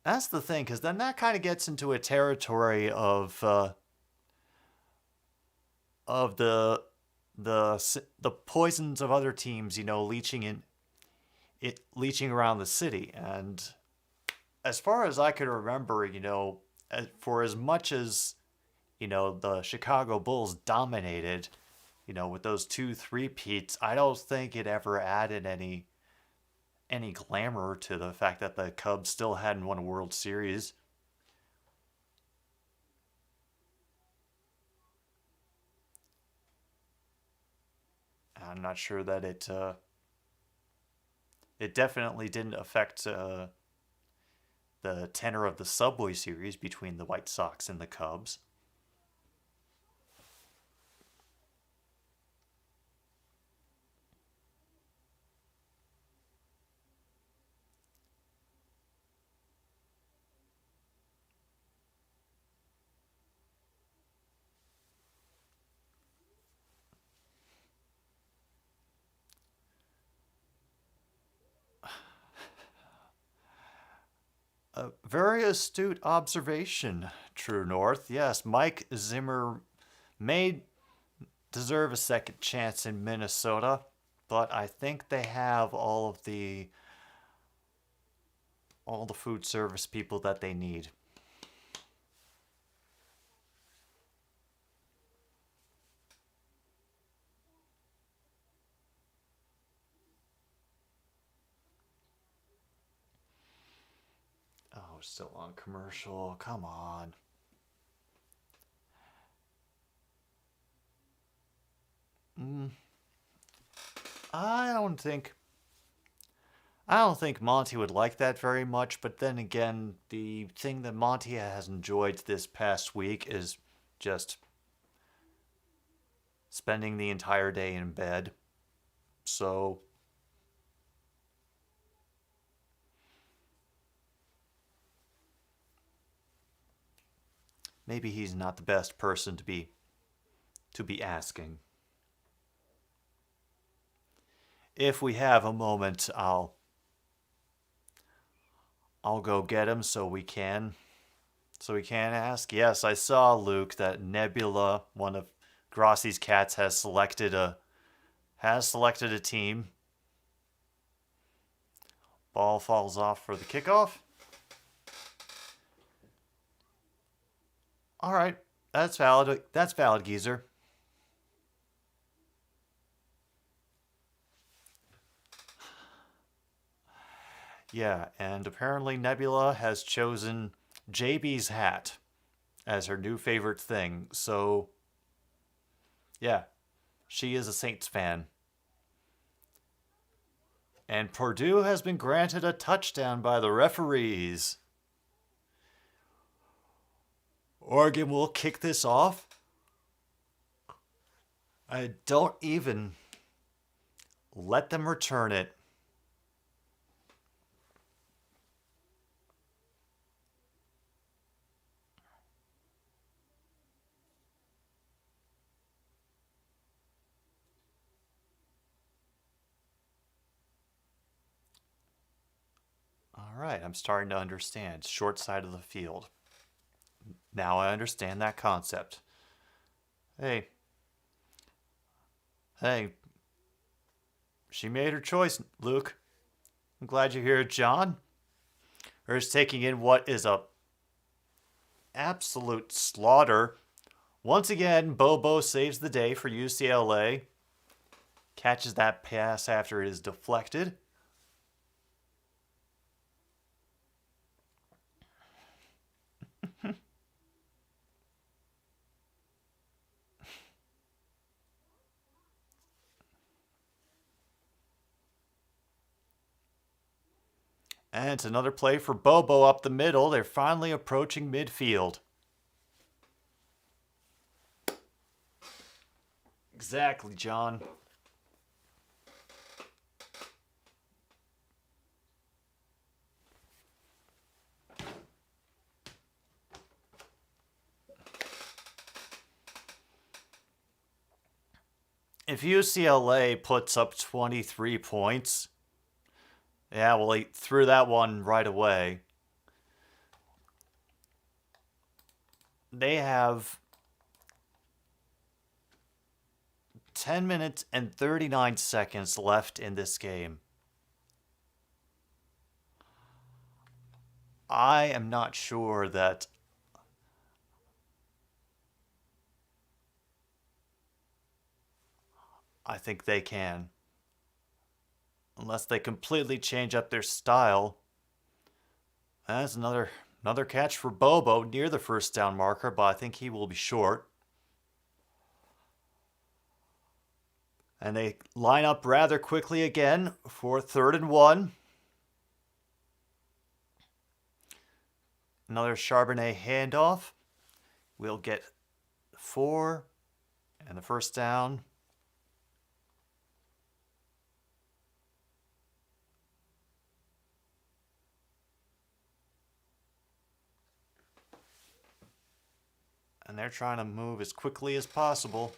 That's the thing, because then that kind of gets into a territory of the poisons of other teams, leaching around the city. And as far as I could remember, for as much as, the Chicago Bulls dominated, with those 2 3-peats, I don't think it ever added any glamour to the fact that the Cubs still hadn't won a World Series. I'm not sure that it definitely didn't affect the tenor of the Subway Series between the White Sox and the Cubs. A very astute observation, True North. Yes, Mike Zimmer may deserve a second chance in Minnesota, but I think they have all the food service people that they need. Oh, still on commercial. Come on. I don't think Monty would like that very much, but then again, the thing that Monty has enjoyed this past week is just spending the entire day in bed. So maybe he's not the best person to be asking. If we have a moment, I'll go get him so we can ask. Yes, I saw, Luke, that Nebula, one of Grossi's cats, has selected a team. Ball falls off for the kickoff. All right, that's valid. That's valid, Geezer. Yeah, and apparently Nebula has chosen JB's hat as her new favorite thing. So, yeah, she is a Saints fan. And Purdue has been granted a touchdown by the referees. Oregon will kick this off. I don't even let them return it. All right, I'm starting to understand. Short side of the field. Now I understand that concept. Hey, she made her choice, Luke. I'm glad you're here, John. Or is taking in what is a absolute slaughter. Once again, Bobo saves the day for UCLA. Catches that pass after it is deflected. And it's another play for Bobo up the middle. They're finally approaching midfield. Exactly, John. If UCLA puts up 23 points, yeah, well, he threw that one right away. They have 10 minutes and 39 seconds left in this game. I am not sure that I think they can. Unless they completely change up their style. That's another catch for Bobo near the first down marker, but I think he will be short. And they line up rather quickly again for 3rd and 1. Another Charbonnet handoff. We'll get 4 and the first down. And they're trying to move as quickly as possible.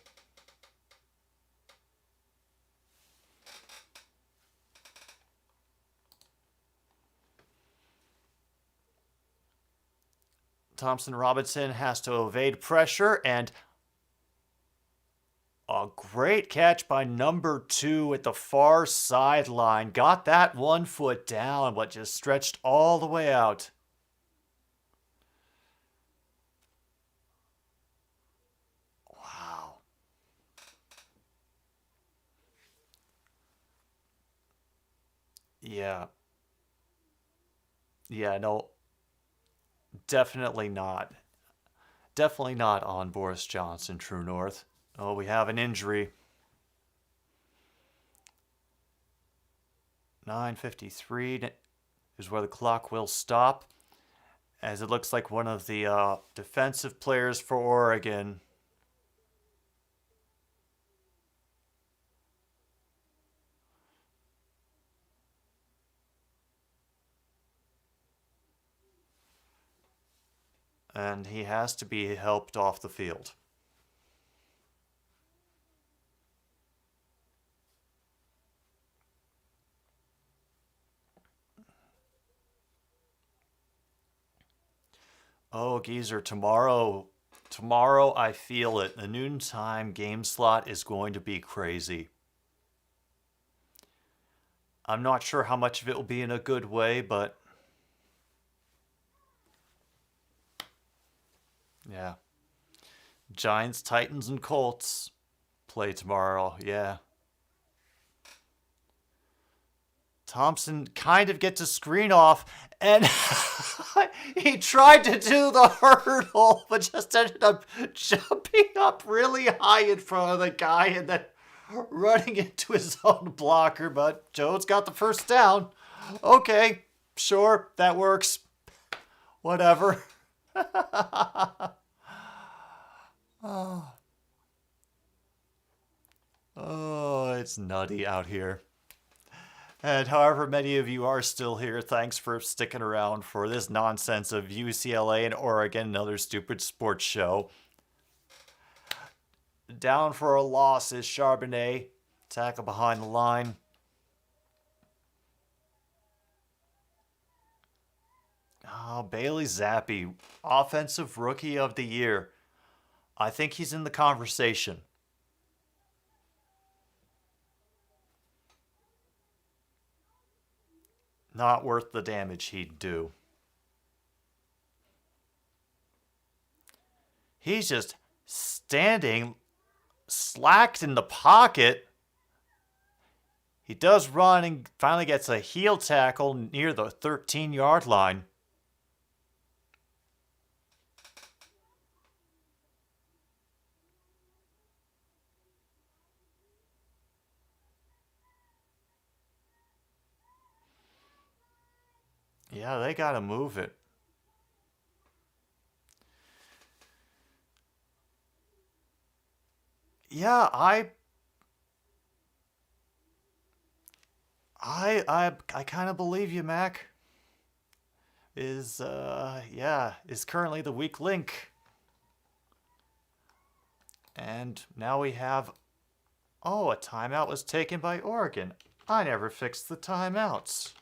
Thompson Robinson has to evade pressure, and a great catch by number 2 at the far sideline. Got that 1 foot down, but just stretched all the way out. Wow. Yeah. Yeah, no. Definitely not. Definitely not on Boris Johnson, True North. Oh, we have an injury. 9:53 is where the clock will stop, as it looks like one of the defensive players for Oregon and he has to be helped off the field. Oh, geezer, tomorrow I feel it. The noontime game slot is going to be crazy. I'm not sure how much of it will be in a good way, but yeah. Giants, Titans, and Colts play tomorrow, yeah. Thompson kind of gets a screen off, and he tried to do the hurdle, but just ended up jumping up really high in front of the guy and then running into his own blocker. But Jones got the first down. Okay, sure, that works. Whatever. Oh, it's nutty out here. And however many of you are still here, thanks for sticking around for this nonsense of UCLA and Oregon, another stupid sports show. Down for a loss is Charbonnet. Tackle behind the line. Oh, Bailey Zappi, Offensive Rookie of the Year. I think he's in the conversation. Not worth the damage he'd do. He's just standing slacked in the pocket. He does run and finally gets a heel tackle near the 13-yard line. Yeah, they got to move it. Yeah, I kind of believe you, Mac. Is currently the weak link. And now we have, oh, a timeout was taken by Oregon. I never fixed the timeouts.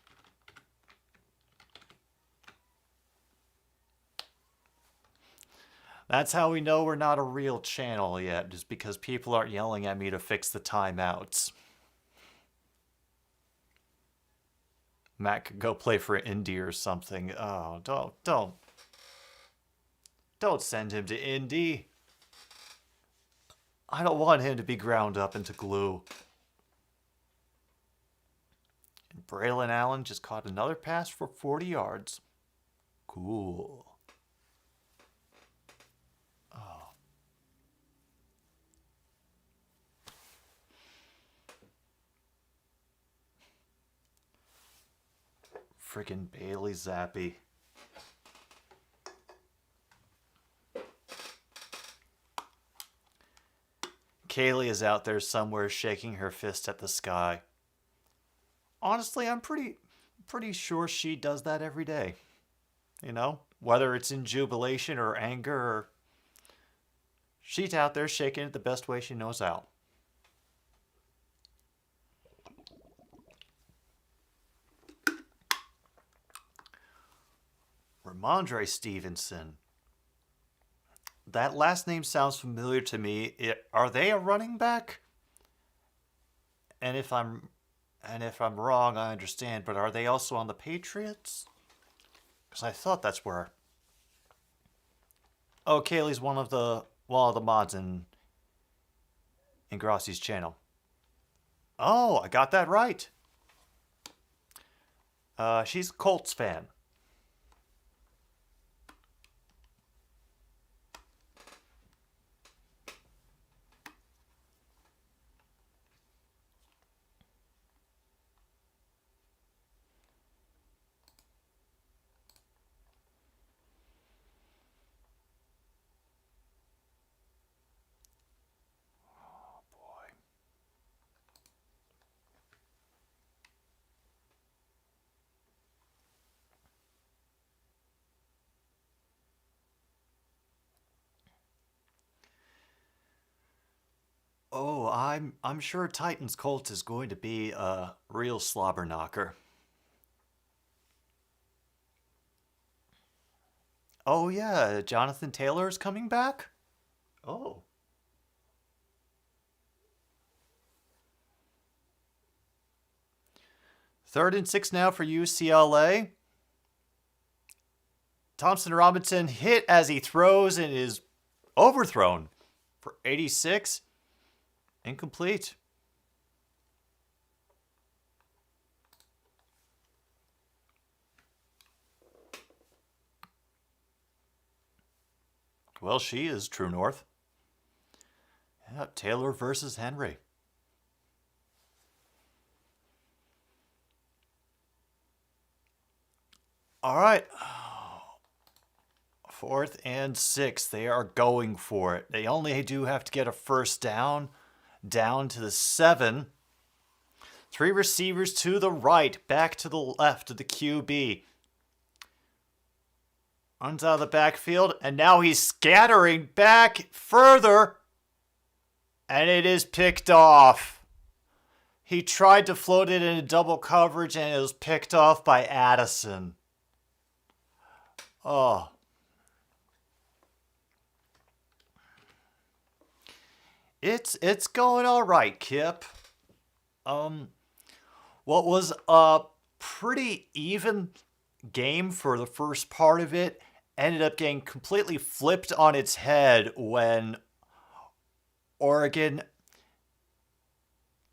That's how we know we're not a real channel yet, just because people aren't yelling at me to fix the timeouts. Matt could go play for Indy or something. Oh, don't send him to Indy. I don't want him to be ground up into glue. And Braylon Allen just caught another pass for 40 yards. Cool. Friggin' Bailey Zappi. Kaylee is out there somewhere shaking her fist at the sky. Honestly, I'm pretty sure she does that every day. You know, whether it's in jubilation or anger, or she's out there shaking it the best way she knows how. Ramondre Stevenson. That last name sounds familiar to me. Are they a running back? And if I'm wrong, I understand. But are they also on the Patriots? Because I thought that's where. Oh, Kaylee's one of the mods in Grassi's channel. Oh, I got that right. She's a Colts fan. Oh, I'm sure Titans Colts is going to be a real slobber knocker. Oh yeah, Jonathan Taylor is coming back? Oh. 3rd and 6 now for UCLA. Thompson Robinson hit as he throws and is overthrown for 86. Incomplete. Well, she is true north. Yep, Taylor versus Henry. All right. 4th and 6. They are going for it. They only do have to get a first down to the 7. 3 receivers to the right, back to the left of the QB. Runs out of the backfield, and now he's scattering back further, and it is picked off. He tried to float it into double coverage, and it was picked off by Addison. Oh. It's going all right, Kip. What was a pretty even game for the first part of it ended up getting completely flipped on its head when Oregon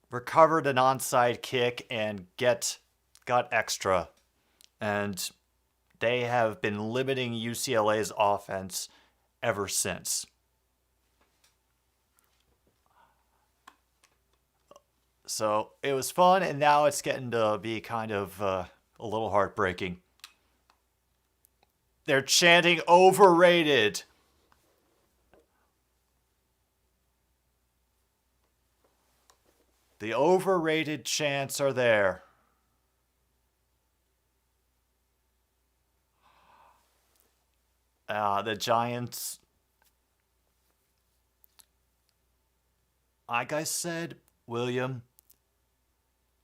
recovered an onside kick and got extra. And they have been limiting UCLA's offense ever since. So it was fun, and now it's getting to be kind of a little heartbreaking. They're chanting overrated. The overrated chants are there. The Giants, like I said, William,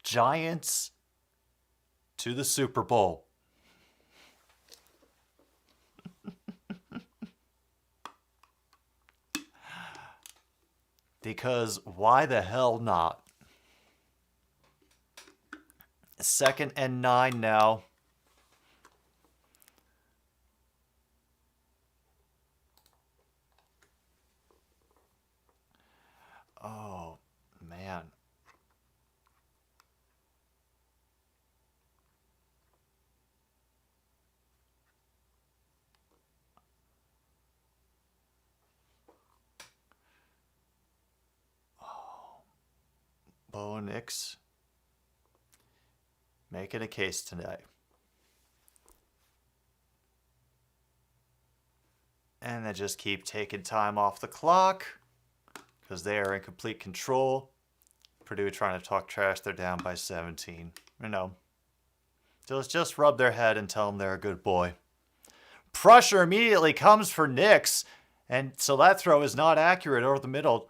Giants to the Super Bowl. Because why the hell not? 2nd and 9 now. Oh, man. Bo Nix making a case today. And they just keep taking time off the clock because they are in complete control. Purdue trying to talk trash. They're down by 17. So let's just rub their head and tell them they're a good boy. Pressure immediately comes for Nix. And so that throw is not accurate over the middle.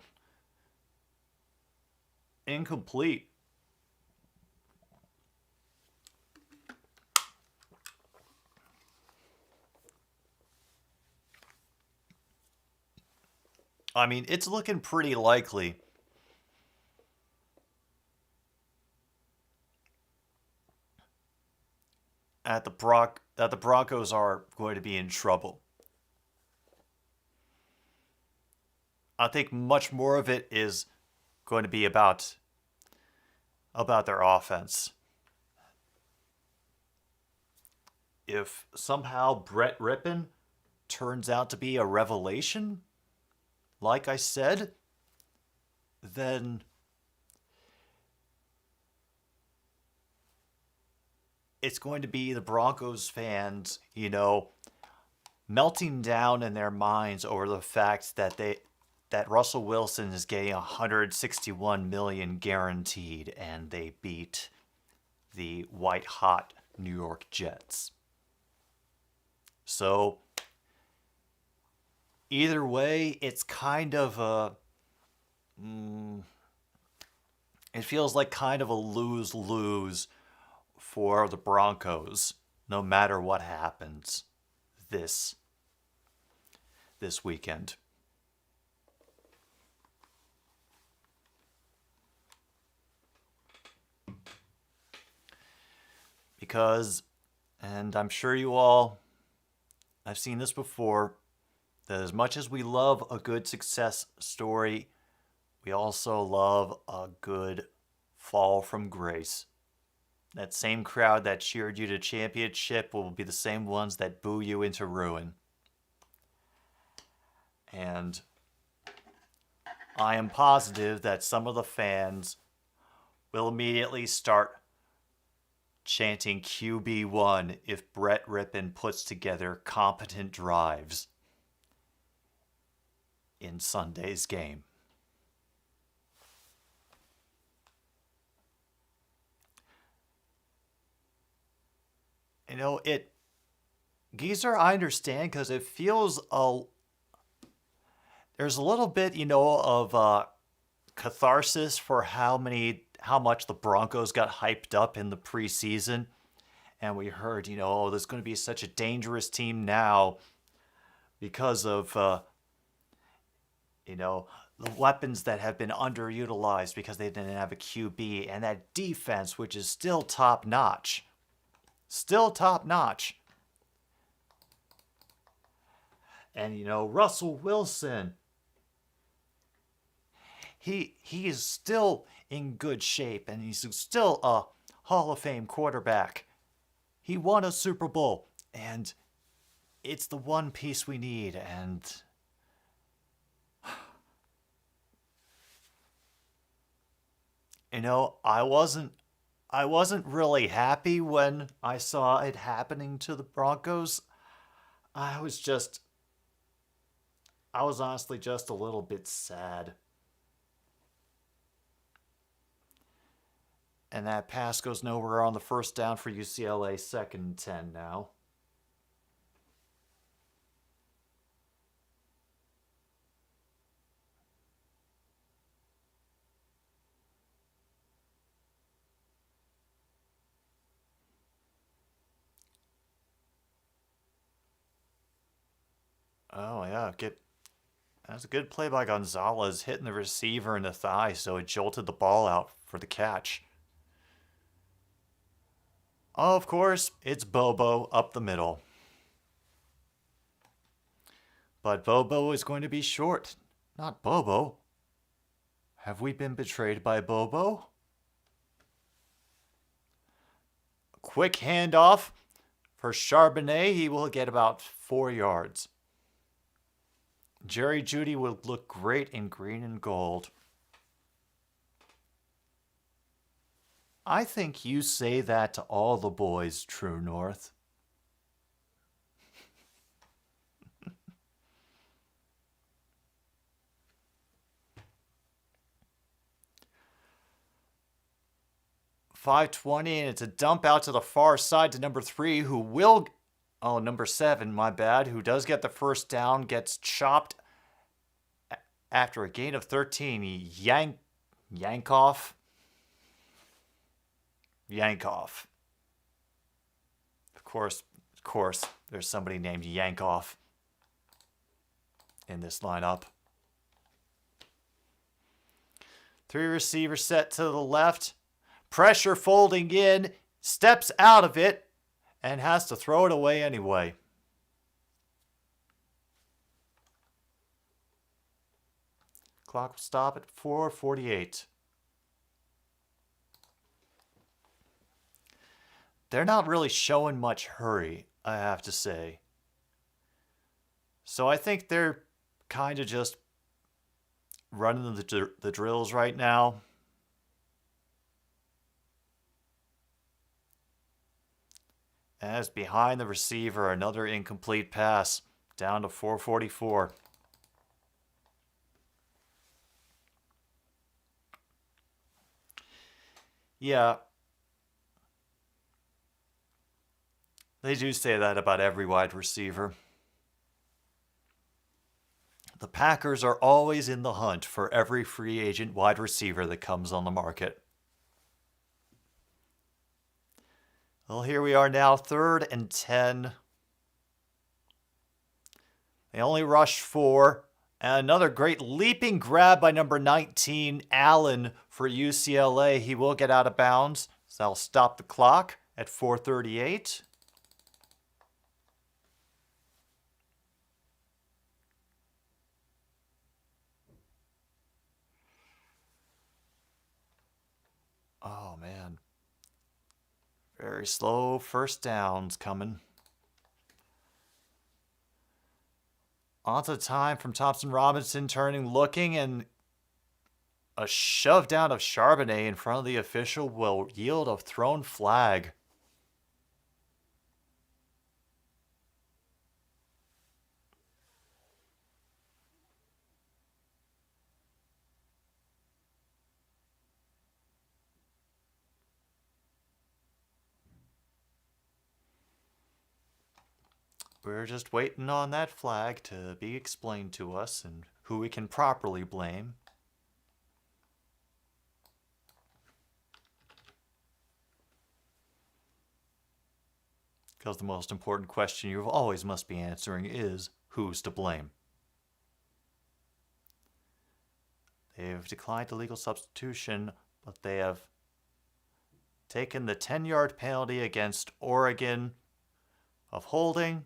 Incomplete. I mean, it's looking pretty likely that the Broncos are going to be in trouble. I think much more of it is going to be about their offense. If somehow Brett Rippon turns out to be a revelation, like I said, then it's going to be the Broncos fans, melting down in their minds over the fact that Russell Wilson is getting $161 million guaranteed, and they beat the white-hot New York Jets. So, either way, it's kind of it feels like kind of a lose-lose for the Broncos, no matter what happens this weekend. Because, and I'm sure you all, I've seen this before, that as much as we love a good success story, we also love a good fall from grace. That same crowd that cheered you to championship will be the same ones that boo you into ruin. And I am positive that some of the fans will immediately start chanting QB1 if Brett Rippon puts together competent drives in Sunday's game. You know, Geezer, I understand, because it feels there's a little bit, of catharsis for how much the Broncos got hyped up in the preseason. And we heard, there's going to be such a dangerous team now because of, the weapons that have been underutilized because they didn't have a QB, and that defense, which is still top-notch. Still top-notch. And, Russell Wilson, he is still in good shape, and he's still a Hall of Fame quarterback. He won a Super Bowl, and it's the one piece we need, and I wasn't really happy when I saw it happening to the Broncos. I was honestly just a little bit sad. And that pass goes nowhere on the first down for UCLA, 2nd and 10 now. Oh, yeah. That's a good play by Gonzalez, hitting the receiver in the thigh, so it jolted the ball out for the catch. Of course, it's Bobo up the middle. But Bobo is going to be short. Not Bobo. Have we been betrayed by Bobo? Quick handoff for Charbonnet. He will get about 4 yards. Jerry Jeudy will look great in green and gold. I think you say that to all the boys, True North. .520, and it's a dump out to the far side to number 3, number 7, my bad, who does get the first down, gets chopped after a gain of 13. Yankoff. Of course, there's somebody named Yankoff in this lineup. 3 receivers set to the left. Pressure folding in. Steps out of it. And has to throw it away anyway. Clock will stop at 4:48. They're not really showing much hurry, I have to say. So I think they're kind of just running the drills right now. As behind the receiver, another incomplete pass, down to 4:44. Yeah. They do say that about every wide receiver. The Packers are always in the hunt for every free agent wide receiver that comes on the market. Well, here we are now, 3rd and 10. They only rushed 4. And another great leaping grab by number 19, Allen, for UCLA. He will get out of bounds, so that'll stop the clock at 4:38. Oh, man. Very slow first downs coming. Onto time from Thompson Robinson, turning, looking, and a shove down of Charbonnet in front of the official will yield a thrown flag. We're just waiting on that flag to be explained to us and who we can properly blame. Because the most important question you always must be answering is, who's to blame? They have declined illegal substitution, but they have taken the 10-yard penalty against Oregon of holding.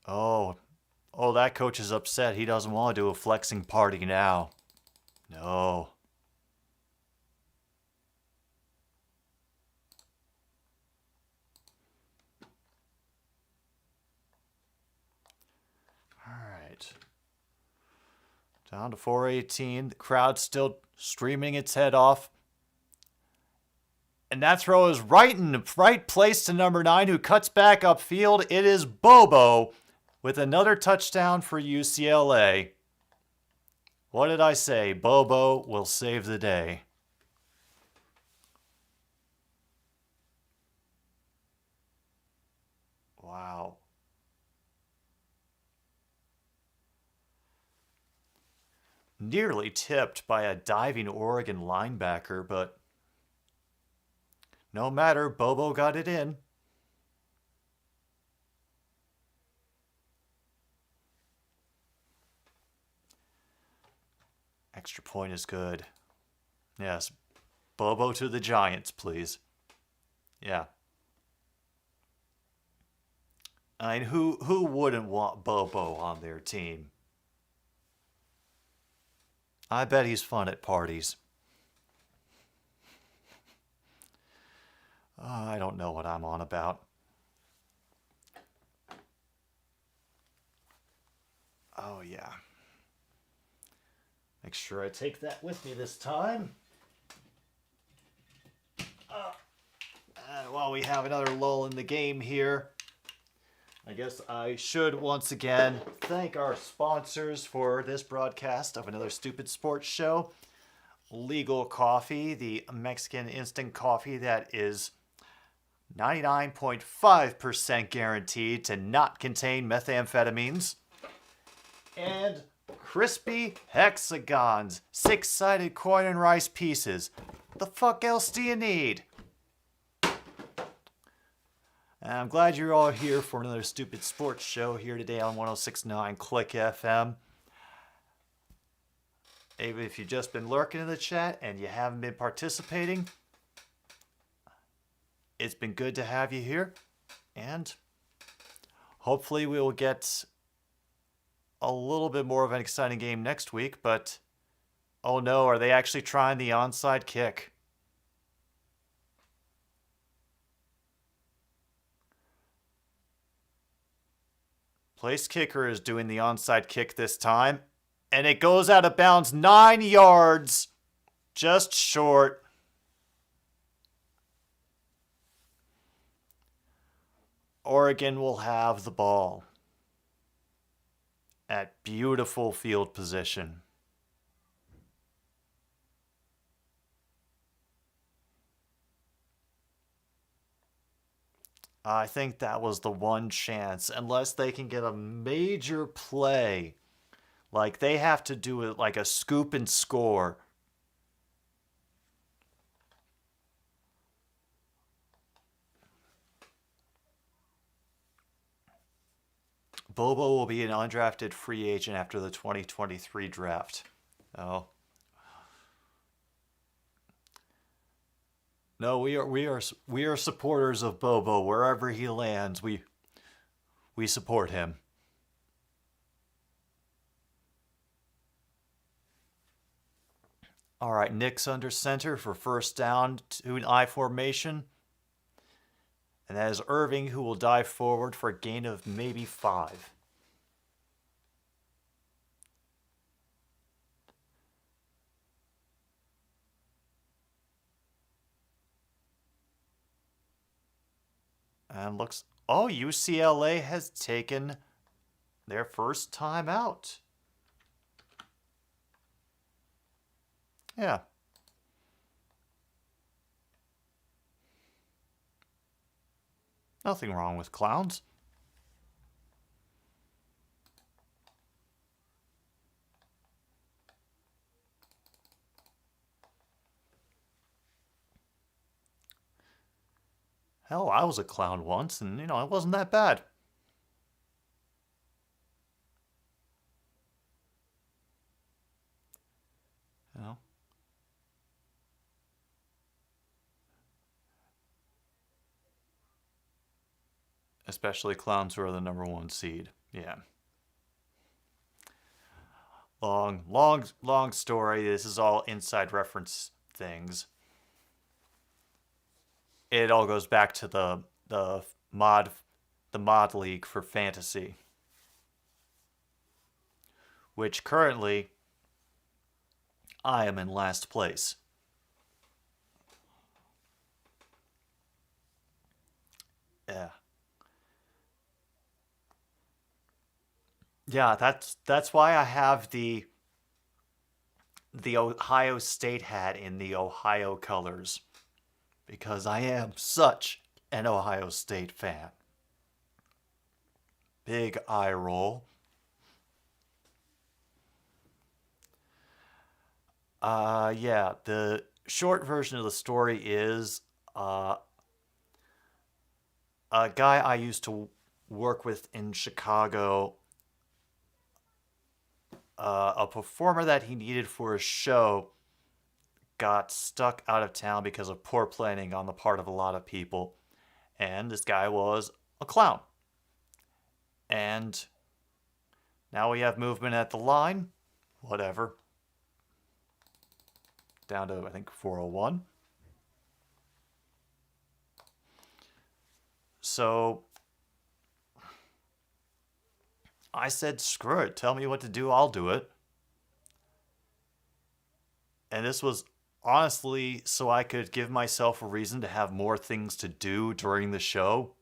Oh, that coach is upset. He doesn't want to do a flexing party now. No. All right. Down to 4:18. The crowd still screaming its head off. And that throw is right in the right place to number 9, who cuts back upfield. It is Bobo with another touchdown for UCLA. What did I say? Bobo will save the day. Wow. Nearly tipped by a diving Oregon linebacker, but no matter, Bobo got it in. Extra point is good. Yes. Bobo to the Giants, please. Yeah. I mean, who wouldn't want Bobo on their team? I bet he's fun at parties. I don't know what I'm on about. Oh, yeah. Make sure I take that with me this time. And while we have another lull in the game here, I guess I should once again thank our sponsors for this broadcast of another stupid sports show. Legal Coffee, the Mexican instant coffee that is 99.5% guaranteed to not contain methamphetamines. And Crispy Hexagons, 6-sided coin and rice pieces. What the fuck else do you need? And I'm glad you're all here for another stupid sports show here today on 106.9 Click FM. Even if you've just been lurking in the chat and you haven't been participating, it's been good to have you here. And hopefully we will get a little bit more of an exciting game next week, but oh no, are they actually trying the onside kick? Place kicker is doing the onside kick this time, and it goes out of bounds 9 yards, just short. Oregon will have the ball at beautiful field position. I think that was the one chance, unless they can get a major play. Like, they have to do it like a scoop and score. Bobo will be an undrafted free agent after the 2023 draft. Oh. No, we are supporters of Bobo. Wherever he lands, we support him. All right, Nick's under center for first down to an I formation. And that is Irving, who will dive forward for a gain of maybe 5. And looks... Oh, UCLA has taken their first time out. Yeah. Nothing wrong with clowns. Hell, I was a clown once, and, it wasn't that bad. Especially clowns who are the number 1 seed. Yeah. Long story. This is all inside reference things. It all goes back to the mod league for fantasy, which currently I am in last place. Yeah. Yeah, that's why I have the Ohio State hat in the Ohio colors, because I am such an Ohio State fan. Big eye roll. Yeah, the short version of the story is a guy I used to work with in Chicago, a performer that he needed for a show got stuck out of town because of poor planning on the part of a lot of people. And this guy was a clown. And now we have movement at the line. Whatever. Down to, I think, 401. So I said, screw it. Tell me what to do. I'll do it. And this was honestly so I could give myself a reason to have more things to do during the show.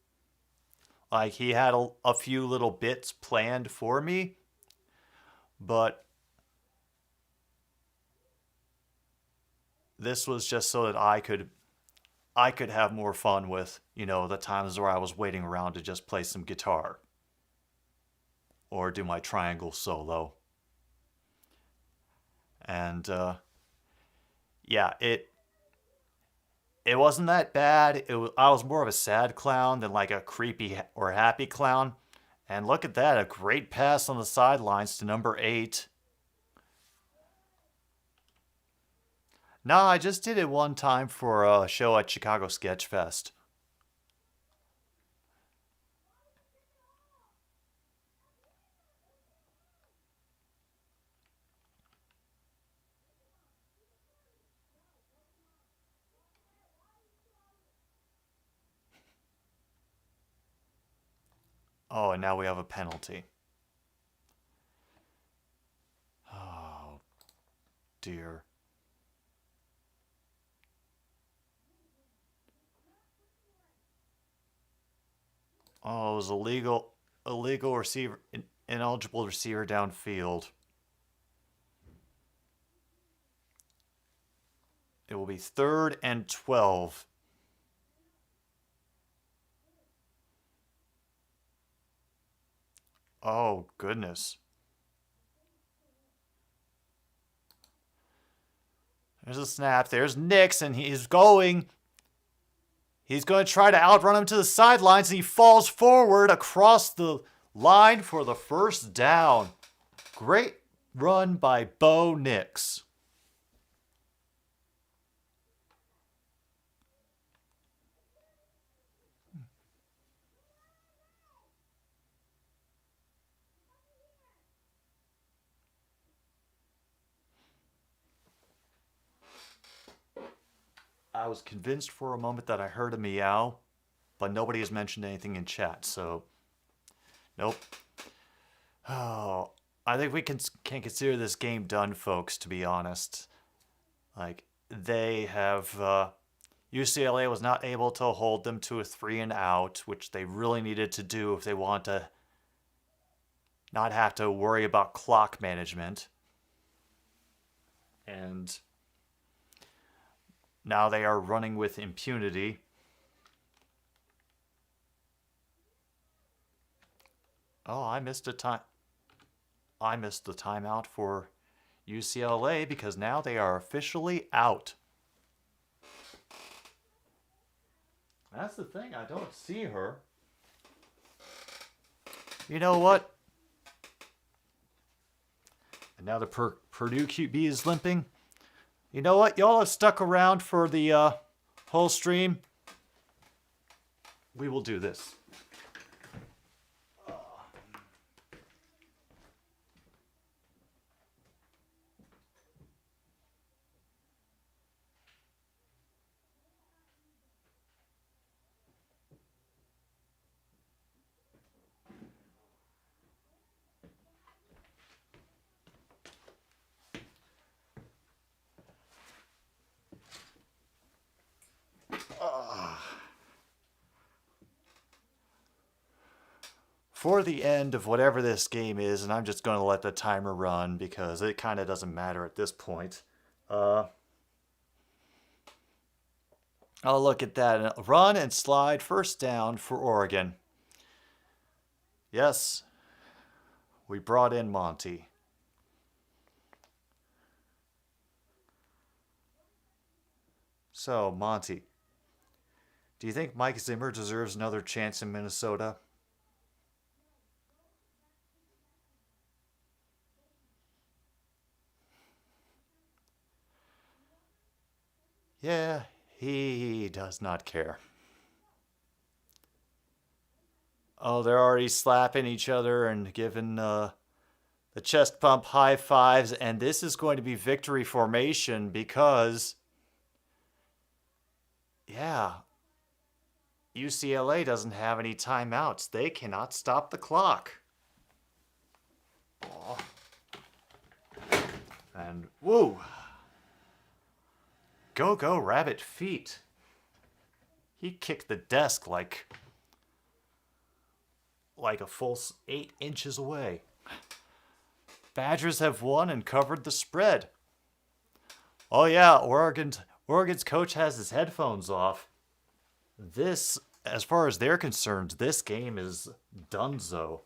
Like, he had a few little bits planned for me, but this was just so that I could have more fun with, the times where I was waiting around to just play some guitar or do my triangle solo. And yeah, it wasn't that bad. I was more of a sad clown than like a creepy or happy clown. And look at that, a great pass on the sidelines to number 8. No, I just did it one time for a show at Chicago Sketch Fest. Oh, and now we have a penalty. Oh, dear. Oh, it was illegal receiver, ineligible receiver downfield. It will be 3rd and 12. Oh, goodness. There's a snap. There's Nix, and he's going. He's going to try to outrun him to the sidelines, and he falls forward across the line for the first down. Great run by Bo Nix. I was convinced for a moment that I heard a meow, but nobody has mentioned anything in chat, so nope. Oh, I think we can consider this game done, folks, to be honest. Like, they have, UCLA was not able to hold them to a 3-and-out, which they really needed to do if they want to not have to worry about clock management. And now they are running with impunity. Oh, I missed the timeout for UCLA because now they are officially out. That's the thing, I don't see her. You know what? And now the Purdue QB is limping. You know what? Y'all have stuck around for the whole stream. We will do this. For the end of whatever this game is, and I'm just going to let the timer run because it kind of doesn't matter at this point. Oh, look at that. Run and slide, first down for Oregon. Yes, we brought in Monty. So, Monty, do you think Mike Zimmer deserves another chance in Minnesota? Yeah, he does not care. Oh, they're already slapping each other and giving the chest pump high fives, and this is going to be victory formation because, yeah, UCLA doesn't have any timeouts. They cannot stop the clock. Oh. And woo! Go, rabbit feet. He kicked the desk like a full 8 inches away. Badgers have won and covered the spread. Oh yeah, Oregon's coach has his headphones off. This, as far as they're concerned, this game is donezo.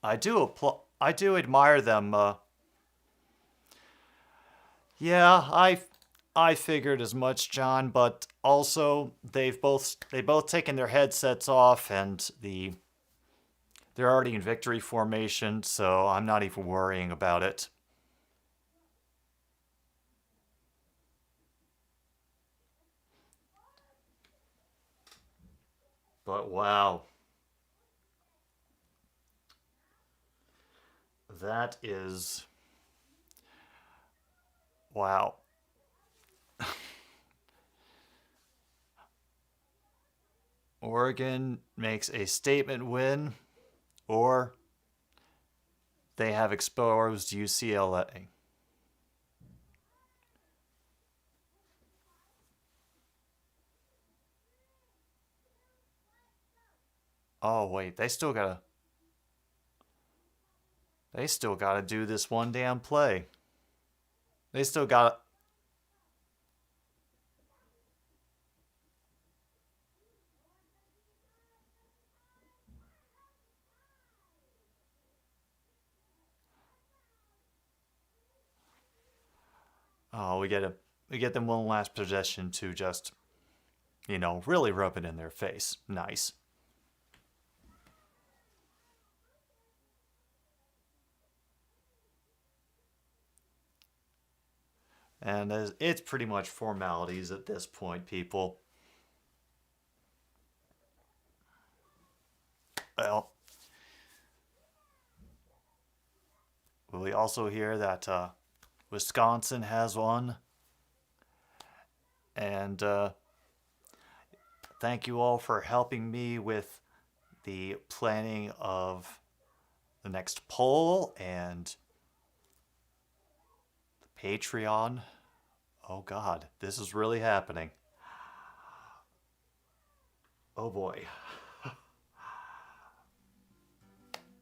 I do admire them. Yeah, I figured as much, John, but also they both taken their headsets off and they're already in victory formation, so I'm not even worrying about it. But wow. That is... Wow. Oregon makes a statement win, or they have exposed UCLA. Oh wait, they still gotta do this one damn play. They still gotta... Oh, we get them one last possession to just, really rub it in their face. Nice. And it's pretty much formalities at this point, people. Well, we also hear that Wisconsin has one. And thank you all for helping me with the planning of the next poll and the Patreon. Oh God, this is really happening. Oh boy.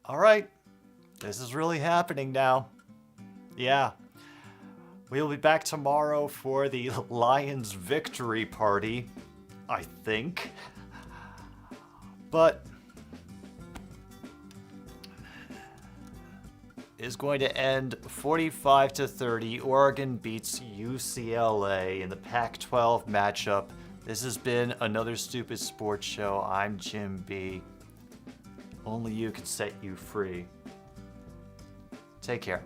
All right, this is really happening now. Yeah. We'll be back tomorrow for the Lions victory party, I think. But is going to end 45-30. Oregon beats UCLA in the Pac-12 matchup. This has been another Stupid Sports Show. I'm Jim B. Only you can set you free. Take care.